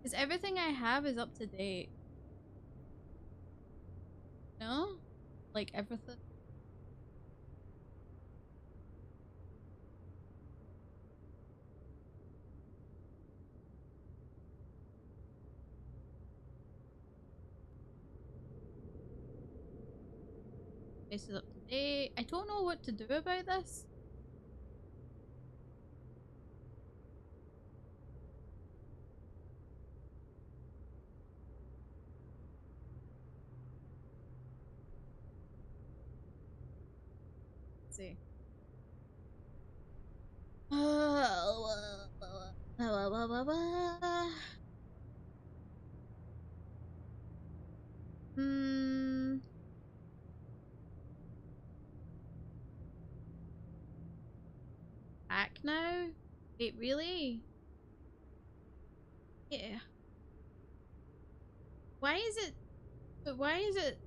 Because everything I have is up to date. No? Like everything. This is up to date. I don't know what to do about this. Let's see. Hmm. Back now? Wait, really? Yeah. Why is it? But why is it?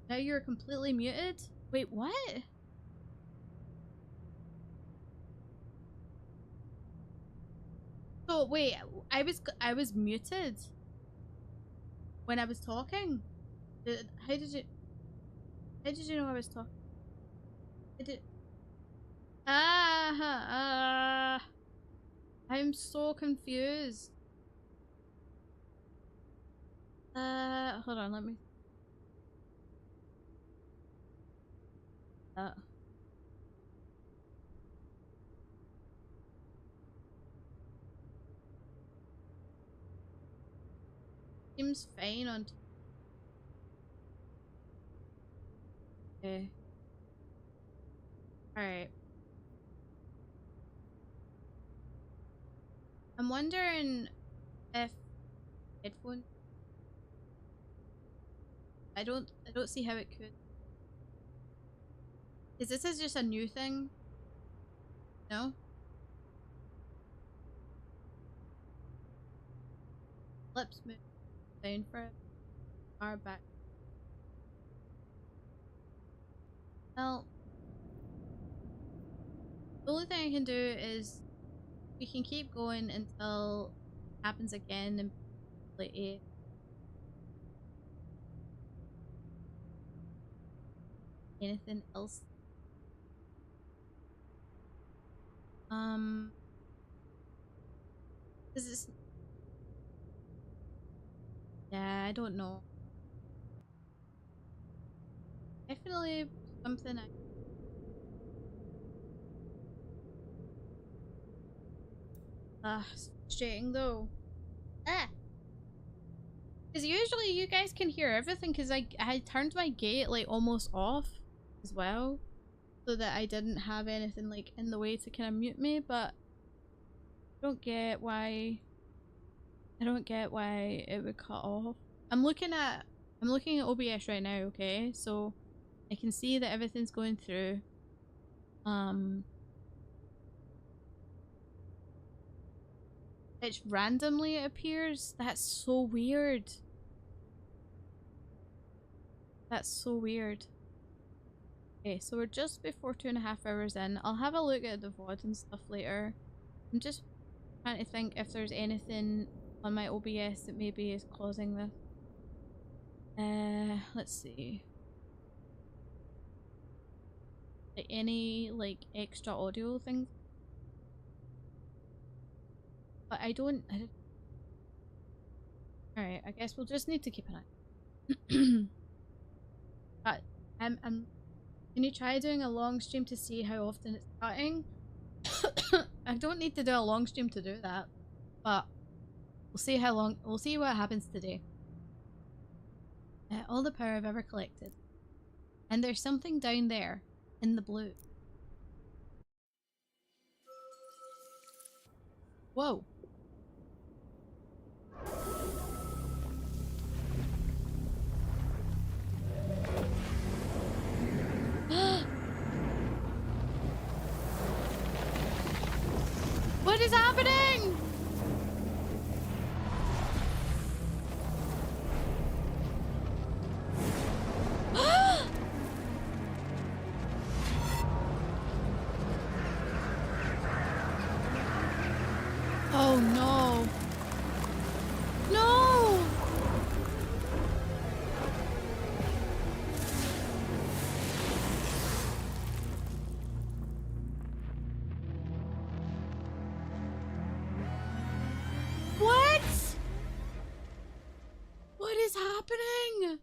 Now you're completely muted? Wait, what? So wait, I was muted when I was talking. How did you? How did you know I was talking? I did. I'm so confused. Hold on, let me. Seems fine on. Okay. Alright. I'm wondering if headphones. I don't see how it could. Is this is just a new thing? No? Lips move down for it. Far back. Well, the only thing I can do is we can keep going until it happens again and like it. Anything else? This is. Yeah, I don't know. Definitely something I. It's frustrating though. Ah! Because usually you guys can hear everything because I turned my gate like almost off as well. So that I didn't have anything like in the way to kind of mute me, but I don't get why it would cut off. I'm looking at OBS right now, okay? So I can see that everything's going through. It randomly appears. That's so weird. That's so weird. Okay, so we're just before 2.5 hours in. I'll have a look at the VOD and stuff later. I'm just trying to think if there's anything on my OBS that maybe is causing this. Let's see. Like any like extra audio things. But I don't. Alright, I guess we'll just need to keep an eye. But can you try doing a long stream to see how often it's cutting? I don't need to do a long stream to do that, but we'll see how long. We'll see what happens today. All the power I've ever collected, and there's something down there in the blue. Whoa. What is happening? Oh no. No! What? What is happening?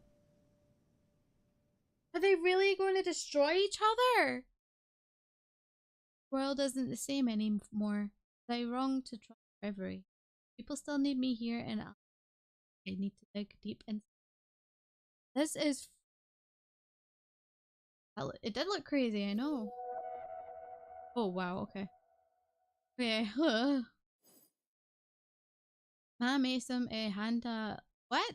Are they really going to destroy each other? The world isn't the same anymore. Was I wrong to try Reverie? People still need me here, and I need to dig deep in. This is. It did look crazy, I know. Oh wow, okay. Okay. Ma Mason a Handa. What?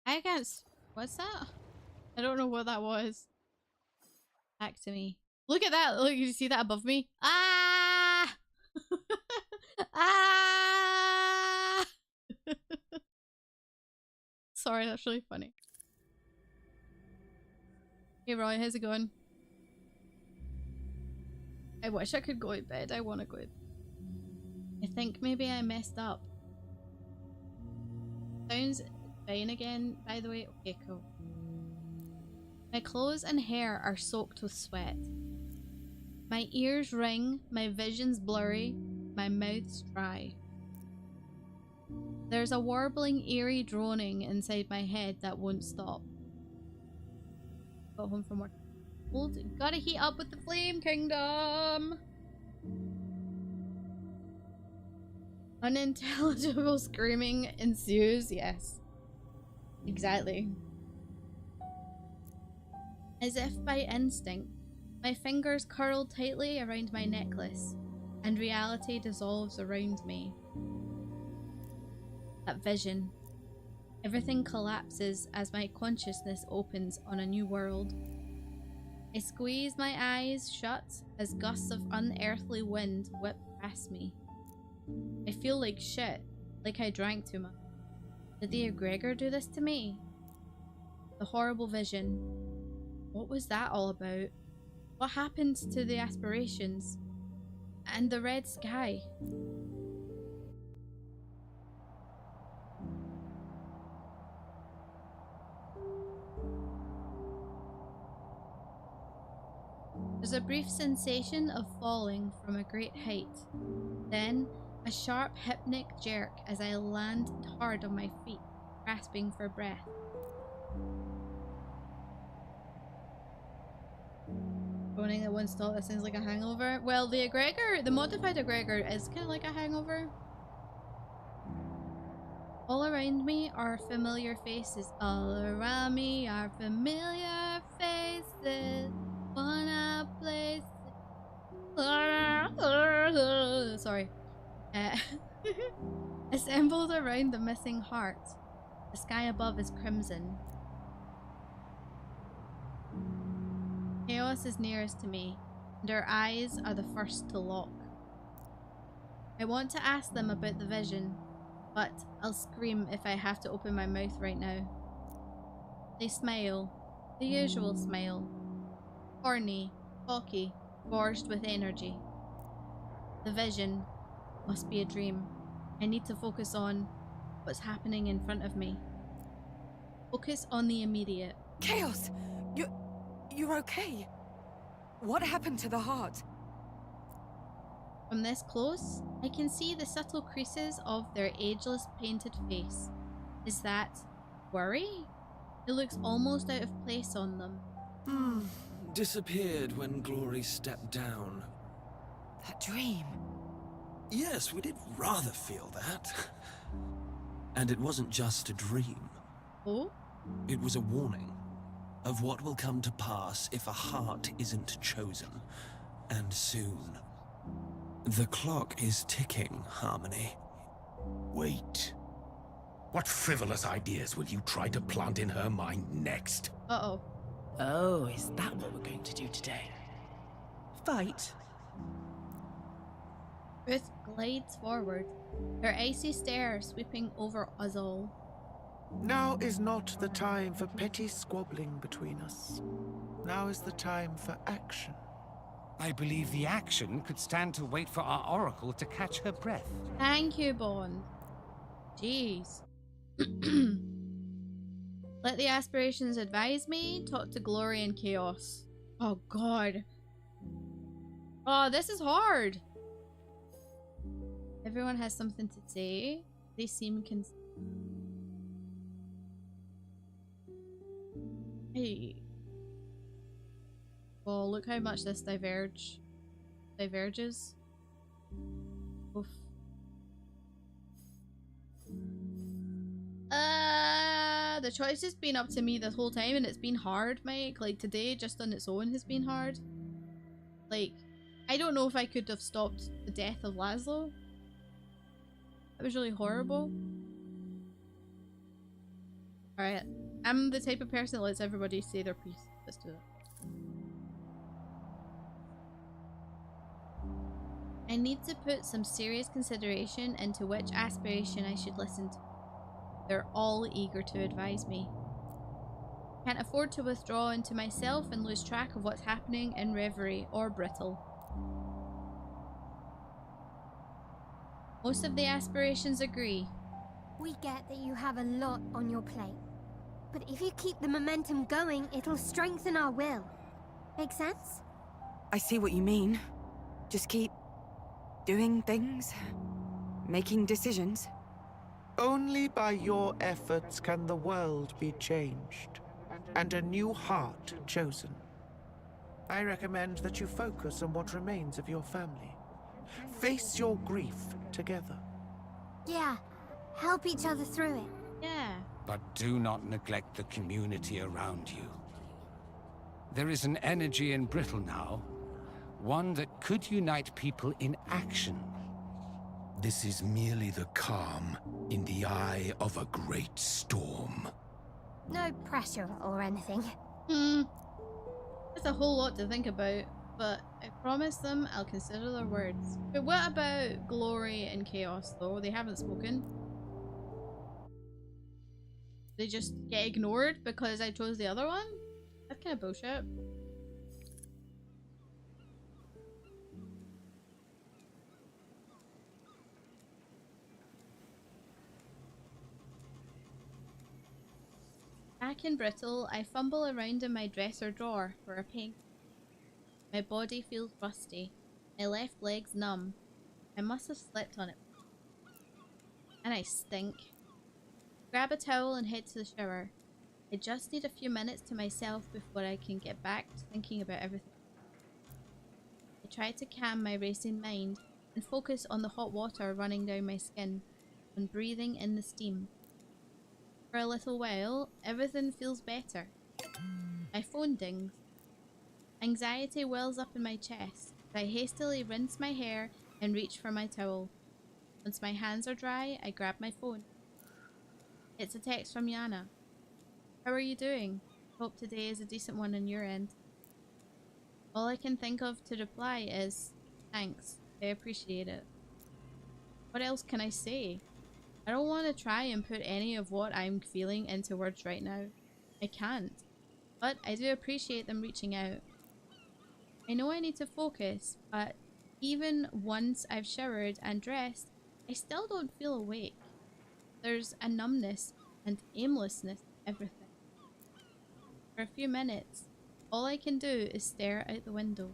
I can't. What's that? I don't know what that was. Back to me. Look at that. Look, you see that above me? Ah! Ah! Sorry, that's really funny. Hey Roy, how's it going? I wish I could go to bed. I want to go to bed. I think maybe I messed up. Sounds fine again, by the way. Okay, cool. My clothes and hair are soaked with sweat. My ears ring, my vision's blurry, my mouth's dry. There's a warbling, eerie droning inside my head that won't stop. Got home from work. Gotta heat up with the Flame Kingdom! Unintelligible screaming ensues, yes. Exactly. As if by instinct, my fingers curl tightly around my necklace, and reality dissolves around me. That vision. Everything collapses as my consciousness opens on a new world. I squeeze my eyes shut as gusts of unearthly wind whip past me. I feel like shit, like I drank too much. Did the egregor do this to me? The horrible vision. What was that all about? What happened to the aspirations? And the red sky? There's a brief sensation of falling from a great height. Then, a sharp hypnic jerk as I land hard on my feet, grasping for breath. Groaning that won't stop, that sounds like a hangover. Well, the egregor, the modified egregor is kind of like a hangover. All around me are familiar faces. All around me are familiar faces. Wanna place. Sorry. Assembled around the missing heart. The sky above is crimson. Chaos is nearest to me, and our eyes are the first to lock. I want to ask them about the vision, but I'll scream if I have to open my mouth right now. They smile, the usual smile. Horny, cocky, gorged with energy. The vision must be a dream. I need to focus on what's happening in front of me. Focus on the immediate. Chaos! You're okay? What happened to the heart? From this close, I can see the subtle creases of their ageless painted face. Is that worry? It looks almost out of place on them. Disappeared when Glory stepped down. That dream. Yes, we did rather feel that. And it wasn't just a dream. Oh? It was a warning of what will come to pass if a heart isn't chosen. And soon. The clock is ticking, Harmony. Wait. What frivolous ideas will you try to plant in her mind next? Uh-oh. Oh, is that what we're going to do today? Fight? Ruth glides forward, her icy stare sweeping over us all. Now is not the time for petty squabbling between us. Now is the time for action. I believe the action could stand to wait for our oracle to catch her breath. Thank you, Bond. Jeez. Let the aspirations advise me. Talk to Glory and Chaos. Oh, God. Oh, this is hard. Everyone has something to say. They seem Hey. Well, look how much this diverges. Oof. The choice has been up to me this whole time, and it's been hard, Mike. Like, today, just on its own, has been hard. Like, I don't know if I could have stopped the death of Laszlo. That was really horrible. Alright, I'm the type of person that lets everybody say their piece. Let's do it. I need to put some serious consideration into which aspiration I should listen to. They're all eager to advise me. Can't afford to withdraw into myself and lose track of what's happening in Reverie or Brittle. Most of the aspirations agree. We get that you have a lot on your plate. But if you keep the momentum going, it'll strengthen our will. Make sense? I see what you mean. Just keep doing things, making decisions. Only by your efforts can the world be changed, and a new heart chosen. I recommend that you focus on what remains of your family. Face your grief together. Yeah, help each other through it. Yeah. But do not neglect the community around you. There is an energy in Brittle now, one that could unite people in action. This is merely the calm in the eye of a great storm. No pressure or anything. That's a whole lot to think about, but I promise them I'll consider their words. But what about Glory and Chaos, though? They haven't spoken. They just get ignored because I chose the other one? That's kind of bullshit. Back in Brittle, I fumble around in my dresser drawer for a pink. My body feels rusty. My left leg's numb. I must have slept on it. And I stink. Grab a towel and head to the shower. I just need a few minutes to myself before I can get back to thinking about everything. I try to calm my racing mind and focus on the hot water running down my skin and breathing in the steam. For a little while, everything feels better. My phone dings. Anxiety wells up in my chest. I hastily rinse my hair and reach for my towel. Once my hands are dry, I grab my phone. It's a text from Yana. How are you doing? Hope today is a decent one on your end. All I can think of to reply is, thanks, I appreciate it. What else can I say? I don't want to try and put any of what I'm feeling into words right now. I can't. But I do appreciate them reaching out. I know I need to focus, but Even once I've showered and dressed, I still don't feel awake. There's a numbness and aimlessness to everything. For a few minutes, all I can do is stare out the window.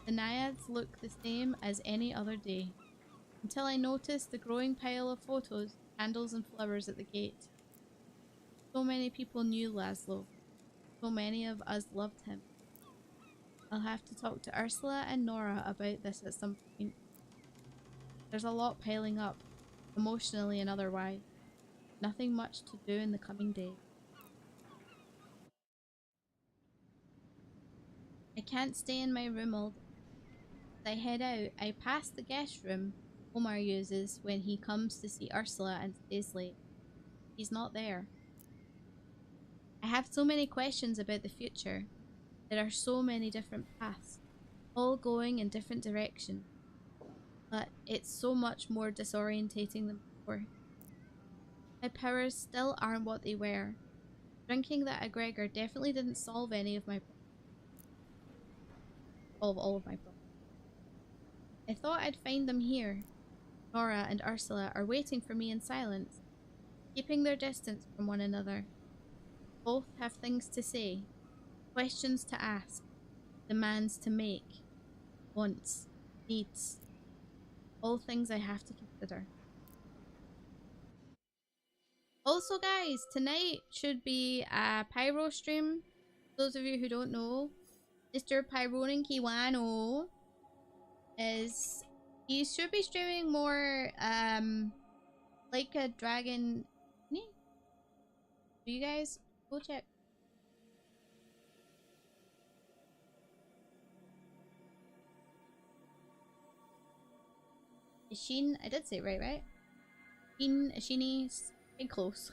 The naiads look the same as any other day, until I notice the growing pile of photos, candles and flowers at the gate. So many people knew Laszlo. So many of us loved him. I'll have to talk to Ursula and Nora about this at some point. There's a lot piling up, emotionally and otherwise. Nothing much to do in the coming days. I can't stay in my room all day. As I head out, I pass the guest room Omar uses when he comes to see Ursula and stays late. He's not there. I have so many questions about the future. There are so many different paths, all going in different directions. But it's so much more disorientating than before. My powers still aren't what they were. Drinking that egregor definitely didn't solve any of my problems. Solve all of my problems. I thought I'd find them here. Nora and Ursula are waiting for me in silence, keeping their distance from one another. Both have things to say, questions to ask, demands to make, wants, needs. All things I have to consider. Also guys, tonight should be a pyro stream. Those of you who don't know, Mr. Pyronin Kiwano he should be streaming more like a dragon. Do you guys go check? Ishin, I did say it right? Ishini's getting close.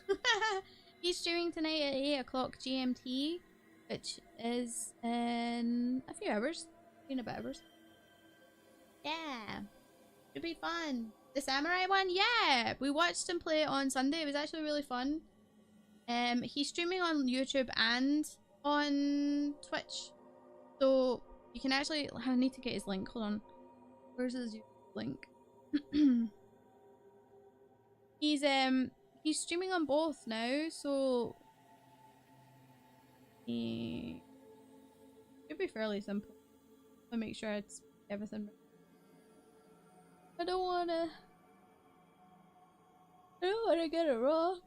He's streaming tonight at 8 o'clock GMT, which is in a few hours. In a bit hours. Yeah. Should be fun. The samurai one? Yeah! We watched him play it on Sunday. It was actually really fun. He's streaming on YouTube and on Twitch. So you can actually... I need to get his link. Hold on. Where's his YouTube link? He's streaming on both now, so it should be fairly simple. I'll make sure it's everything. I don't wanna get it wrong.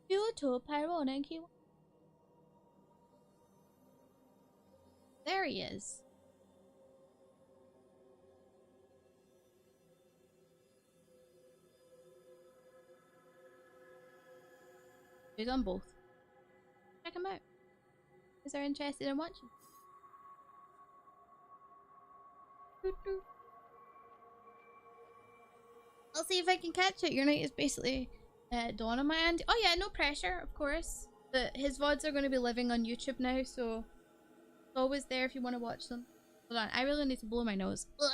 Beautiful Pyronin Kiwano. There he is. He's on both. Check him out. If they're interested in watching. I'll see if I can catch it. Your night is basically done on my end. Oh yeah, no pressure, of course. But his VODs are going to be living on YouTube now, so it's always there if you want to watch them. Hold on, I really need to blow my nose. Ugh.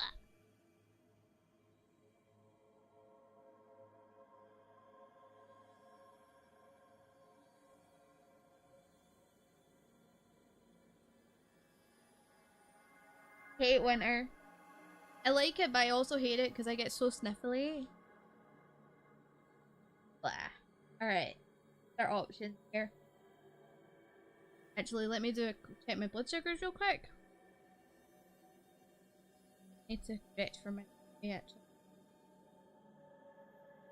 Hate winter. I like it, but I also hate it because I get so sniffly. Blah. Alright. Our options here. Actually, let me check my blood sugars real quick. Need to stretch for my actually.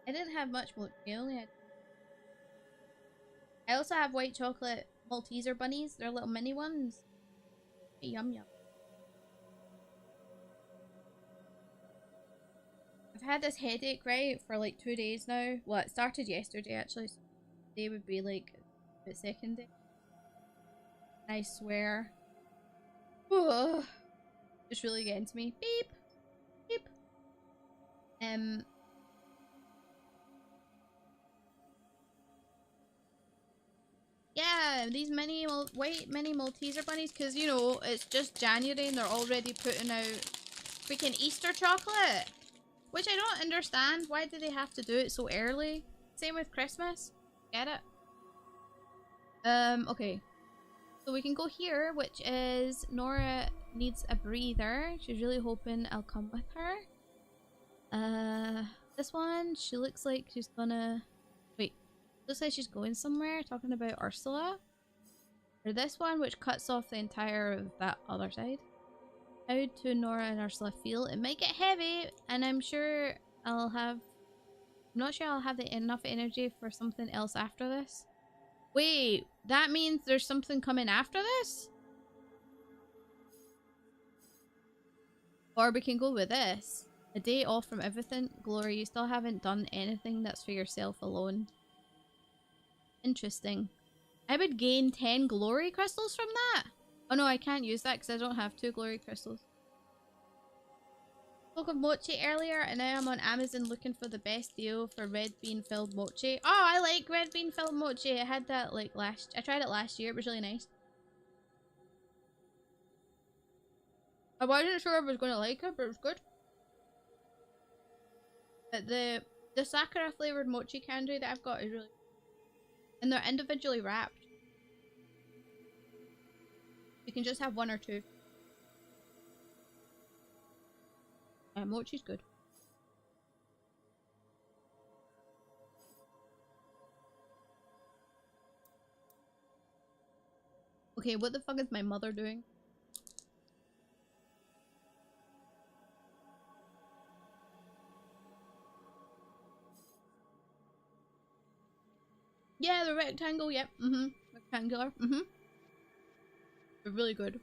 I didn't have much milk. I only had. I also have white chocolate Malteser bunnies. They're little mini ones. Yum yum. I've had this headache, right, for like 2 days now. Well, it started yesterday actually, so today would be like the second day. I swear. Ugh. Just really getting to me. Beep! Beep! Yeah, these mini Malteser bunnies, because, you know, it's just January and they're already putting out freaking Easter chocolate. Which I don't understand. Why do they have to do it so early? Same with Christmas. Get it? Okay. So we can go here, which is needs a breather. She's really hoping I'll come with her. This one, she looks like she's gonna... Wait, looks like she's going somewhere, talking about Ursula. Or this one, which cuts off the entire of that other side. How do Nora and Ursula feel? It might get heavy, and I'm sure I'll have... I'm not sure I'll have enough energy for something else after this. Wait, that means there's something coming after this? Or we can go with this. A day off from everything. Glory, you still haven't done anything that's for yourself alone. Interesting. I would gain 10 glory crystals from that? Oh no, I can't use that because I don't have 2 glory crystals. Spoke of mochi earlier and now I'm on Amazon looking for the best deal for red bean filled mochi. Oh, I like red bean filled mochi. I had that like I tried it last year. It was really nice. I wasn't sure if I was going to like it, but it was good. But the sakura flavored mochi candy that I've got is really... And they're individually wrapped. You can just have 1 or 2. Mochi's good. Okay, what the fuck is my mother doing? Yeah, the rectangle, yep. Rectangular, They're really good.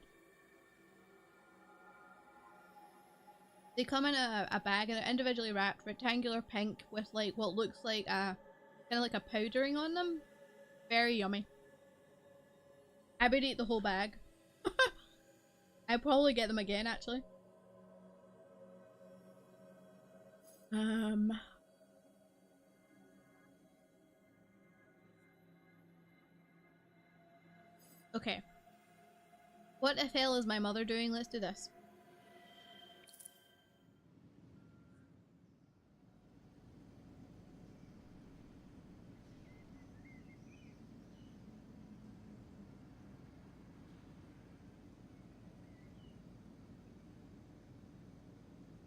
They come in a bag and they're individually wrapped, rectangular pink with like what looks like a kind of like a powdering on them. Very yummy. I would eat the whole bag. I'd probably get them again actually. Okay. What the hell is my mother doing? Let's do this.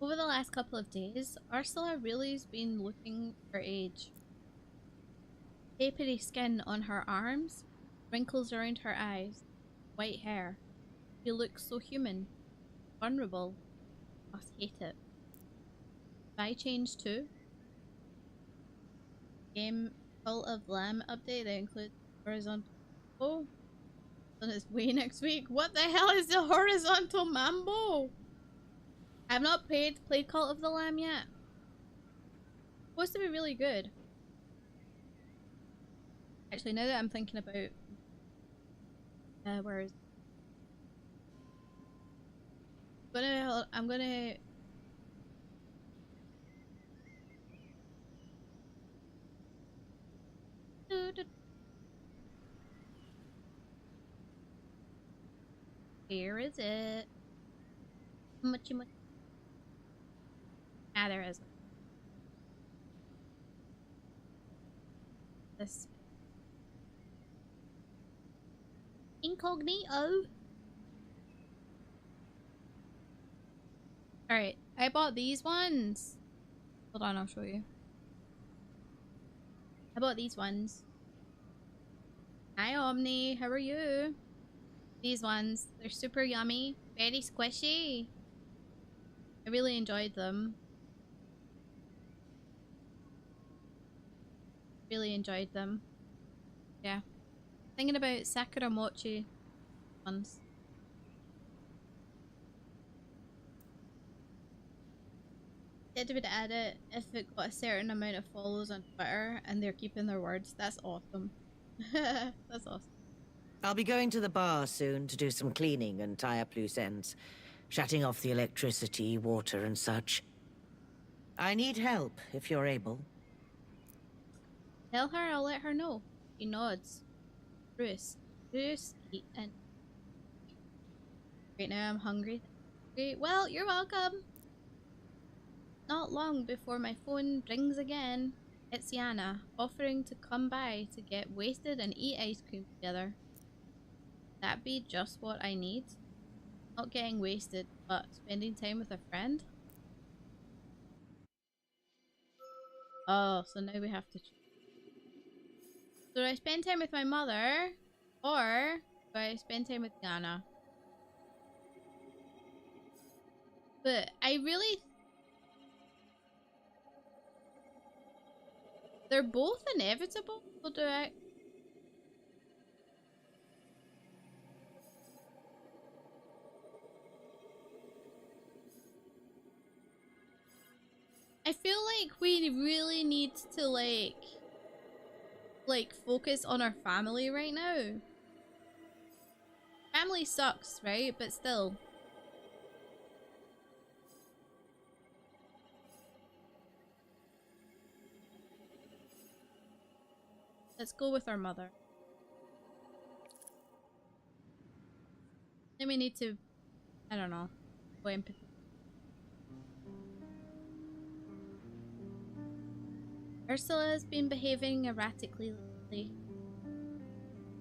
Over the last couple of days, Ursula really's been looking her age. Papery skin on her arms, wrinkles around her eyes, white hair. She looks so human, vulnerable. Must hate it. If I change too? Game Fall of Lamb update that includes horizontal. Oh, on its way next week. What the hell is the horizontal mambo? I've not played Cult of the Lamb yet. Supposed to be really good. Actually, now that I'm thinking about where is I'm gonna Here is it. Much. Ah, there is. This incognito. Alright, I bought these ones. Hold on, I'll show you. I bought these ones. Hi Omni, how are you? These ones, they're super yummy, very squishy. I really enjoyed them. Really enjoyed them. Yeah. Thinking about Sakura Mochi ones. Said would add it if it got a certain amount of follows on Twitter and they're keeping their words. That's awesome. That's awesome. I'll be going to the bar soon to do some cleaning and tie up loose ends. Shutting off the electricity, water and such. I need help, if you're able. Tell her I'll let her know. He nods. Bruce, eat and... Right now I'm hungry. Great. Well, you're welcome. Not long before my phone rings again. It's Yana, offering to come by to get wasted and eat ice cream together. That be just what I need? Not getting wasted, but spending time with a friend? Oh, so now we have to choose. So do I spend time with my mother, or do I spend time with Yana? But I really... They're both inevitable, so do I... I feel like we really need to like focus on our family right now. Family sucks, right? But still. Let's go with our mother. Then we need to, I don't know, go empathy. Ursula has been behaving erratically lately.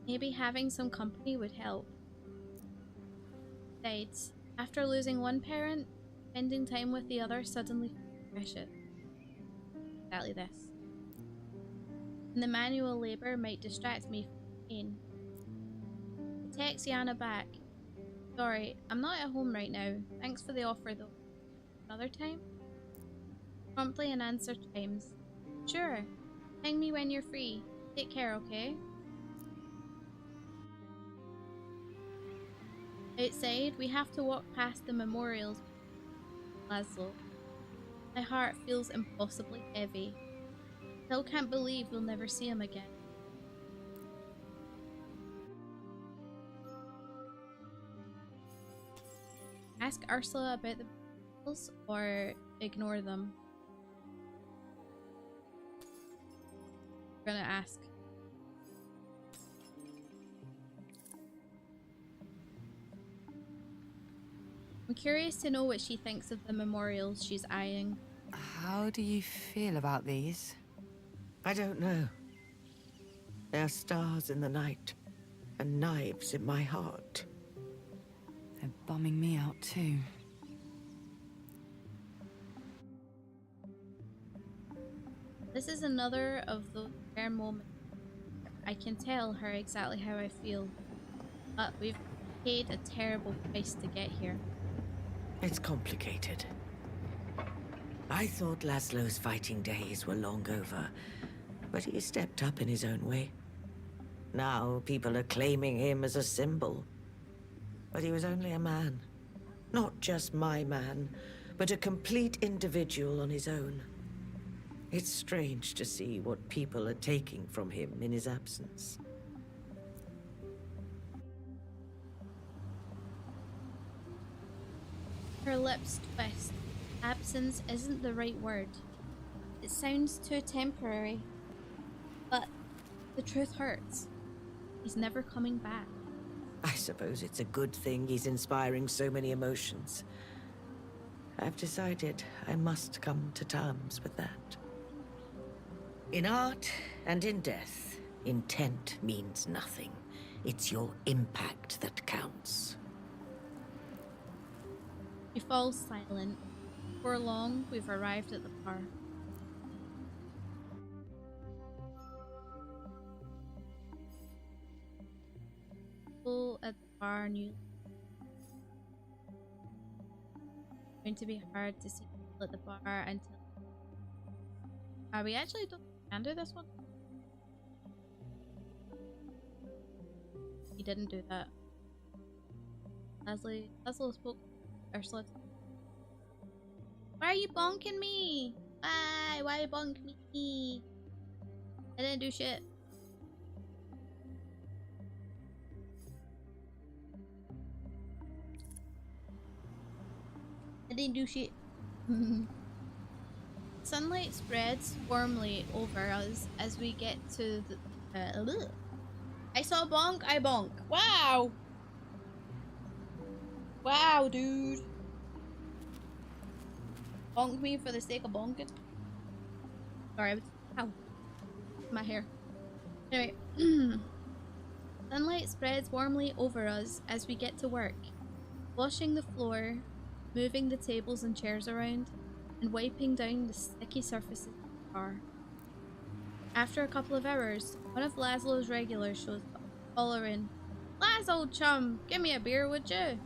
Maybe having some company would help. Besides, after losing one parent, spending time with the other suddenly feels precious. Exactly this. And the manual labor might distract me from pain. I text Yana back. Sorry, I'm not at home right now. Thanks for the offer though. Another time? Promptly an answer chimes. Sure. Ping me when you're free. Take care, okay? Outside, we have to walk past the memorials. Laszlo. My heart feels impossibly heavy. Still can't believe we'll never see him again. Ask Ursula about the bills or ignore them. We're gonna ask. I'm curious to know what she thinks of the memorials she's eyeing. How do you feel about these? I don't know. They're stars in the night, and knives in my heart. They're bumming me out too. This is another of those rare moments. I can tell her exactly how I feel, but we've paid a terrible price to get here. It's complicated. I thought Laszlo's fighting days were long over, but he stepped up in his own way. Now people are claiming him as a symbol. But he was only a man. Not just my man, but a complete individual on his own. It's strange to see what people are taking from him in his absence. Her lips twist. Absence isn't the right word. It sounds too temporary. But the truth hurts. He's never coming back. I suppose it's a good thing he's inspiring so many emotions. I've decided I must come to terms with that. In art and in death, intent means nothing. It's your impact that counts. She falls silent. Before long, we've arrived at the bar. People at the bar knew it's going to be hard to see people at the bar until... we actually don't can do this one. He didn't do that. Laszlo spoke to Ursula. Why are you bonking me? Why? Why you bonk me? I didn't do shit. I didn't do shit. Sunlight spreads warmly over us as we get to the... I saw bonk, I bonk. Wow! Wow, dude. Bonk me for the sake of bonking. Sorry, I was... Ow. My hair. Anyway. Sunlight spreads warmly over us as we get to work. washing the floor, moving the tables and chairs around, and wiping down the sticky surfaces of the bar. After a couple of hours, one of Laszlo's regulars shows up, hollering, "Laz, old chum, give me a beer, would you?"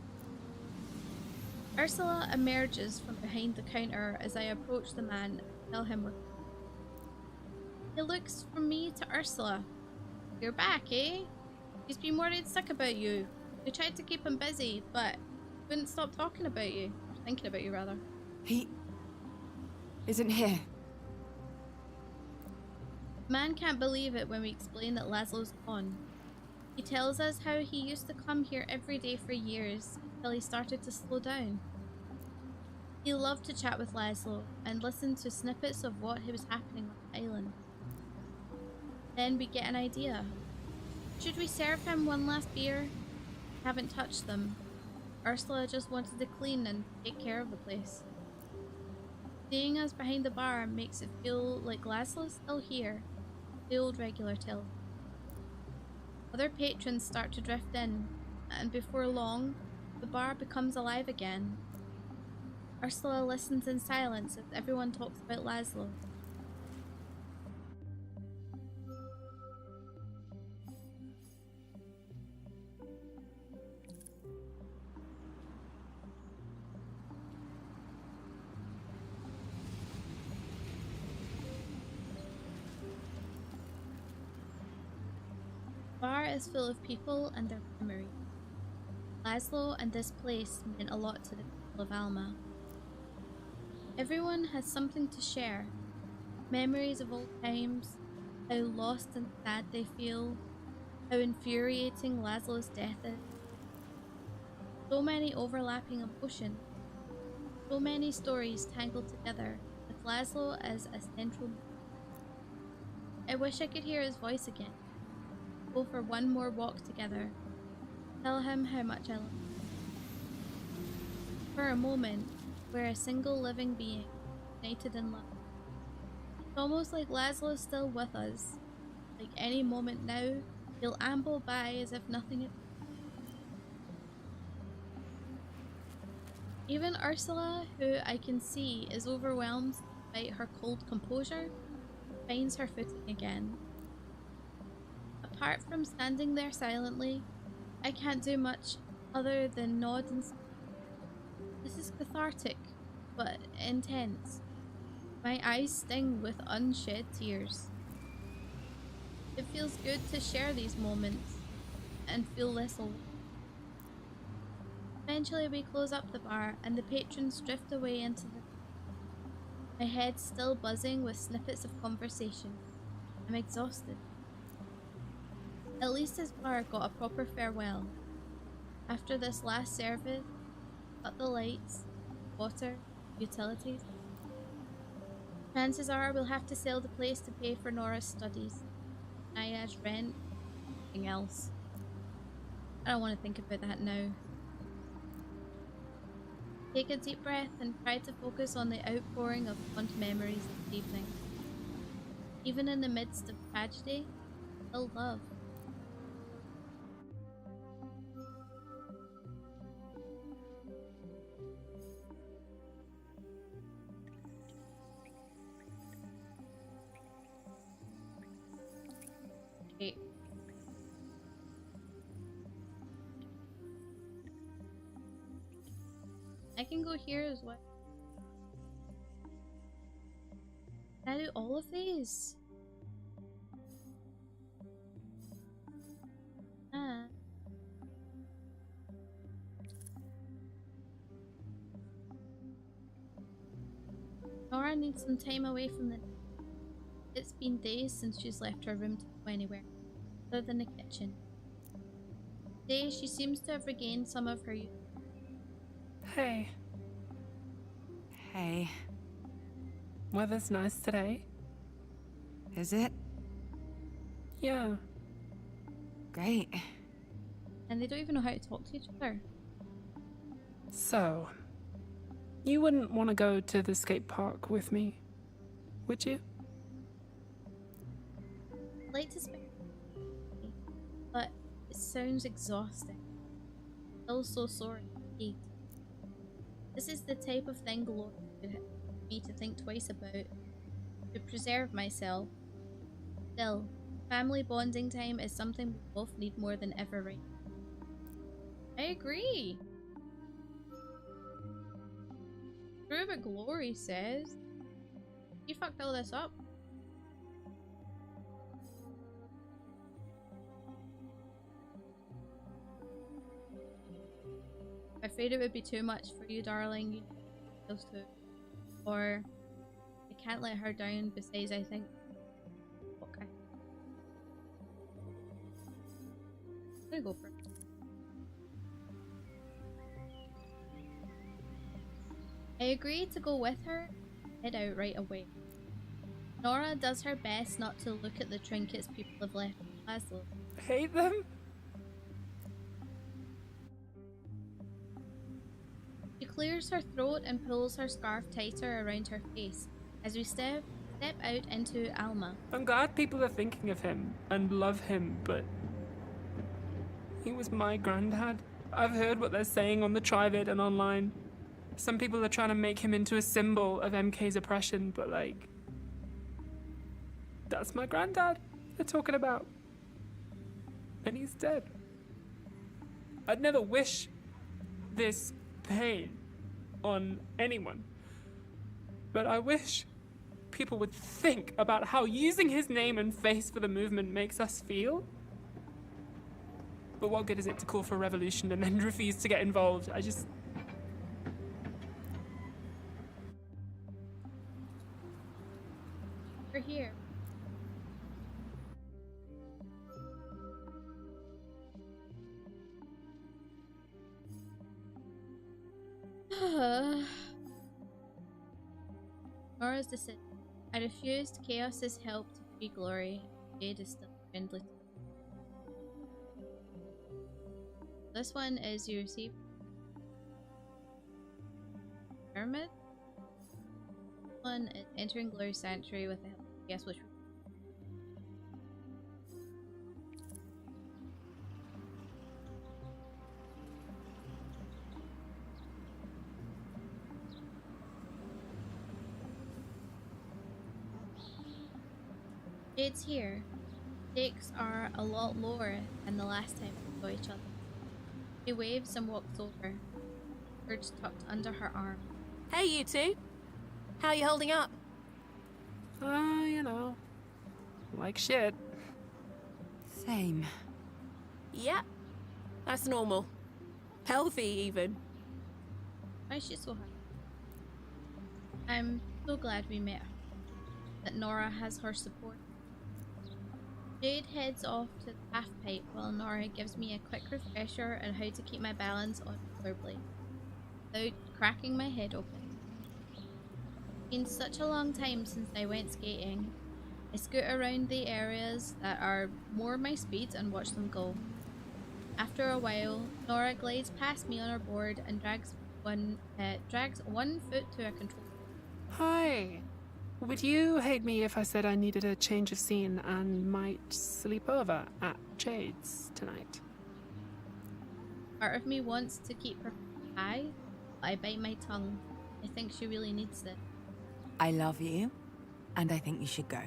Ursula emerges from behind the counter as I approach the man and tell him what. He looks from me to Ursula. "You're back, eh? He's been worried sick about you. We tried to keep him busy, but wouldn't stop talking about you. Or thinking about you, rather." He isn't here. The man can't believe it when we explain that Laszlo's gone. He tells us how he used to come here every day for years until he started to slow down. He loved to chat with Laszlo and listen to snippets of what was happening on the island. Then we get an idea. Should we serve him one last beer? We haven't touched them. Ursula just wanted to clean and take care of the place. Seeing us behind the bar makes it feel like Laszlo's still here, the old regular till. Other patrons start to drift in, and before long, the bar becomes alive again. Ursula listens in silence as everyone talks about Laszlo. The bar is full of people and their memories. Laszlo and this place meant a lot to the people of Alma. Everyone has something to share. Memories of old times, how lost and sad they feel, how infuriating Laszlo's death is. So many overlapping emotions, so many stories tangled together, with Laszlo as a central. I wish I could hear his voice again. Go for one more walk together. Tell him how much I love him. For a moment, we're a single living being, united in love. It's almost like Laszlo is still with us. Like any moment now, he'll amble by as if nothing had. Even Ursula, who I can see is overwhelmed despite her cold composure, finds her footing again. Apart from standing there silently, I can't do much other than nod and smile. This is cathartic, but intense. My eyes sting with unshed tears. It feels good to share these moments and feel less alone. Eventually we close up the bar and the patrons drift away into the... My head still buzzing with snippets of conversation. I'm exhausted. At least his bar got a proper farewell. After this last service, cut the lights, water, utilities. Chances are we'll have to sell the place to pay for Nora's studies, Naya's rent, anything else. I don't want to think about that now. Take a deep breath and try to focus on the outpouring of fond memories this evening. Even in the midst of tragedy, still love. Okay. I can go here as well. Can I do all of these? Nora needs some time away from the... It's been days since she's left her room to go anywhere, other than the kitchen. Today she seems to have regained some of her youth. Hey. Hey. Weather's nice today. Is it? Yeah. Great. And they don't even know how to talk to each other. So, you wouldn't want to go to the skate park with me, would you? I'd like to spend, but it sounds exhausting. Still so sorry. fatigued. This is the type of thing Glory would have me to think twice about, to preserve myself. Still, family bonding time is something we both need more than ever right now. I agree. True what Glory says. You fucked all this up. I'm afraid it would be too much for you, darling. You those two. Or I can't let her down. Besides, I think. Okay. I'm gonna go for it. I agree to go with her. Head out right away. Nora does her best not to look at the trinkets people have left in Laszlo. Hate them? She clears her throat and pulls her scarf tighter around her face as we step out into Alma. I'm glad people are thinking of him and love him, but he was my granddad. I've heard what they're saying on the Trivid and online. Some people are trying to make him into a symbol of MK's oppression, but like, that's my granddad they're talking about. And he's dead. I'd never wish this pain on anyone, but I wish people would think about how using his name and face for the movement makes us feel. But what good is it to call for a revolution and then refuse to get involved? We're here. Nora's decision. I refused Chaos's help to free Glory. Jade is still friendly. This one is you receive Pyramid. This one is entering Glory's sanctuary with the help of guess which. Jade's here. Stakes are a lot lower than the last time we saw each other. She waves and walks over, words tucked under her arm. Hey, you two. How you holding up? You know, like shit. Same. Yeah, that's normal. Healthy, even. Why is she so happy? I'm so glad we met her. That Nora has her support. Jade heads off to the half pipe while Nora gives me a quick refresher on how to keep my balance on the rollerblade without cracking my head open. It's been such a long time since I went skating. I scoot around the areas that are more my speed and watch them go. After a while, Nora glides past me on her board and drags one foot to a control. Hi. Would you hate me if I said I needed a change of scene and might sleep over at Jade's tonight? Part of me wants to keep her high, but I bite my tongue. I think she really needs it. I love you, and I think you should go.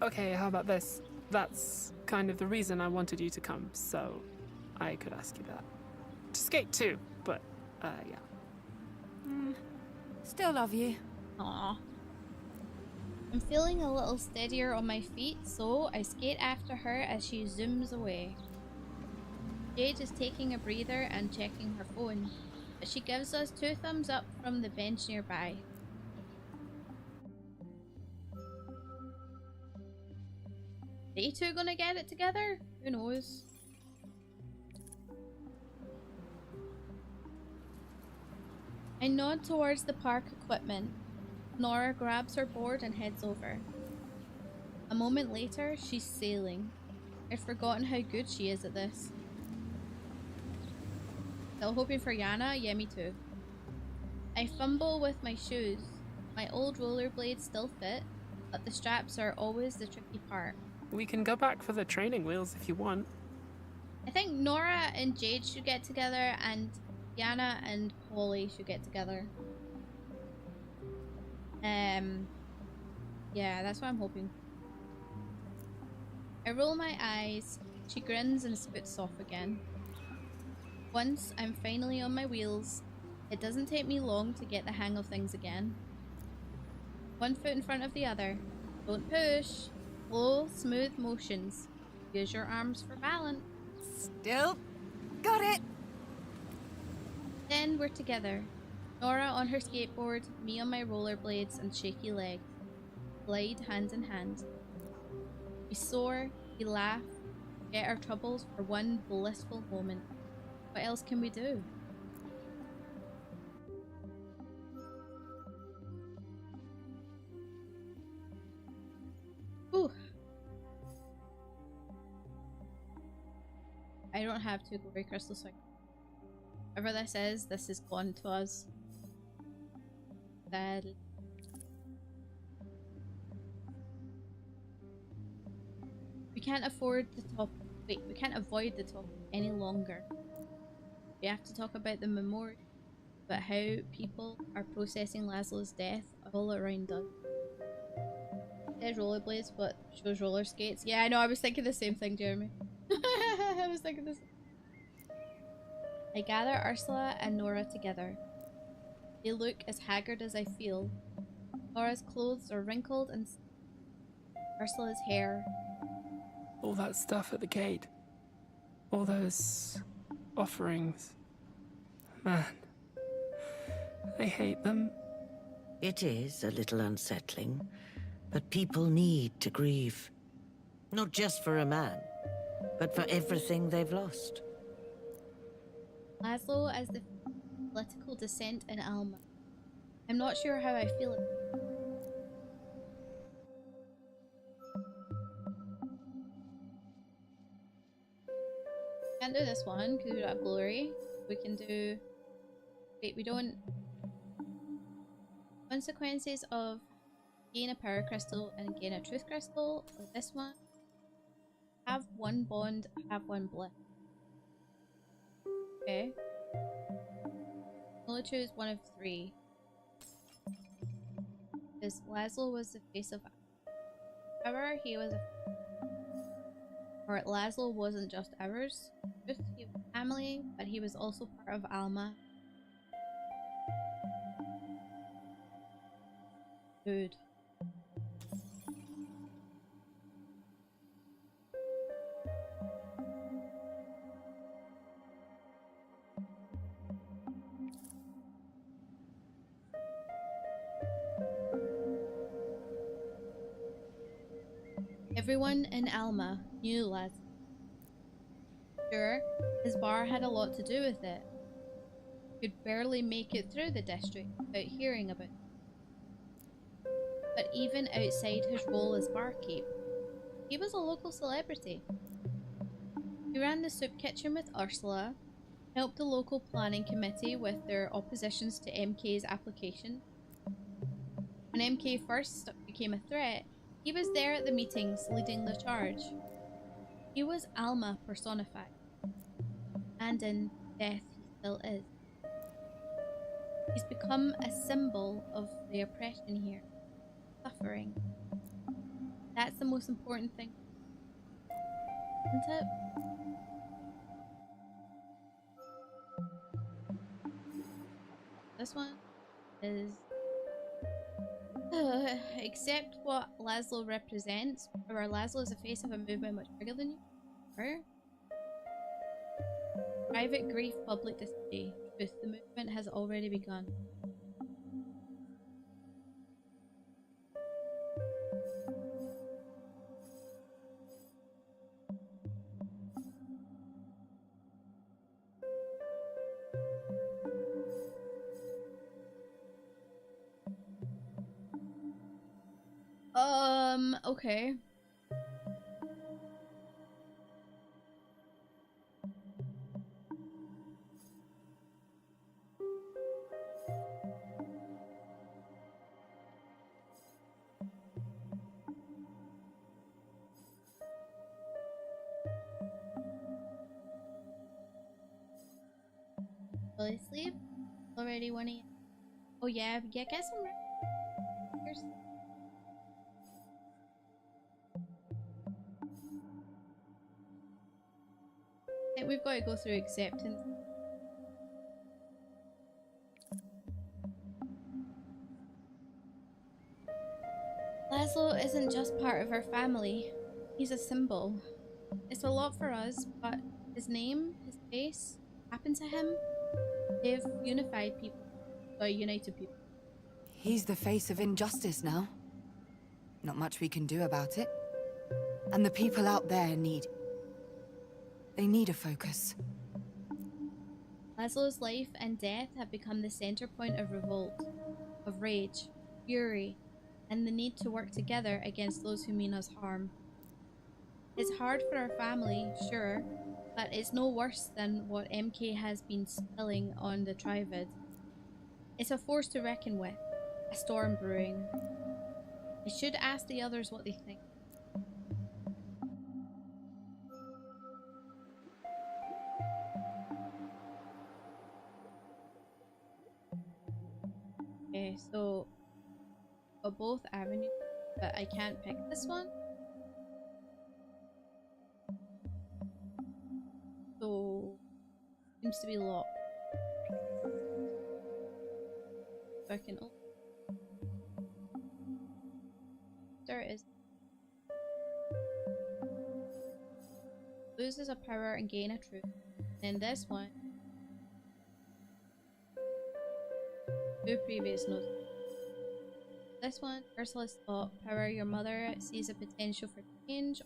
Okay, how about this? That's kind of the reason I wanted you to come, so I could ask you that. To skate too, but, yeah. Still love you. Aww. I'm feeling a little steadier on my feet, so I skate after her as she zooms away. Jade is taking a breather and checking her phone, but she gives us 2 thumbs up from the bench nearby. They two gonna get it together? Who knows? I nod towards the park equipment. Nora grabs her board and heads over. A moment later, she's sailing. I've forgotten how good she is at this. Still hoping for Yana? Yeah, me too. I fumble with my shoes. My old rollerblades still fit, but the straps are always the tricky part. We can go back for the training wheels if you want. I think Nora and Jade should get together and Liliana and Polly should get together. Yeah, that's what I'm hoping. I roll my eyes. She grins and spits off again. Once I'm finally on my wheels, it doesn't take me long to get the hang of things again. One foot in front of the other. Don't push. Slow, smooth motions. Use your arms for balance. Still got it. Then we're together. Nora on her skateboard, me on my rollerblades and shaky legs. Glide hand in hand. We soar, we laugh, forget our troubles for one blissful moment. What else can we do? Whew. I don't have two glory crystals, so whatever this is gone to us. Sadly. We can't afford the top. Wait, we can't avoid the topic any longer. We have to talk about the memorial, about how people are processing Laszlo's death all around us. It says rollerblades, but shows roller skates. Yeah, I know. I was thinking the same thing, Jeremy. I was thinking this. I gather Ursula and Nora together. They look as haggard as I feel. Nora's clothes are wrinkled and Ursula's hair. All that stuff at the gate. All those offerings. Man, I hate them. It is a little unsettling, but people need to grieve. Not just for a man, but for everything they've lost. Laszlo as the political dissent in Alma. I'm not sure how I feel about it. Can't do this one because we don't have glory. We can do. Wait, we don't. Consequences of gain a power crystal and gain a truth crystal. Or this one. Have one bond, have one bliss. Okay. Only choose one of three. Because Laszlo was the face of. However, he was a. Or Laszlo wasn't just ours. He was family, but he was also part of Alma. Dude. Everyone in Alma knew Laszlo. Sure, his bar had a lot to do with it. He could barely make it through the district without hearing about it. But even outside his role as barkeep, he was a local celebrity. He ran the soup kitchen with Ursula, helped the local planning committee with their oppositions to MK's application. When MK first became a threat, he was there at the meetings leading the charge. He was Alma personified. And in death he still is. He's become a symbol of the oppression here. Suffering. That's the most important thing. Isn't it? This one is accept what Laszlo represents. Or Laszlo is the face of a movement much bigger than you. Or private grief, public display. Truth, the movement has already begun. Okay. asleep? Already 1 a.m. Oh yeah, get some rest. I think we've got to go through acceptance. Laszlo isn't just part of our family. He's a symbol. It's a lot for us, but his name, his face, happened to him. They've united people. He's the face of injustice now. Not much we can do about it. And the people out there they need a focus. Laszlo's life and death have become the center point of revolt, of rage, fury, and the need to work together against those who mean us harm. It's hard for our family, sure, but it's no worse than what MK has been spilling on the Trivid. It's a force to reckon with, a storm brewing. I should ask the others what they think. Okay, so for both avenues, but I can't pick this one. So seems to be locked. So I can open. There it is. Loses a power and gain a truth. Then this one. Two previous notes. This one, Ursula's thought, power your mother sees a potential for change.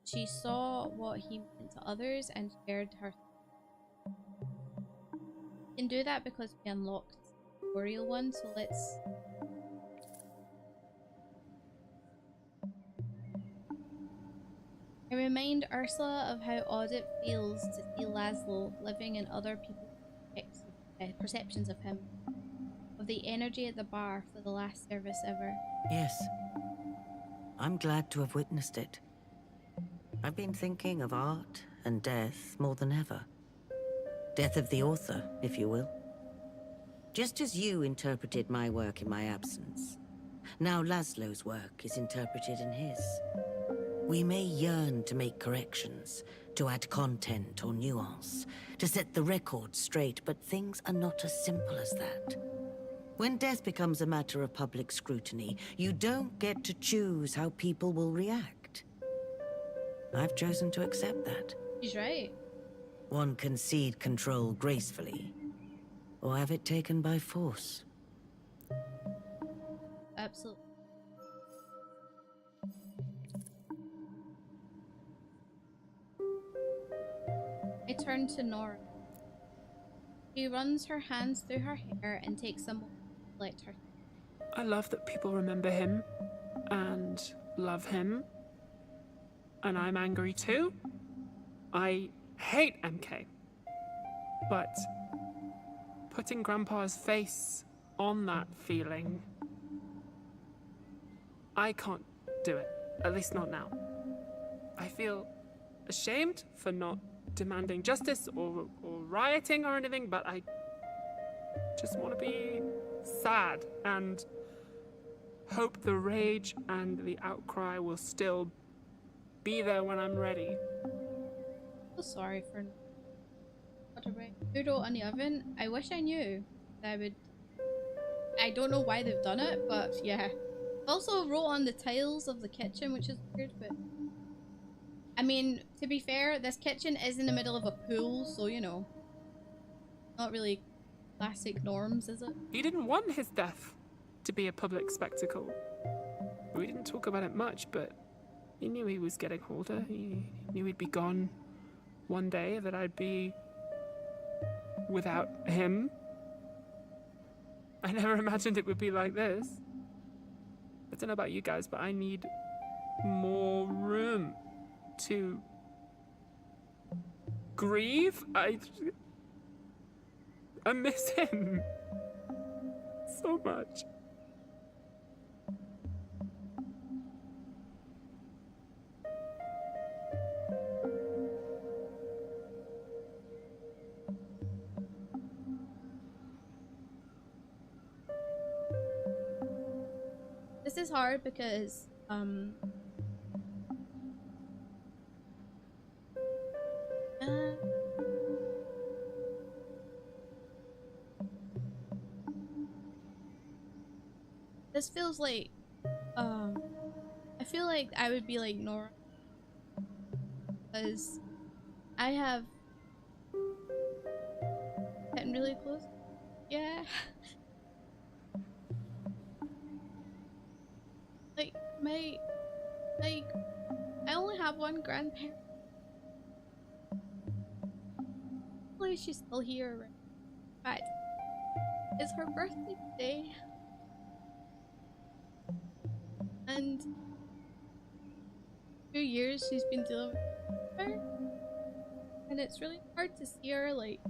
She saw what he meant to others and shared her. We can do that because we unlocked the tutorial one, so let's... I remind Ursula of how odd it feels to see Laszlo living in other people's perceptions of him. Of the energy at the bar for the last service ever. Yes. I'm glad to have witnessed it. I've been thinking of art and death more than ever. Death of the author, if you will. Just as you interpreted my work in my absence, now Laszlo's work is interpreted in his. We may yearn to make corrections, to add content or nuance, to set the record straight, but things are not as simple as that. When death becomes a matter of public scrutiny, you don't get to choose how people will react. I've chosen to accept that. He's right. One can cede control gracefully, or have it taken by force. Absolutely. I turn to Nora. She runs her hands through her hair and takes a moment to collect her. I love that people remember him and love him. And I'm angry too. I hate MK. But putting Grandpa's face on that feeling, I can't do it. At least not now. I feel ashamed for not demanding justice or rioting or anything, but I just want to be sad and hope the rage and the outcry will still be there when I'm ready. So sorry for noodle on the oven. I wish I knew. I don't know why they've done it, but yeah. Also wrote on the tiles of the kitchen, which is weird, but I mean, to be fair, this kitchen is in the middle of a pool, so you know. Not really classic norms, is it? He didn't want his death to be a public spectacle. We didn't talk about it much, but he knew he was getting older. He knew he'd be gone one day, that I'd be without him. I never imagined it would be like this. I don't know about you guys, but I need more room to grieve. I miss him so much. This is hard because this feels like I feel like I would be like Nora because I have getting really close. Yeah. like I only have one grandparent. Hopefully she's still here, right? But it's her birthday today. And 2 years she's been dealing with her. And it's really hard to see her like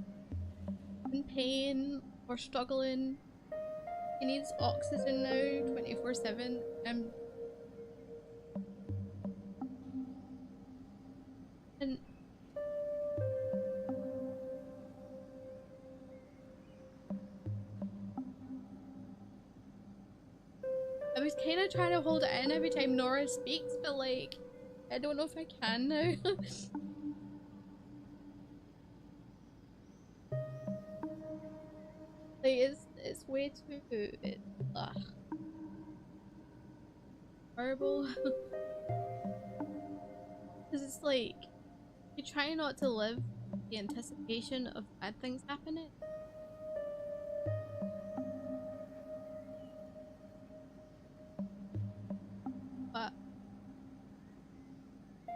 in pain or struggling. She needs oxygen now 24/7. And I was kind of trying to hold it in every time Nora speaks, but like I don't know if I can now. Like it's way too horrible. Because it's like you try not to live the anticipation of bad things happening. But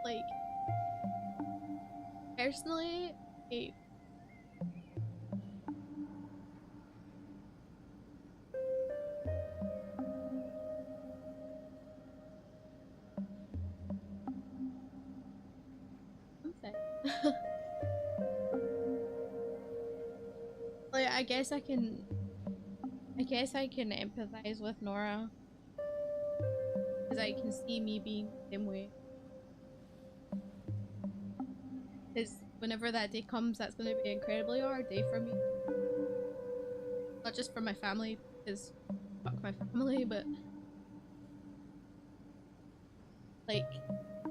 like personally, like I guess I can empathize with Nora because I can see me being the same way. Because whenever that day comes, that's going to be an incredibly hard day for me. Not just for my family, because fuck my family, but like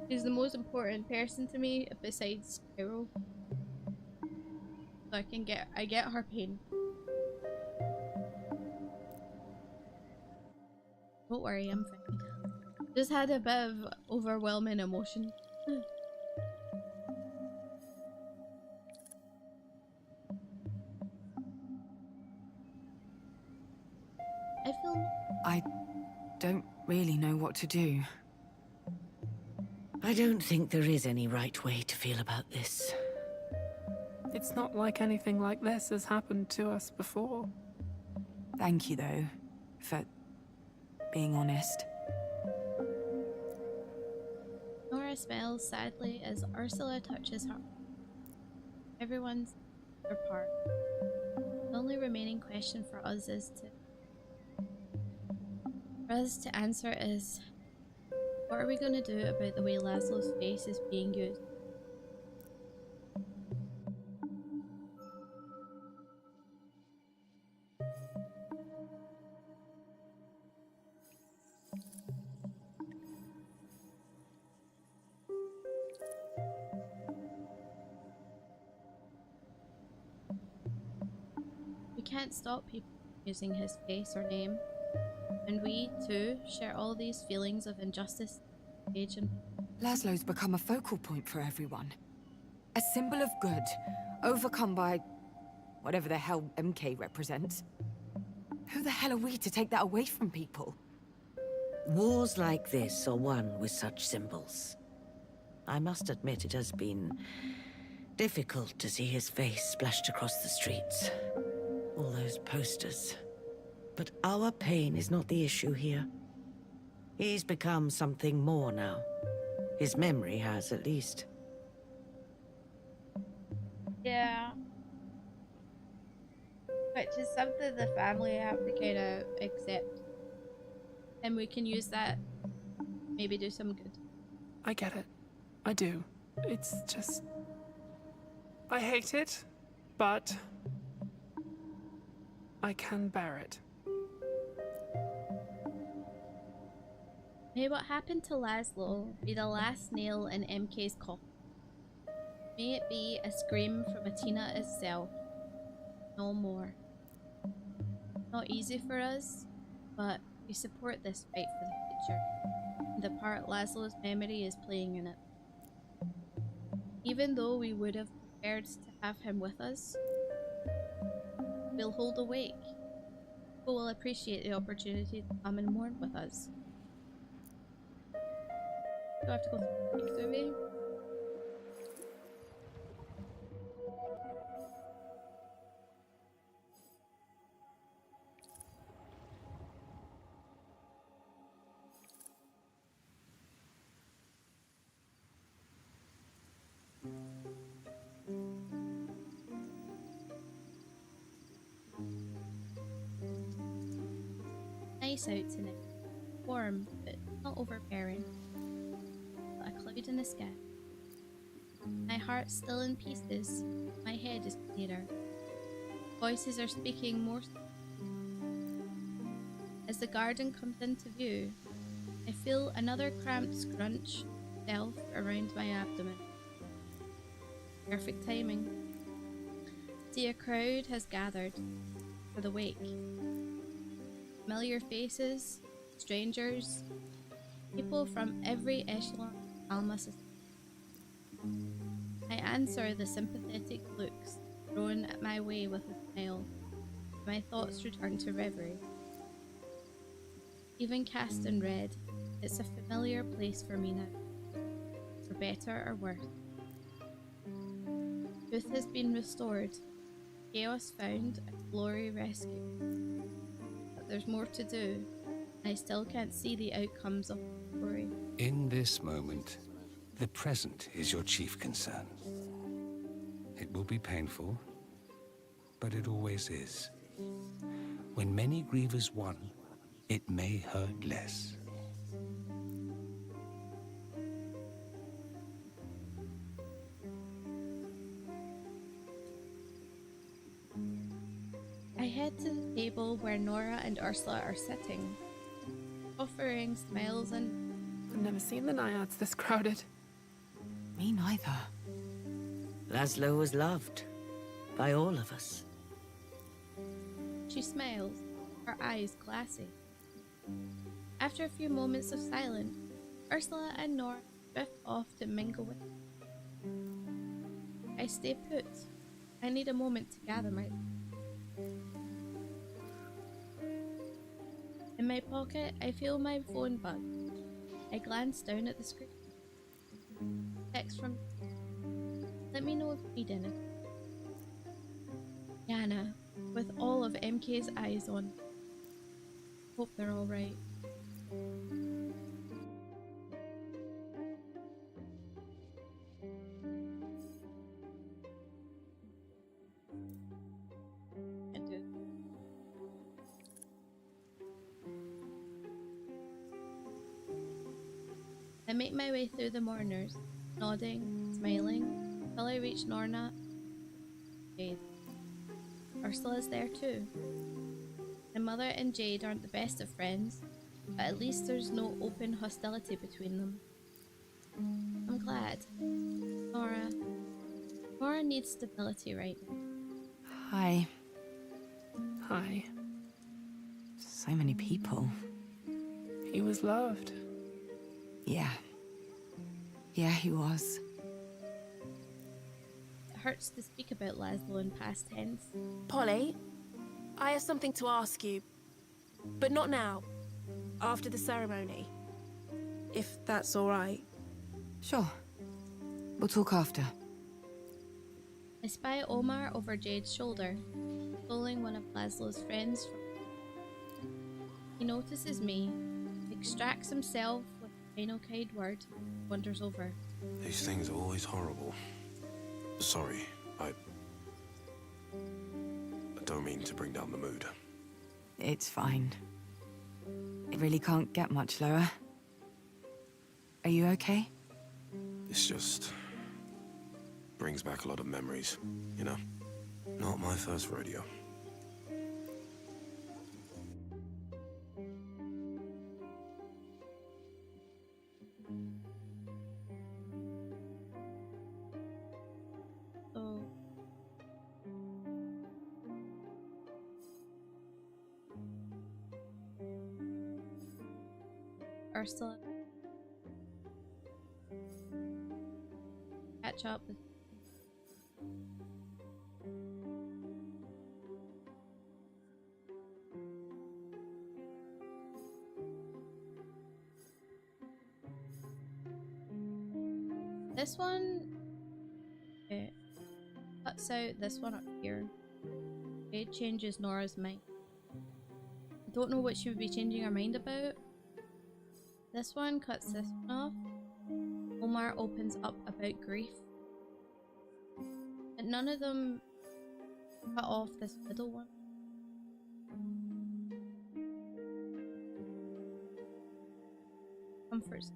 she's the most important person to me besides Carol. So I get her pain. Don't worry, I'm fine. Just had a bit of overwhelming emotion. I don't really know what to do. I don't think there is any right way to feel about this. It's not like anything like this has happened to us before. Thank you, though, for being honest. Nora smiles sadly as Ursula touches her. Everyone's their part. The only remaining question for us to answer is, what are we going to do about the way Laszlo's face is being used? We can't stop people using his face or name. And we, too, share all these feelings of injustice, rage, and... Laszlo's become a focal point for everyone. A symbol of good, overcome by whatever the hell MK represents. Who the hell are we to take that away from people? Wars like this are won with such symbols. I must admit it has been difficult to see his face splashed across the streets. All those posters. But our pain is not the issue here. He's become something more now. His memory has, at least. Yeah. Which is something the family have to kind of accept. And we can use that, maybe do some good. I get it. I do. It's just... I hate it, but... I can bear it. May what happened to Laszlo be the last nail in MK's coffin. May it be a scream from Atina itself. No more. Not easy for us, but we support this fight for the future, and the part Laszlo's memory is playing in it. Even though we would have preferred to have him with us, we'll hold awake. People will appreciate the opportunity to come and mourn with us. Do I have to go through the movie? Nice out tonight. Warm, but not overbearing. But a cloud in the sky. My heart's still in pieces. My head is clearer. Voices are speaking more. As the garden comes into view, I feel another cramped scrunch self around my abdomen. Perfect timing. See, a crowd has gathered for the wake. Familiar faces, strangers, people from every echelon of Alma society. I answer the sympathetic looks thrown at my way with a smile. My thoughts return to reverie. Even cast in red, it's a familiar place for me now, for better or worse. Truth has been restored, chaos found, and glory rescued. But there's more to do, and I still can't see the outcomes of the story. In this moment, the present is your chief concern. It will be painful, but it always is. When many grieve as one, it may hurt less. I head to the table where Nora and Ursula are sitting, offering smiles and... I've never seen the Naiads this crowded. Me neither. Laszlo was loved by all of us. She smiles, her eyes glassy. After a few moments of silence, Ursula and Nora drift off to mingle with me. I stay put. I need a moment to gather myself. In my pocket, I feel my phone buzz. I glance down at the screen. Text from... Let me know if you need anything. Yana, with all of MK's eyes on. Hope they're alright. I make my way through the mourners, nodding, smiling, until I reach Norna. Jade. Ursula's there too. My mother and Jade aren't the best of friends, but at least there's no open hostility between them. I'm glad. Nora needs stability right now. Hi. Hi. So many people. He was loved. Yeah. Yeah, he was. It hurts to speak about Laszlo in past tense. Polly, I have something to ask you, but not now. After the ceremony. If that's all right. Sure. We'll talk after. I spy Omar over Jade's shoulder, pulling one of Laszlo's friends from... He notices me, extracts himself with a final kind word, wanders over. These things are always horrible. Sorry, I don't mean to bring down the mood. It's fine. It really can't get much lower. Are you okay? It's just... brings back a lot of memories, you know? Not my first rodeo. Ursula. Catch up with. This one cuts out this one up here. It changes Nora's mind. I don't know what she would be changing her mind about. This one cuts this one off. Omar opens up about grief. But none of them cut off this middle one. Comforts.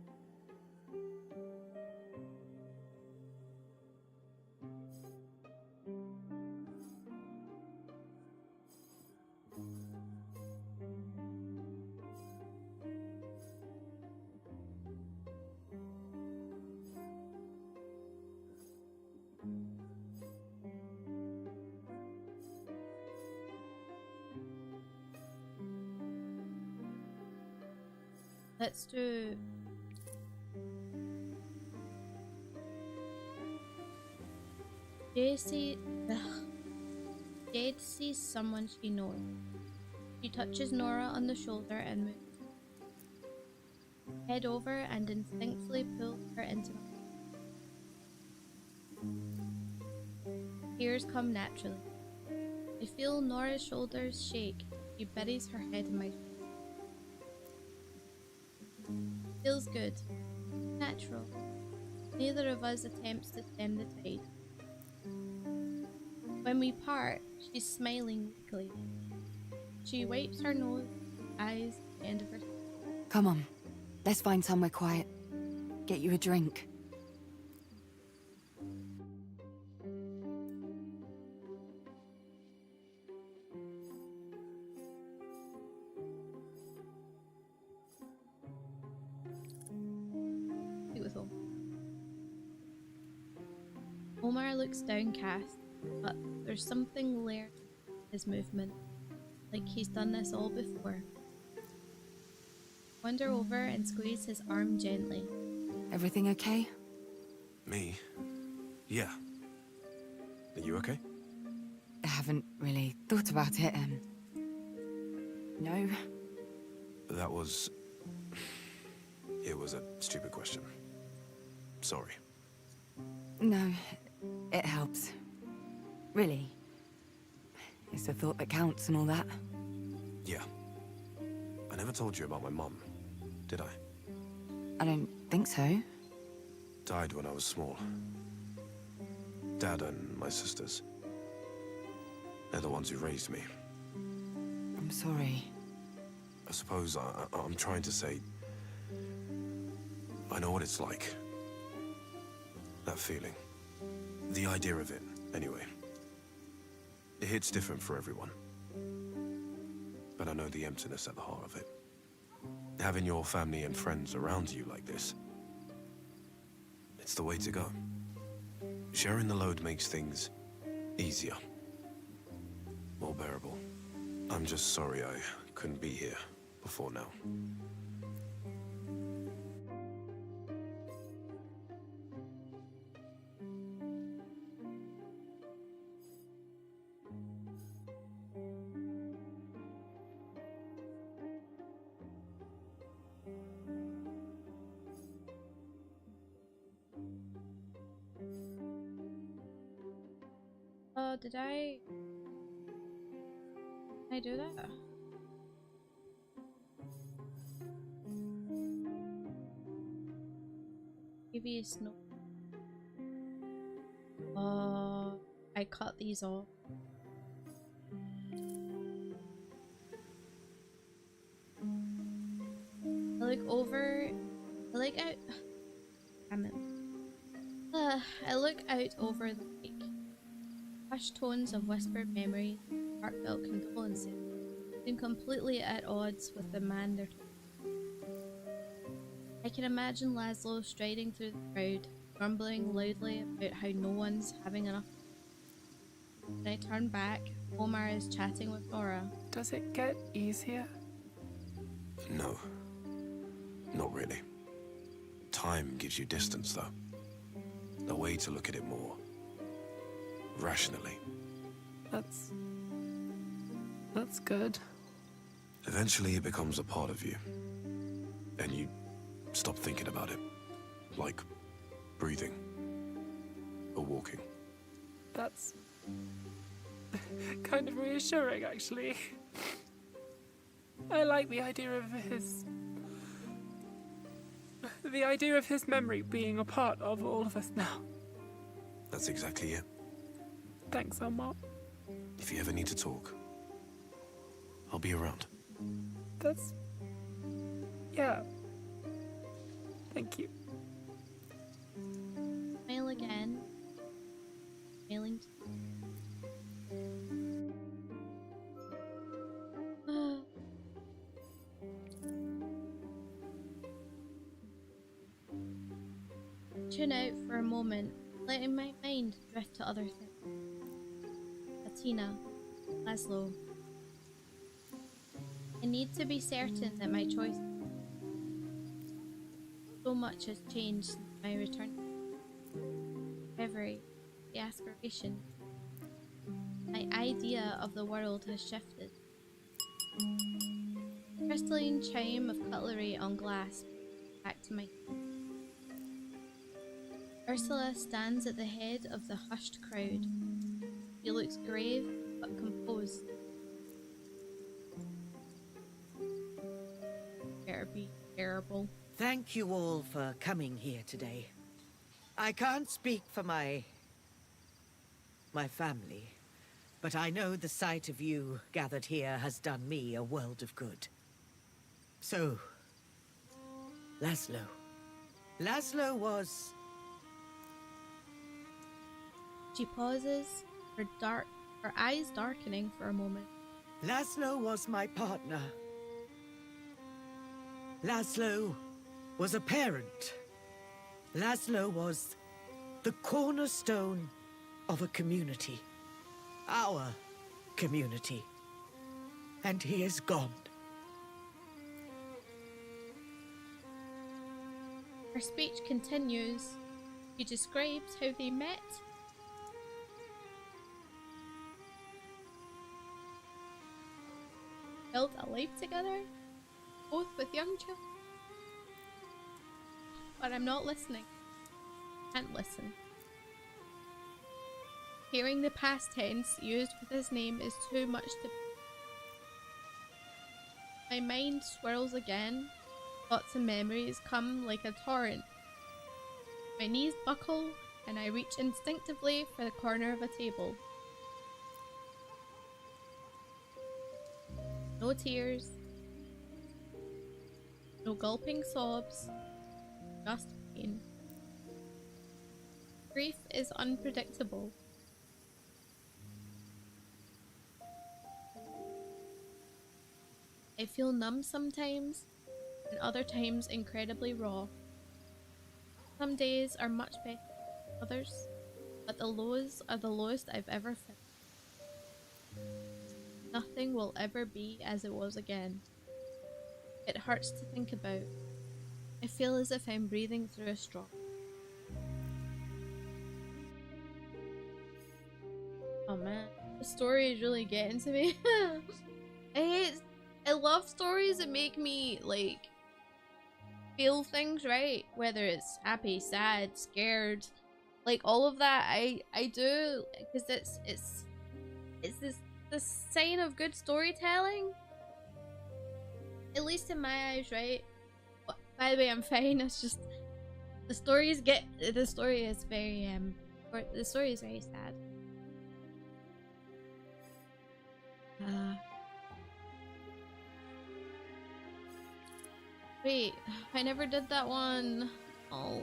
Let's do Jade sees someone she knows. She touches Nora on the shoulder and moves head over and instinctively pulls her into the tears come naturally. I feel Nora's shoulders shake. She buries her head in my shoulder. Feels good. Natural. Neither of us attempts to stem the tide. When we part, she's smiling weakly. She wipes her nose, eyes, and of her. Come on, let's find somewhere quiet. Get you a drink. Omar looks downcast, but there's something layered in his movement, like he's done this all before. Wander over and squeeze his arm gently. Everything okay? Me? Yeah. Are you okay? I haven't really thought about it, no. That was... It was a stupid question. Sorry. No, it helps. Really. It's the thought that counts and all that. Yeah. I never told you about my mum, did I? I don't think so. Died when I was small. Dad and my sisters. They're the ones who raised me. I'm sorry. I suppose I'm trying to say... I know what it's like. That feeling. The idea of it, anyway. It hits different for everyone. But I know the emptiness at the heart of it. Having your family and friends around you like this, it's the way to go. Sharing the load makes things easier. More bearable. I'm just sorry I couldn't be here before now. Did I do that? Previous note. I cut these off. I look over. I look out. Damn it. I look out over the lake. Hushed tones of whispered memories, heartfelt condolences, seem completely at odds with the man they're talking. I can imagine Laszlo striding through the crowd, grumbling loudly about how no one's having enough. When I turn back, Omar is chatting with Nora. Does it get easier? No. Not really. Time gives you distance, though. A way to look at it more rationally. That's good. Eventually, it becomes a part of you. And you stop thinking about it. Like breathing. Or walking. That's kind of reassuring, actually. I like the idea of his memory being a part of all of us now. That's exactly it. Thanks, Elmar. If you ever need to talk, I'll be around. Yeah. Thank you. Mail again. Mailing. Tune out for a moment, letting my mind drift to other things. Atina, Laszlo. I need to be certain that my choice. So much has changed since my return. Reverie, the aspiration. My idea of the world has shifted. Crystalline chime of cutlery on glass back to my. Ursula stands at the head of the hushed crowd. She looks grave but composed. Better be terrible. Thank you all for coming here today. I can't speak for my family, but I know the sight of you gathered here has done me a world of good. So, Laszlo. Laszlo was... She pauses, her eyes darkening for a moment. Laszlo was my partner. Laszlo was a parent. Laszlo was the cornerstone of a community. Our community. And he is gone. Her speech continues. She describes how they met. Built a life together, both with young children. But I'm not listening. Can't listen. Hearing the past tense used with his name is too much to... My mind swirls again. Thoughts and memories come like a torrent. My knees buckle and I reach instinctively for the corner of a table. No tears. No gulping sobs. Just pain. Grief is unpredictable. I feel numb sometimes, and other times incredibly raw. Some days are much better than others, but the lows are the lowest I've ever felt. Nothing will ever be as it was again. It hurts to think about. I feel as if I'm breathing through a straw. Oh man, the story is really getting to me. I love stories that make me like feel things, right? Whether it's happy, sad, scared, like all of that. I do, because it's the sign of good storytelling. At least in my eyes, right? But, by the way, I'm fine. It's just the story is very sad. Wait, I never did that one. Oh.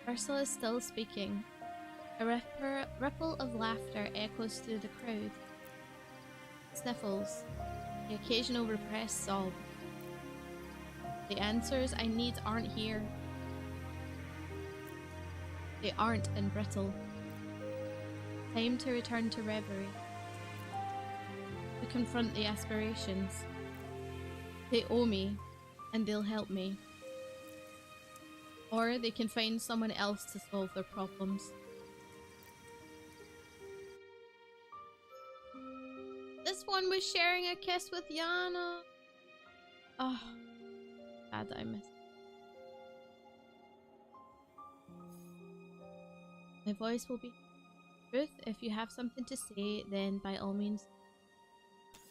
Ursula is still speaking. A ripple of laughter echoes through the crowd. Sniffles. The occasional repressed sob. The answers I need aren't here. They aren't in Brittle. Time to return to reverie. The confront the aspirations. They owe me, and they'll help me. Or they can find someone else to solve their problems. This one was sharing a kiss with Yana. Oh, bad that I missed. My voice will be truth. If you have something to say, then by all means.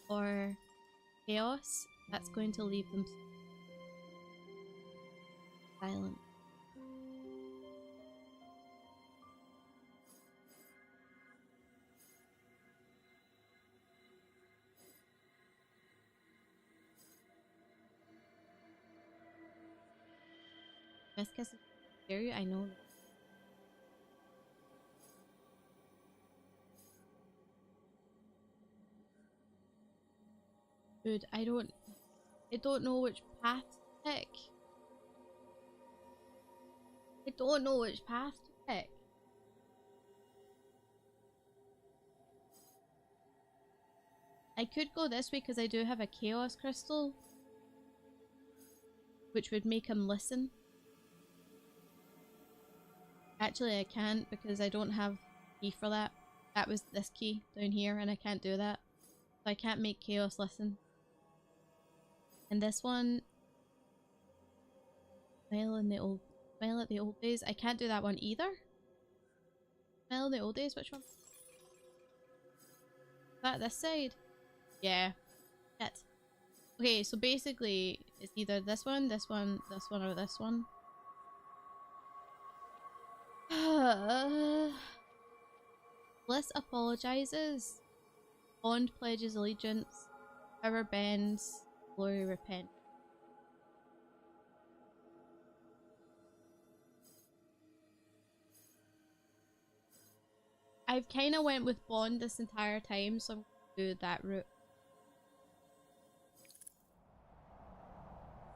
Or chaos, that's going to leave them silent. Best kiss is scary, I know that. Dude, I don't know which path to pick. I don't know which path to pick. I could go this way because I do have a chaos crystal, which would make him listen. Actually, I can't because I don't have key for that. That was this key down here and I can't do that. So I can't make chaos listen. And this one, smile at the old days. I can't do that one either. Smile in the old days, which one? Is that this side? Yeah. Shit. Okay, so basically it's either this one, this one, this one, or this one. Bliss apologizes. Bond pledges allegiance. Power bends. Glory repent. I've kind of went with Bond this entire time, so I'm going to do that route.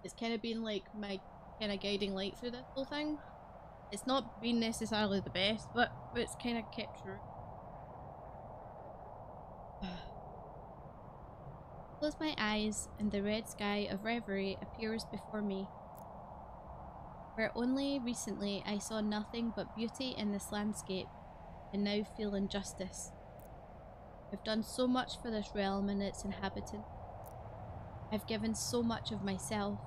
It's kind of been like my kind of guiding light through this whole thing. It's not been necessarily the best, but it's kind of kept true. Close my eyes and the red sky of reverie appears before me. Where only recently I saw nothing but beauty in this landscape, and now feel injustice. I've done so much for this realm and its inhabitants. I've given so much of myself.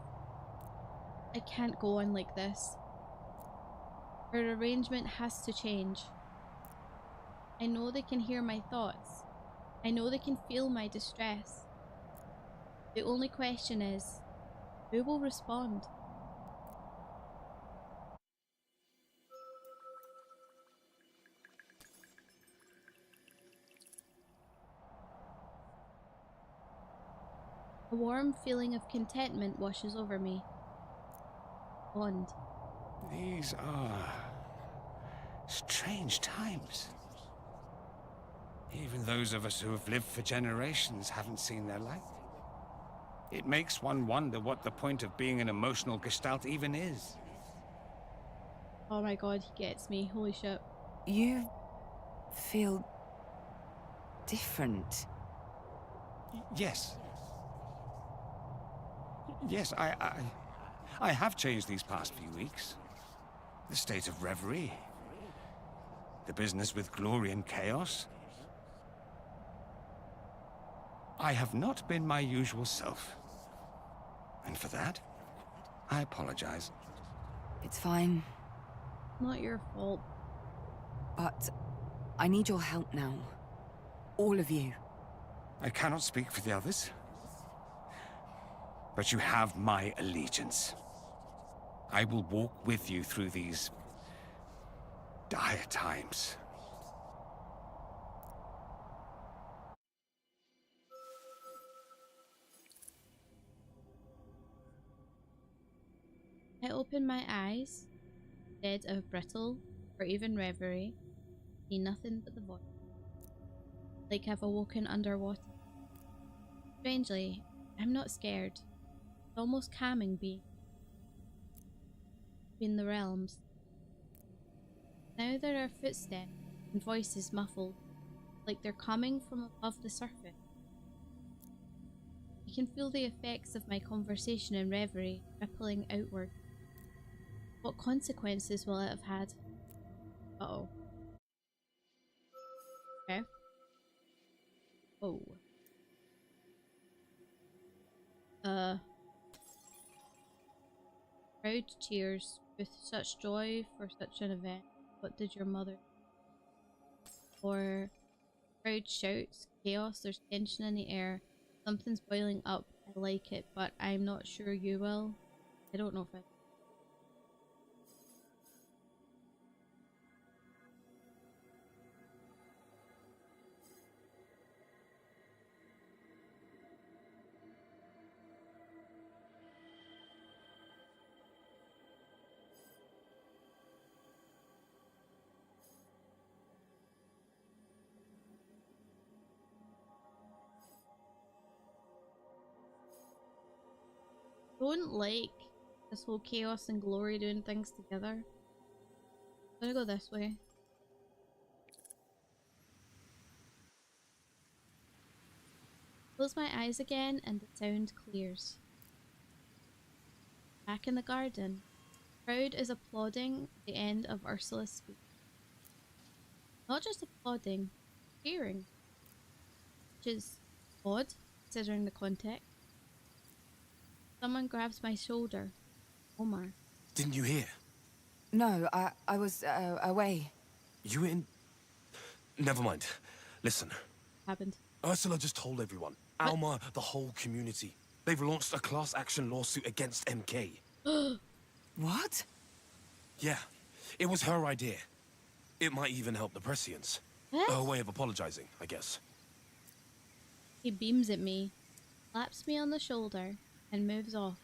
I can't go on like this. Our arrangement has to change. I know they can hear my thoughts. I know they can feel my distress. The only question is, who will respond? A warm feeling of contentment washes over me. Bond. These are strange times. Even those of us who have lived for generations haven't seen their like. It makes one wonder what the point of being an emotional gestalt even is. Oh my god, he gets me. Holy shit. You feel different. Yes. Yes, I have changed these past few weeks. The state of reverie. The business with glory and chaos. I have not been my usual self. And for that, I apologize. It's fine. Not your fault. But I need your help now. All of you. I cannot speak for the others. But you have my allegiance. I will walk with you through these dire times. I open my eyes, dead of brittle or even reverie, see nothing but the void. Like I've awoken underwater. Strangely, I'm not scared. It's almost calming being between the realms. Now there are footsteps and voices muffled, like they're coming from above the surface. I can feel the effects of my conversation in Reverie rippling outward. What consequences will it have had? Uh-oh. Okay. Oh. Crowd cheers with such joy for such an event. What did your mother? Or crowd shouts, chaos, there's tension in the air. Something's boiling up. I like it, but I'm not sure you will. I don't know if I... don't like this whole chaos and glory doing things together. I'm gonna go this way. Close my eyes again and the sound clears. Back in the garden, the crowd is applauding the end of Ursula's speech. Not just applauding, cheering. Which is odd, considering the context. Someone grabs my shoulder. Omar. Didn't you hear? No, I was away. You were in... Never mind. Listen. Happened. Ursula just told everyone. What? Alma, the whole community. They've launched a class action lawsuit against MK. What? Yeah, it was her idea. It might even help the Prescients. What? Her way of apologizing, I guess. He beams at me, slaps me on the shoulder, and moves off.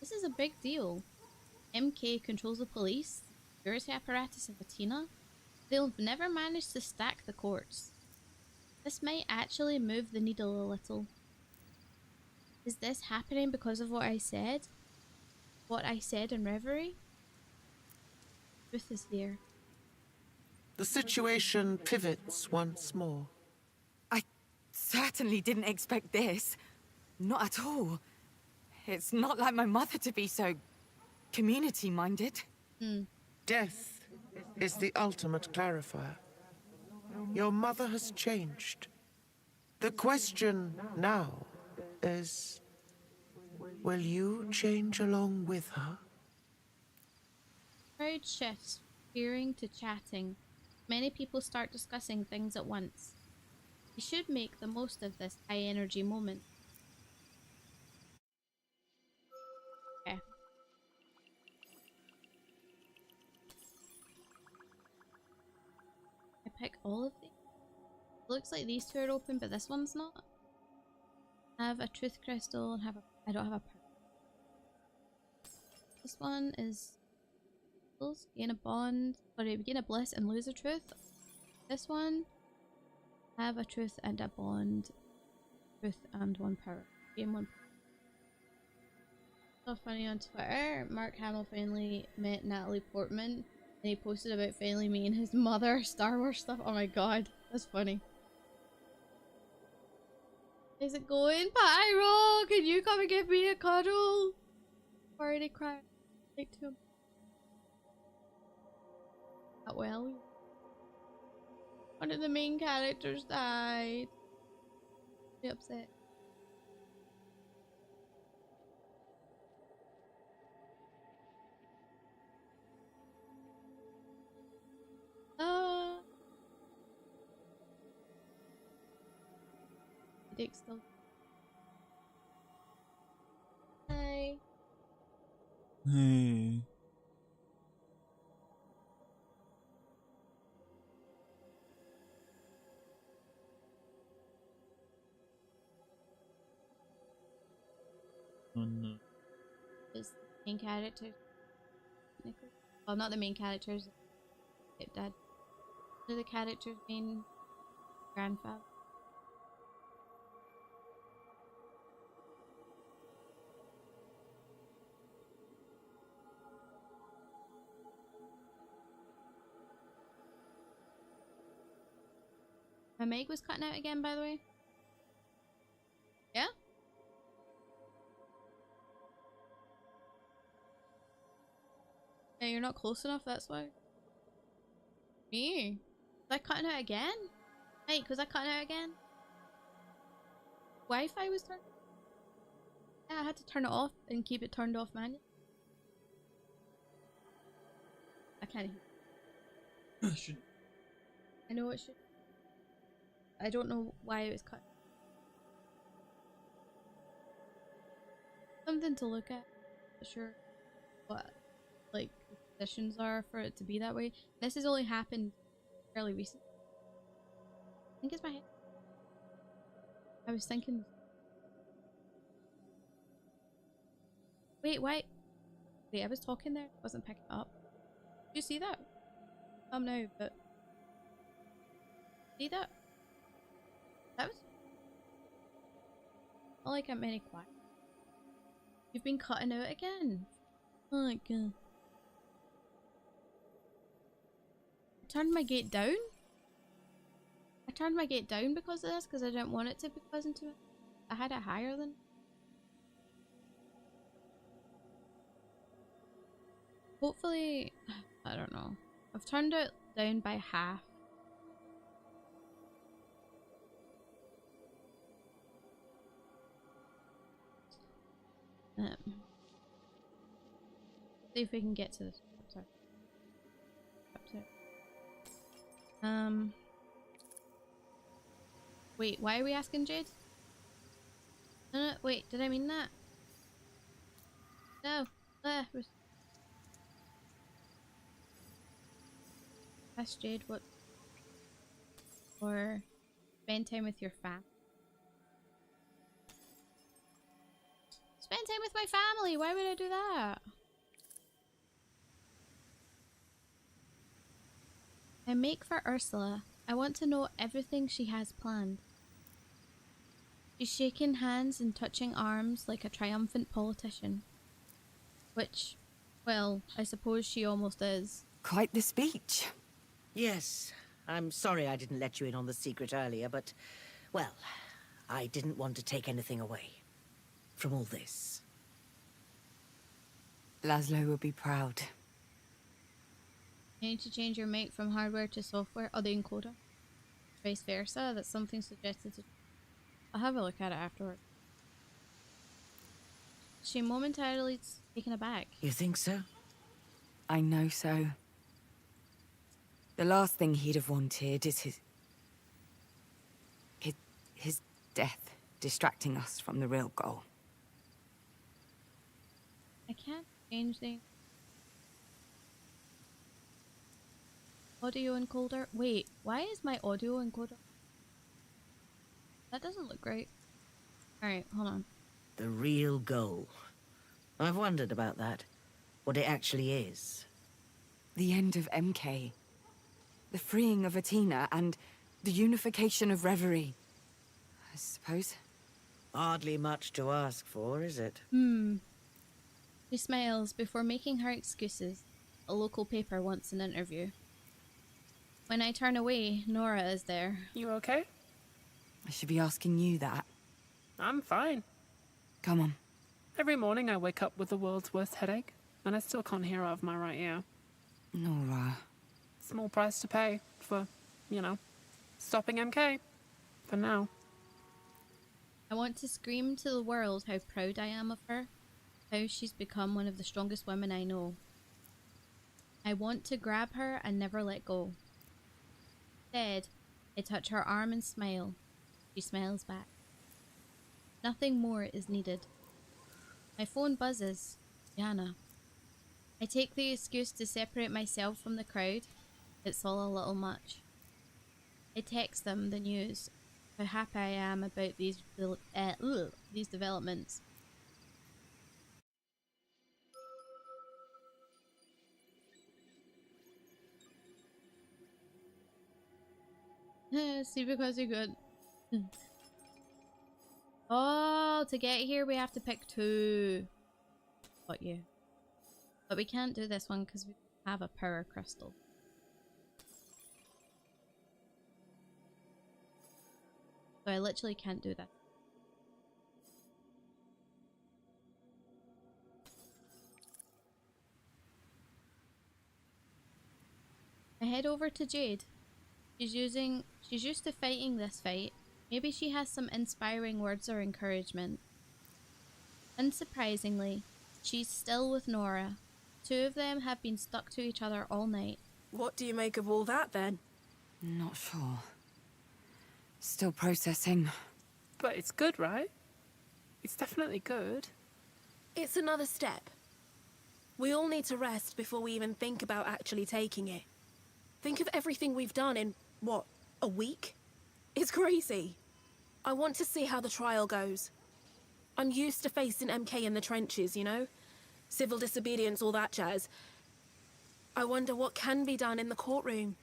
This is a big deal. MK controls the police, security apparatus of Athena. They'll never manage to stack the courts. This might actually move the needle a little. Is this happening because of what I said? What I said in Reverie? Truth is here. The situation pivots once more. I certainly didn't expect this. Not at all. It's not like my mother to be so community-minded. Death is the ultimate clarifier. Your mother has changed. The question now is, will you change along with her? Crowd shifts, cheering to chatting. Many people start discussing things at once. We should make the most of this high energy moment. Okay. I pick all of these. It looks like these two are open, but this one's not. I have a truth crystal and I don't have a pearl. This one is gain a bond, sorry, gain a bliss and lose a truth. This one, have a truth and a bond, truth and one power. Gain one. So funny on Twitter, Mark Hamill finally met Natalie Portman and he posted about finally meeting his mother, Star Wars stuff. Oh my god, that's funny. Is it going? Pyro, can you come and give me a cuddle? Already cried. Like to him. Not well. One of the main characters died. Be upset. Dick still. Hi. Hey. Oh no. Just the main character. Well, not the main characters. Dad. One of the characters' main grandfather. My mic was cutting out again, by the way. Yeah? Yeah, you're not close enough, that's why. Me? Was I cutting out again? Mike, was I cutting out again? Wi-Fi was turned. Yeah, I had to turn it off and keep it turned off manually. I can't hear. I know it should. I don't know why it was cut. Something to look at. Not sure what like the conditions are for it to be that way. This has only happened fairly recently. I think it's my head. I was thinking. Wait, why? Wait, I was talking there. I wasn't picking up. Did you see that? No, but see that? That was not like I'm any quiet. You've been cutting out again. Oh my god. I turned my gate down? I turned my gate down because of this, because I didn't want it to be buzzing to it. I had it higher than. Hopefully, I don't know. I've turned it down by half. See if we can get to this. Sorry. Wait, why are we asking Jade? No, wait, did I mean that? No. Ask Jade what. Or spend time with your fam. Spend time with my family! Why would I do that? I make for Ursula. I want to know everything she has planned. She's shaking hands and touching arms like a triumphant politician. Which, well, I suppose she almost is. Quite the speech. Yes. I'm sorry I didn't let you in on the secret earlier, but, well, I didn't want to take anything away from all this. Laszlo will be proud. You need to change your mic from hardware to software, or the encoder. Vice versa, that's something suggested to... I'll have a look at it afterward. She momentarily taken aback. You think so? I know so. The last thing he'd have wanted is his death distracting us from the real goal. I can't change the audio encoder. Wait, why is my audio encoder? That doesn't look great. Alright, hold on. The real goal. I've wondered about that. What it actually is. The end of MK. The freeing of Athena and the unification of Reverie. I suppose. Hardly much to ask for, is it? She smiles before making her excuses. A local paper wants an interview. When I turn away, Nora is there. You okay? I should be asking you that. I'm fine. Come on. Every morning I wake up with the world's worst headache, and I still can't hear out of my right ear. Nora. Small price to pay for, you know, stopping MK. For now. I want to scream to the world how proud I am of her. How she's become one of the strongest women I know. I want to grab her and never let go. Instead, I touch her arm and smile. She smiles back. Nothing more is needed. My phone buzzes. Yana. I take the excuse to separate myself from the crowd. It's all a little much. I text them the news. How happy I am about these developments. See, because you're good. Oh, to get here we have to pick 2. Got you. But we can't do this one because we have a power crystal. So I literally can't do that. head over to Jade. She's used to fighting this fight. Maybe she has some inspiring words or encouragement. Unsurprisingly, she's still with Nora. Two of them have been stuck to each other all night. What do you make of all that, then? Not sure. Still processing. But it's good, right? It's definitely good. It's another step. We all need to rest before we even think about actually taking it. Think of everything we've done in, what, a week? It's crazy. I want to see how the trial goes. I'm used to facing MK in the trenches, you know? Civil disobedience, all that jazz. I wonder what can be done in the courtroom.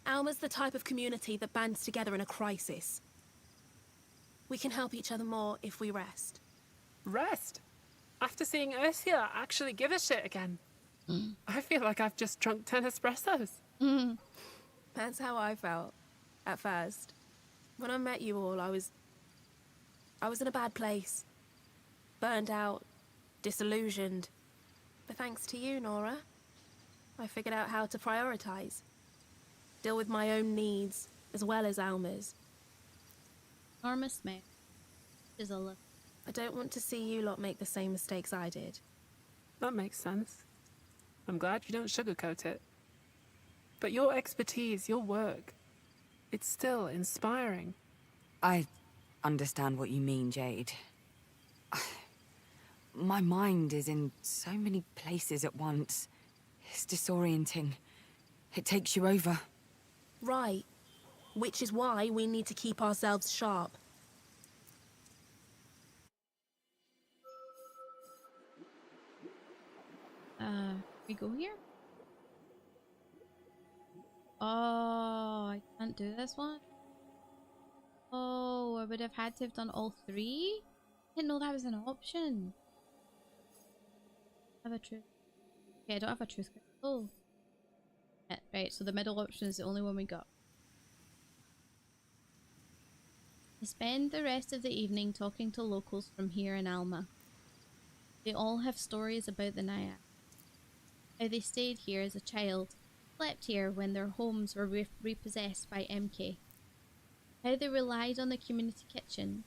Alma's the type of community that bands together in a crisis. We can help each other more if we rest. Rest? After seeing Ursula actually give a shit again. I feel like I've just drunk 10 espressos. That's how I felt, at first. When I met you all, I was in a bad place. Burned out, disillusioned. But thanks to you, Nora, I figured out how to prioritize. Deal with my own needs, as well as Alma's. Norma Smith is a look. I don't want to see you lot make the same mistakes I did. That makes sense. I'm glad you don't sugarcoat it. But your expertise, your work, it's still inspiring. I understand what you mean, Jade. My mind is in so many places at once. It's disorienting. It takes you over. Right. Which is why we need to keep ourselves sharp. We go here? Oh, I can't do this one. Oh, I would have had to have done all three? Didn't know that was an option. I have a truth. Okay, I don't have a truth crystal. Yeah, right, so the middle option is the only one we got. I spend the rest of the evening talking to locals from here in Alma. They all have stories about the Naiad. How they stayed here as a child, slept here when their homes were repossessed by MK. How they relied on the community kitchen.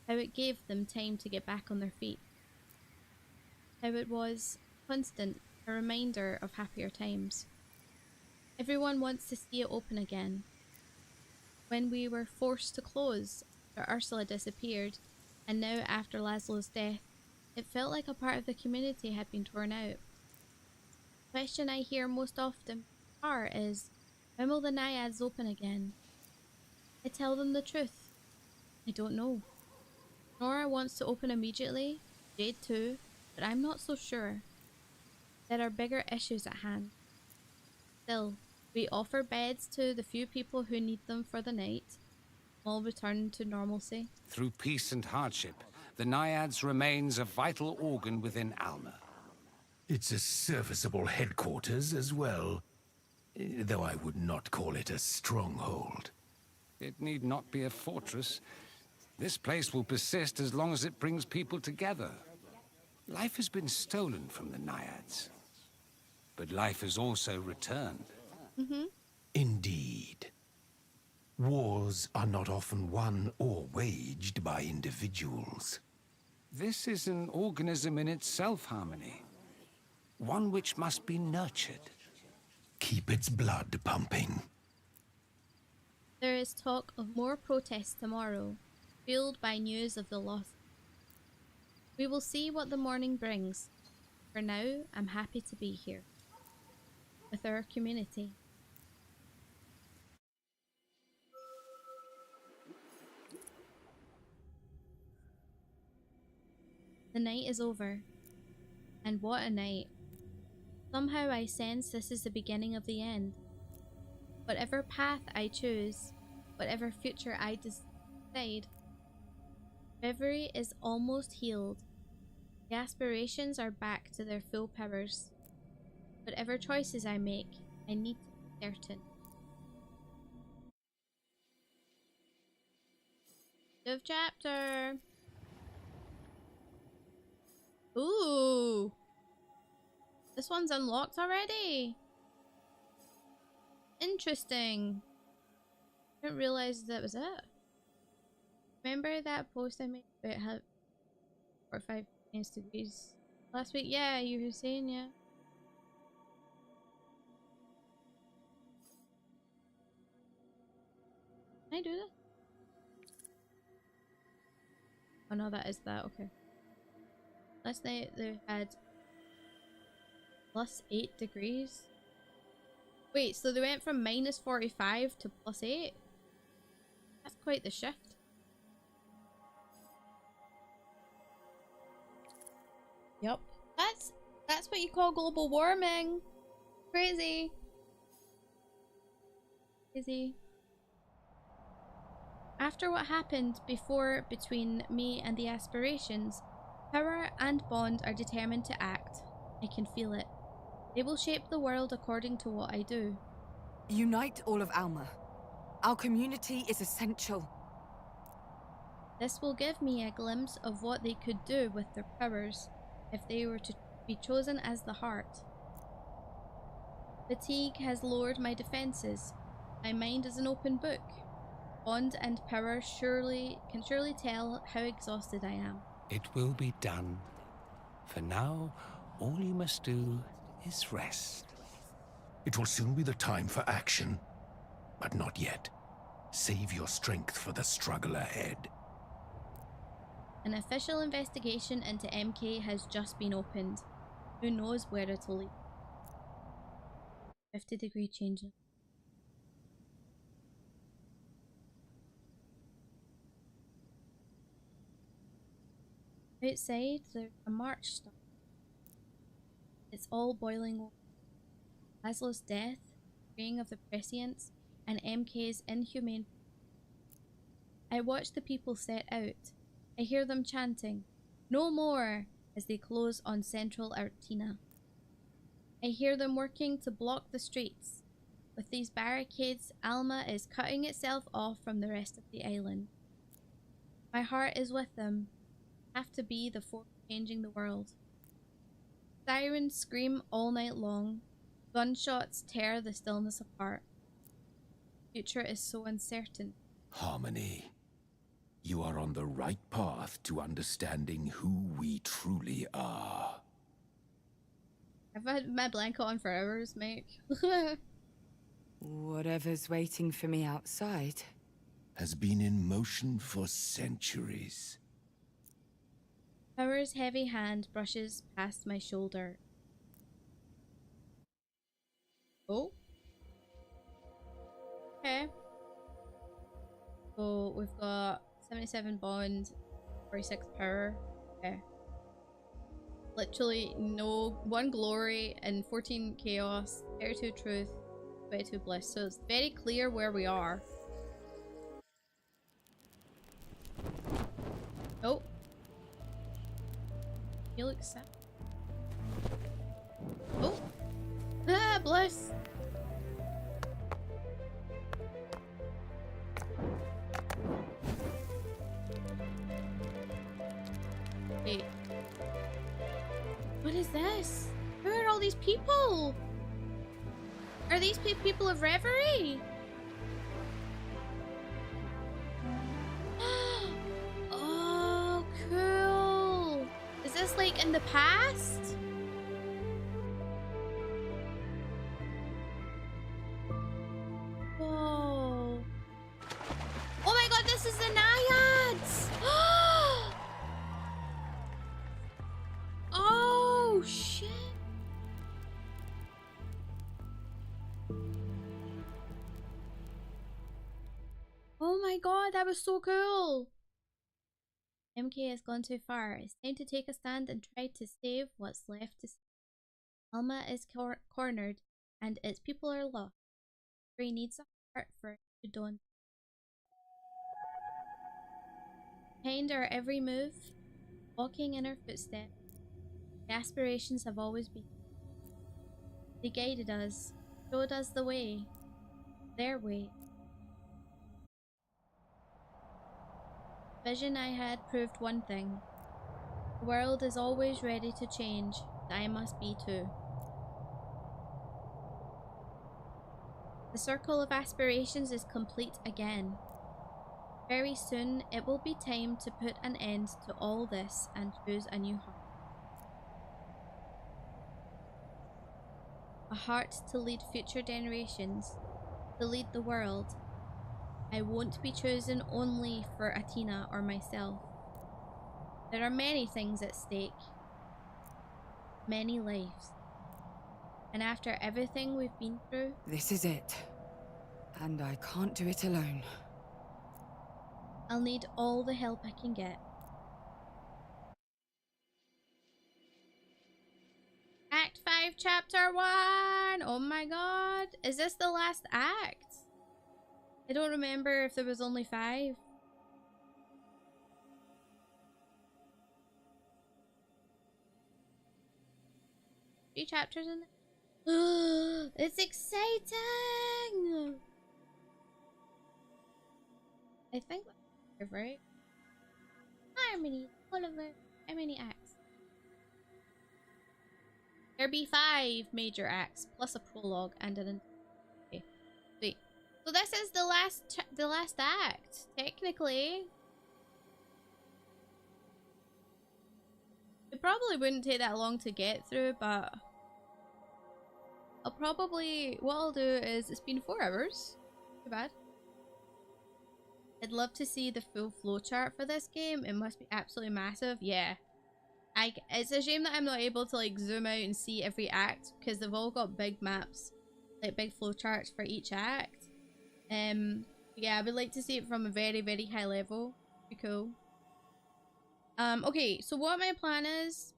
How it gave them time to get back on their feet. How it was constant, a reminder of happier times. Everyone wants to see it open again. When we were forced to close, after Ursula disappeared, and now after Laszlo's death, it felt like a part of the community had been torn out. The question I hear most often is, when will the Naiads open again? I tell them the truth. I don't know. Nora wants to open immediately, Jade too, but I'm not so sure. There are bigger issues at hand. Still, we offer beds to the few people who need them for the night. All return to normalcy. Through peace and hardship, the Naiads remains a vital organ within Alma. It's a serviceable headquarters as well, though I would not call it a stronghold. It need not be a fortress. This place will persist as long as it brings people together. Life has been stolen from the Naiads, but life has also returned. Indeed. Wars are not often won or waged by individuals. This is an organism in itself, Harmony. One which must be nurtured. Keep its blood pumping. There is talk of more protests tomorrow, fueled by news of the loss. We will see what the morning brings. For now, I'm happy to be here. With our community. The night is over. And what a night. Somehow I sense this is the beginning of the end. Whatever path I choose, whatever future I decide, Reverie is almost healed. The aspirations are back to their full powers. Whatever choices I make, I need to be certain. End of chapter. Ooh. This one's unlocked already. Interesting. I didn't realize that was it. Remember that post I made about how 4 or 5 degrees last week? Yeah, you were saying, yeah. Can I do this? Oh no, that is that, okay. Last night they had +8 degrees. Wait, so they went from -45 to +8? That's quite the shift. Yep. That's what you call global warming. Crazy. Crazy. After what happened before between me and the aspirations, power and Bond are determined to act. I can feel it. They will shape the world according to what I do. Unite all of Alma. Our community is essential. This will give me a glimpse of what they could do with their powers if they were to be chosen as the heart. Fatigue has lowered my defenses. My mind is an open book. Bond and power can surely tell how exhausted I am. It will be done. For now, all you must do is rest. It will soon be the time for action, but not yet. Save your strength for the struggle ahead. An official investigation into MK has just been opened. Who knows where it'll lead? 50-degree changes. Outside, there's a march starting. It's all boiling over. Laszlo's death, freeing of the prescience, and MK's inhumane. I watch the people set out. I hear them chanting, "No more!" as they close on Central Artina. I hear them working to block the streets. With these barricades, Alma is cutting itself off from the rest of the island. My heart is with them. I have to be the force changing the world. Sirens scream all night long. Gunshots tear the stillness apart. The future is so uncertain. Harmony. You are on the right path to understanding who we truly are. I've had my blanket on for hours, mate. Whatever's waiting for me outside has been in motion for centuries. Power's heavy hand brushes past my shoulder. Oh. Okay. So we've got 77 Bond, 46 Power. Okay. Literally no 1 Glory and 14 Chaos, 32 Truth, 22 Bliss. So it's very clear where we are. Oh. You look sad. Oh. Ah, Bliss. Wait. What is this? Who are all these people? Are these people of Reverie? Oh, cool. Is this like in the past? Whoa. Oh my god, this is the Naiads! Oh shit. Oh my god, that was so cool. MK has gone too far. It's time to take a stand and try to save what's left to save. Alma is cornered and its people are lost. Frey needs a heart for it to dawn. Behind our every move, walking in our footsteps, the aspirations have always been. They guided us, showed us the way, their way. The vision I had proved one thing. The world is always ready to change, and I must be too. The circle of aspirations is complete again. Very soon, it will be time to put an end to all this and choose a new heart. A heart to lead future generations, to lead the world. I won't be chosen only for Atina or myself. There are many things at stake. Many lives. And after everything we've been through... This is it. And I can't do it alone. I'll need all the help I can get. Act 5, Chapter 1! Oh my god. Is this the last act? I don't remember if there was only 5. Three chapters in it. It's exciting! I think that's right. Harmony, Fall of Reverie. How many acts? There be 5 major acts, plus a prologue and an... Okay, sweet. So this is the last act, technically. It probably wouldn't take that long to get through, but what I'll do is, it's been 4 hours. Too bad. I'd love to see the full flowchart for this game. It must be absolutely massive. Yeah. It's a shame that I'm not able to like zoom out and see every act because they've all got big maps, like big flowcharts for each act. Yeah, I would like to see it from a very, very high level. Be cool. Okay, so what my plan is,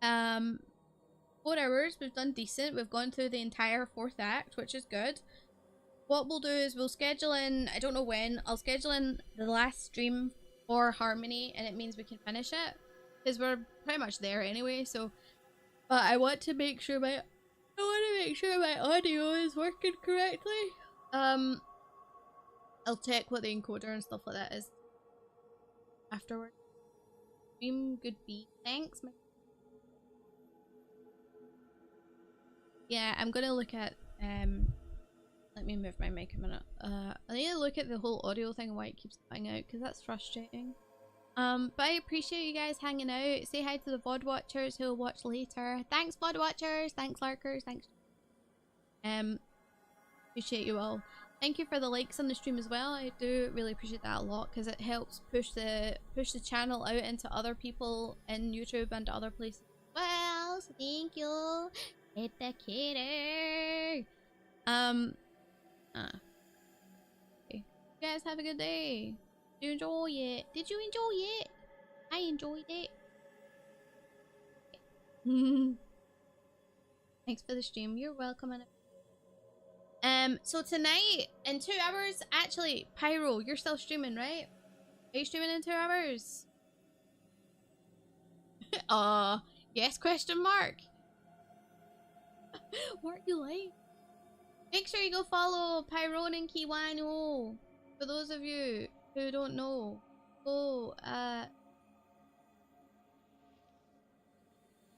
4 hours, we've done decent. We've gone through the entire 4th act, which is good. What we'll do is we'll schedule in, I don't know when, I'll schedule in the last stream for Harmony, and it means we can finish it. Because we're pretty much there anyway, so... But I want to make sure my audio is working correctly. I'll check what the encoder and stuff like that is afterwards. Stream good beat. Thanks, man. Yeah, I'm gonna look at, let me move my mic a minute. I need to look at the whole audio thing and why it keeps cutting out, because that's frustrating. But I appreciate you guys hanging out. Say hi to the VOD watchers who will watch later. Thanks, VOD watchers. Thanks, lurkers. Thanks. Appreciate you all. Thank you for the likes on the stream as well. I do really appreciate that a lot because it helps push the channel out into other people in YouTube and other places as well. So thank you. Hit the kidder. Okay. You guys have a good day. Did you enjoy it? Did you enjoy it? I enjoyed it. Thanks for the stream. You're welcome. So tonight in 2 hours, actually, Pyro, you're still streaming, right? Are you streaming in 2 hours? Yes, question mark. What are you like? Make sure you go follow Pyron and Kiwano. For those of you who don't know, go,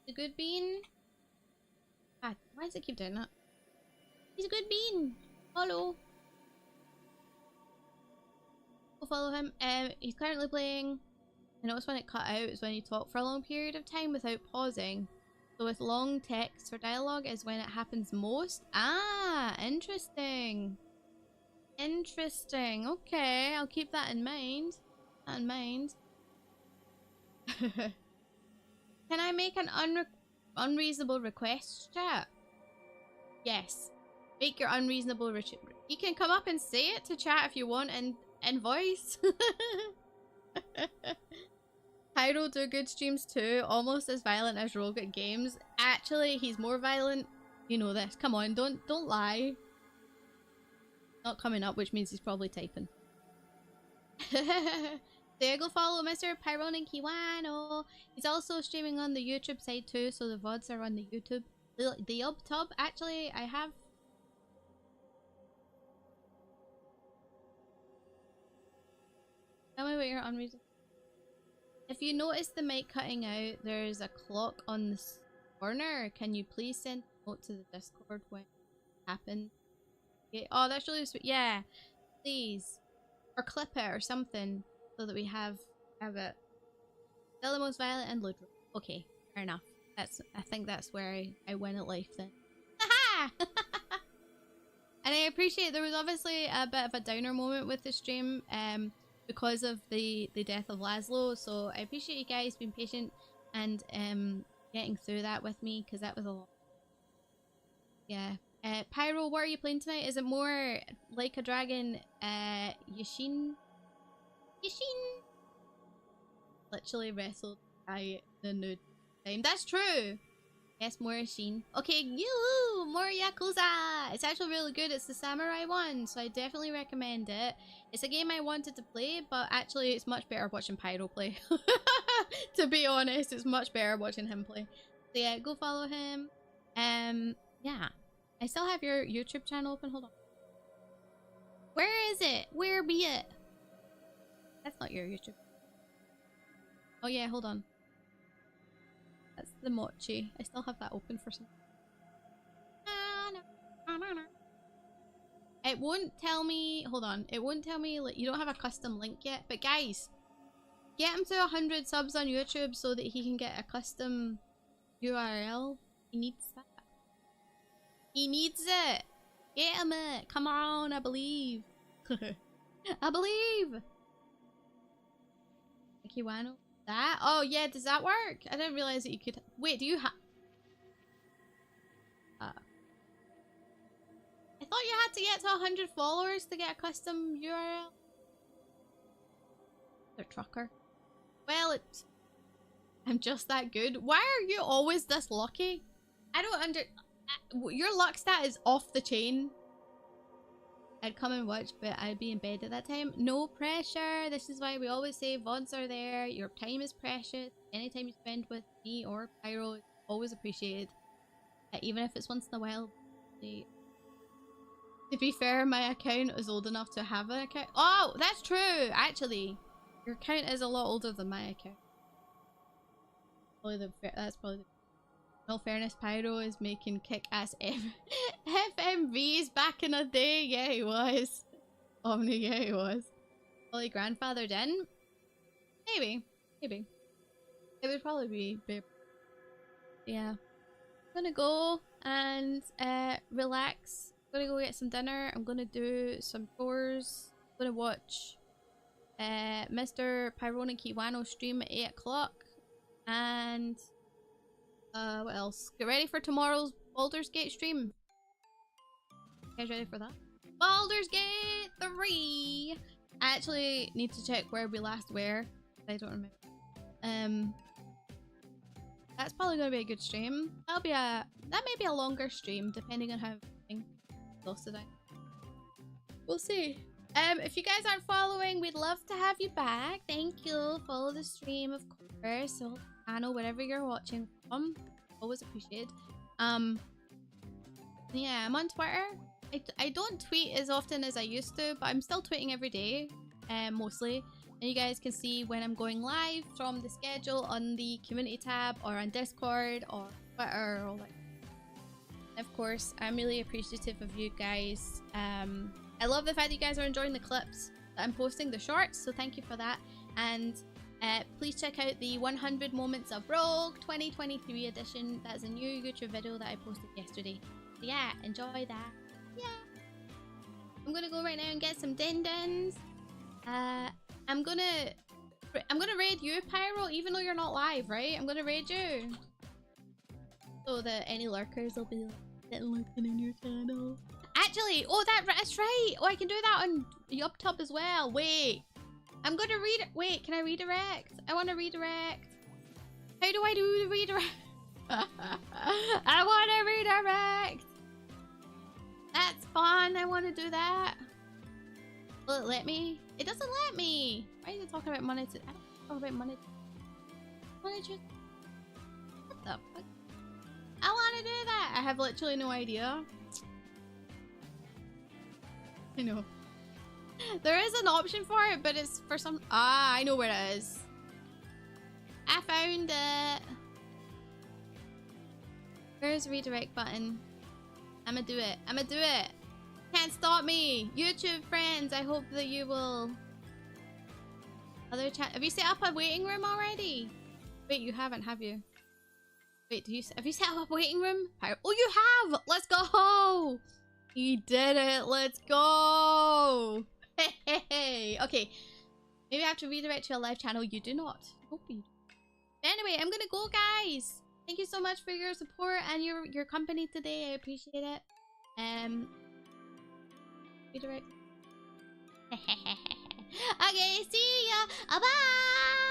the good bean. Ah, why does it keep doing that? He's a good bean. Follow. Go follow him. He's currently playing. I noticed when it cut out is when you talk for a long period of time without pausing. So with long text or dialogue is when it happens most. Ah, interesting. Interesting. Okay, I'll keep that in mind. Can I make an unreasonable request, chat? Yes. Make your unreasonable request. You can come up and say it to chat if you want in voice. Pyro do good streams too, almost as violent as Rogue at games. Actually, he's more violent. You know this. Come on, don't lie. Not coming up, which means he's probably typing. So yeah, go follow Mr. Pyron and Kiwano. He's also streaming on the YouTube side too, so the VODs are on the YouTube. The UbTub, actually, I have... Tell me what you're unreasonable. If you notice the mic cutting out, there's a clock on the corner. Can you please send a note to the Discord when it happens? Okay. Oh, that's really sweet. Yeah, please, or clip it or something so that we have it. Still the most violent and lewd. Okay, fair enough. I think that's where I win at life then. Haha! And I appreciate there was obviously a bit of a downer moment with the stream because of the death of Laszlo. So I appreciate you guys being patient and getting through that with me, because that was a lot. Yeah. Pyro, what are you playing tonight? Is it more Like a Dragon Yashin? Yashin! Literally wrestled by the nude time. That's true! Yes, more Yashin. Okay, yoo more Yakuza! It's actually really good. It's the samurai one, so I definitely recommend it. It's a game I wanted to play, but actually it's much better watching Pyro play. To be honest, it's much better watching him play. So yeah, go follow him. Yeah. I still have your YouTube channel open. Hold on. Where is it? Where be it? That's not your YouTube. Oh yeah, hold on. That's the mochi. I still have that open for some. It won't tell me. Hold on. It won't tell me. Like, you don't have a custom link yet. But guys, get him to 100 subs on YouTube so that he can get a custom URL. He needs that. He needs it. Get him it. Come on, I believe. I believe. Kiwano. That? Oh yeah, does that work? I didn't realize that you could. Wait, do you have? I thought you had to get to 100 followers to get a custom URL. They're trucker. Well, it's. I'm just that good. Why are you always this lucky? I don't your luck stat is off the chain. I'd come and watch, but I'd be in bed at that time. No pressure. This is why we always say VODs are there. Your time is precious. Any time you spend with me or Pyro is always appreciated. Even if it's once in a while. To be fair, my account is old enough to have an account. Oh, that's true. Actually, your account is a lot older than my account. That's probably the. In all fairness, Pyro is making kick-ass FMVs back in the day. Yeah, he was. Omni, yeah, he was. Probably grandfathered in. Maybe. Maybe. It would probably be. Yeah. I'm gonna go and relax. I'm gonna go get some dinner. I'm gonna do some chores. I'm gonna watch Mr. Pyrone Kiwano stream at 8 o'clock. And what else? Get ready for tomorrow's Baldur's Gate stream. You guys ready for that? Baldur's Gate 3! I actually need to check where we last were. I don't remember. That's probably gonna be a good stream. That may be a longer stream depending on how I'm exhausted I am. We'll see. If you guys aren't following, we'd love to have you back. Thank you. Follow the stream, of course. So channel, wherever you're watching from. Always appreciated. Yeah, I'm on Twitter. I don't tweet as often as I used to, but I'm still tweeting every day, mostly. And you guys can see when I'm going live from the schedule on the community tab or on Discord or Twitter or all that. Of course, I'm really appreciative of you guys. I love the fact that you guys are enjoying the clips that I'm posting, the shorts, so thank you for that. And please check out the 100 Moments of Rogue 2023 edition. That's a new YouTube video that I posted yesterday. So yeah, enjoy that. Yeah. I'm gonna go right now and get some din-dins. I'm gonna raid you, Pyro, even though you're not live, right? I'm gonna raid you. So that any lurkers will be like, lurking in your channel. Actually, oh, that's right. Oh, I can do that on YubTub as well. Wait. I'm gonna wait, can I redirect? I want to redirect. How do I do the redirect? I want to redirect. That's fun. I want to do that. Will it let me? It doesn't let me. Why is it talking about money? I don't talk about money. What the fuck? I want to do that. I have literally no idea. I know. There is an option for it, but it's for some. Ah, I know where it is. I found it. Where's the redirect button? I'ma do it. I'ma do it. Can't stop me. YouTube friends, I hope that you will. Other chat. Have you set up a waiting room already? Wait, you haven't, have you? Wait, have you set up a waiting room? Oh, you have! Let's go! You did it. Let's go! Hey. Okay. Maybe I have to redirect to a live channel. You do not. Hope you do. Anyway, I'm gonna go, guys. Thank you so much for your support and your company today. I appreciate it. Redirect. Okay, see ya. Bye.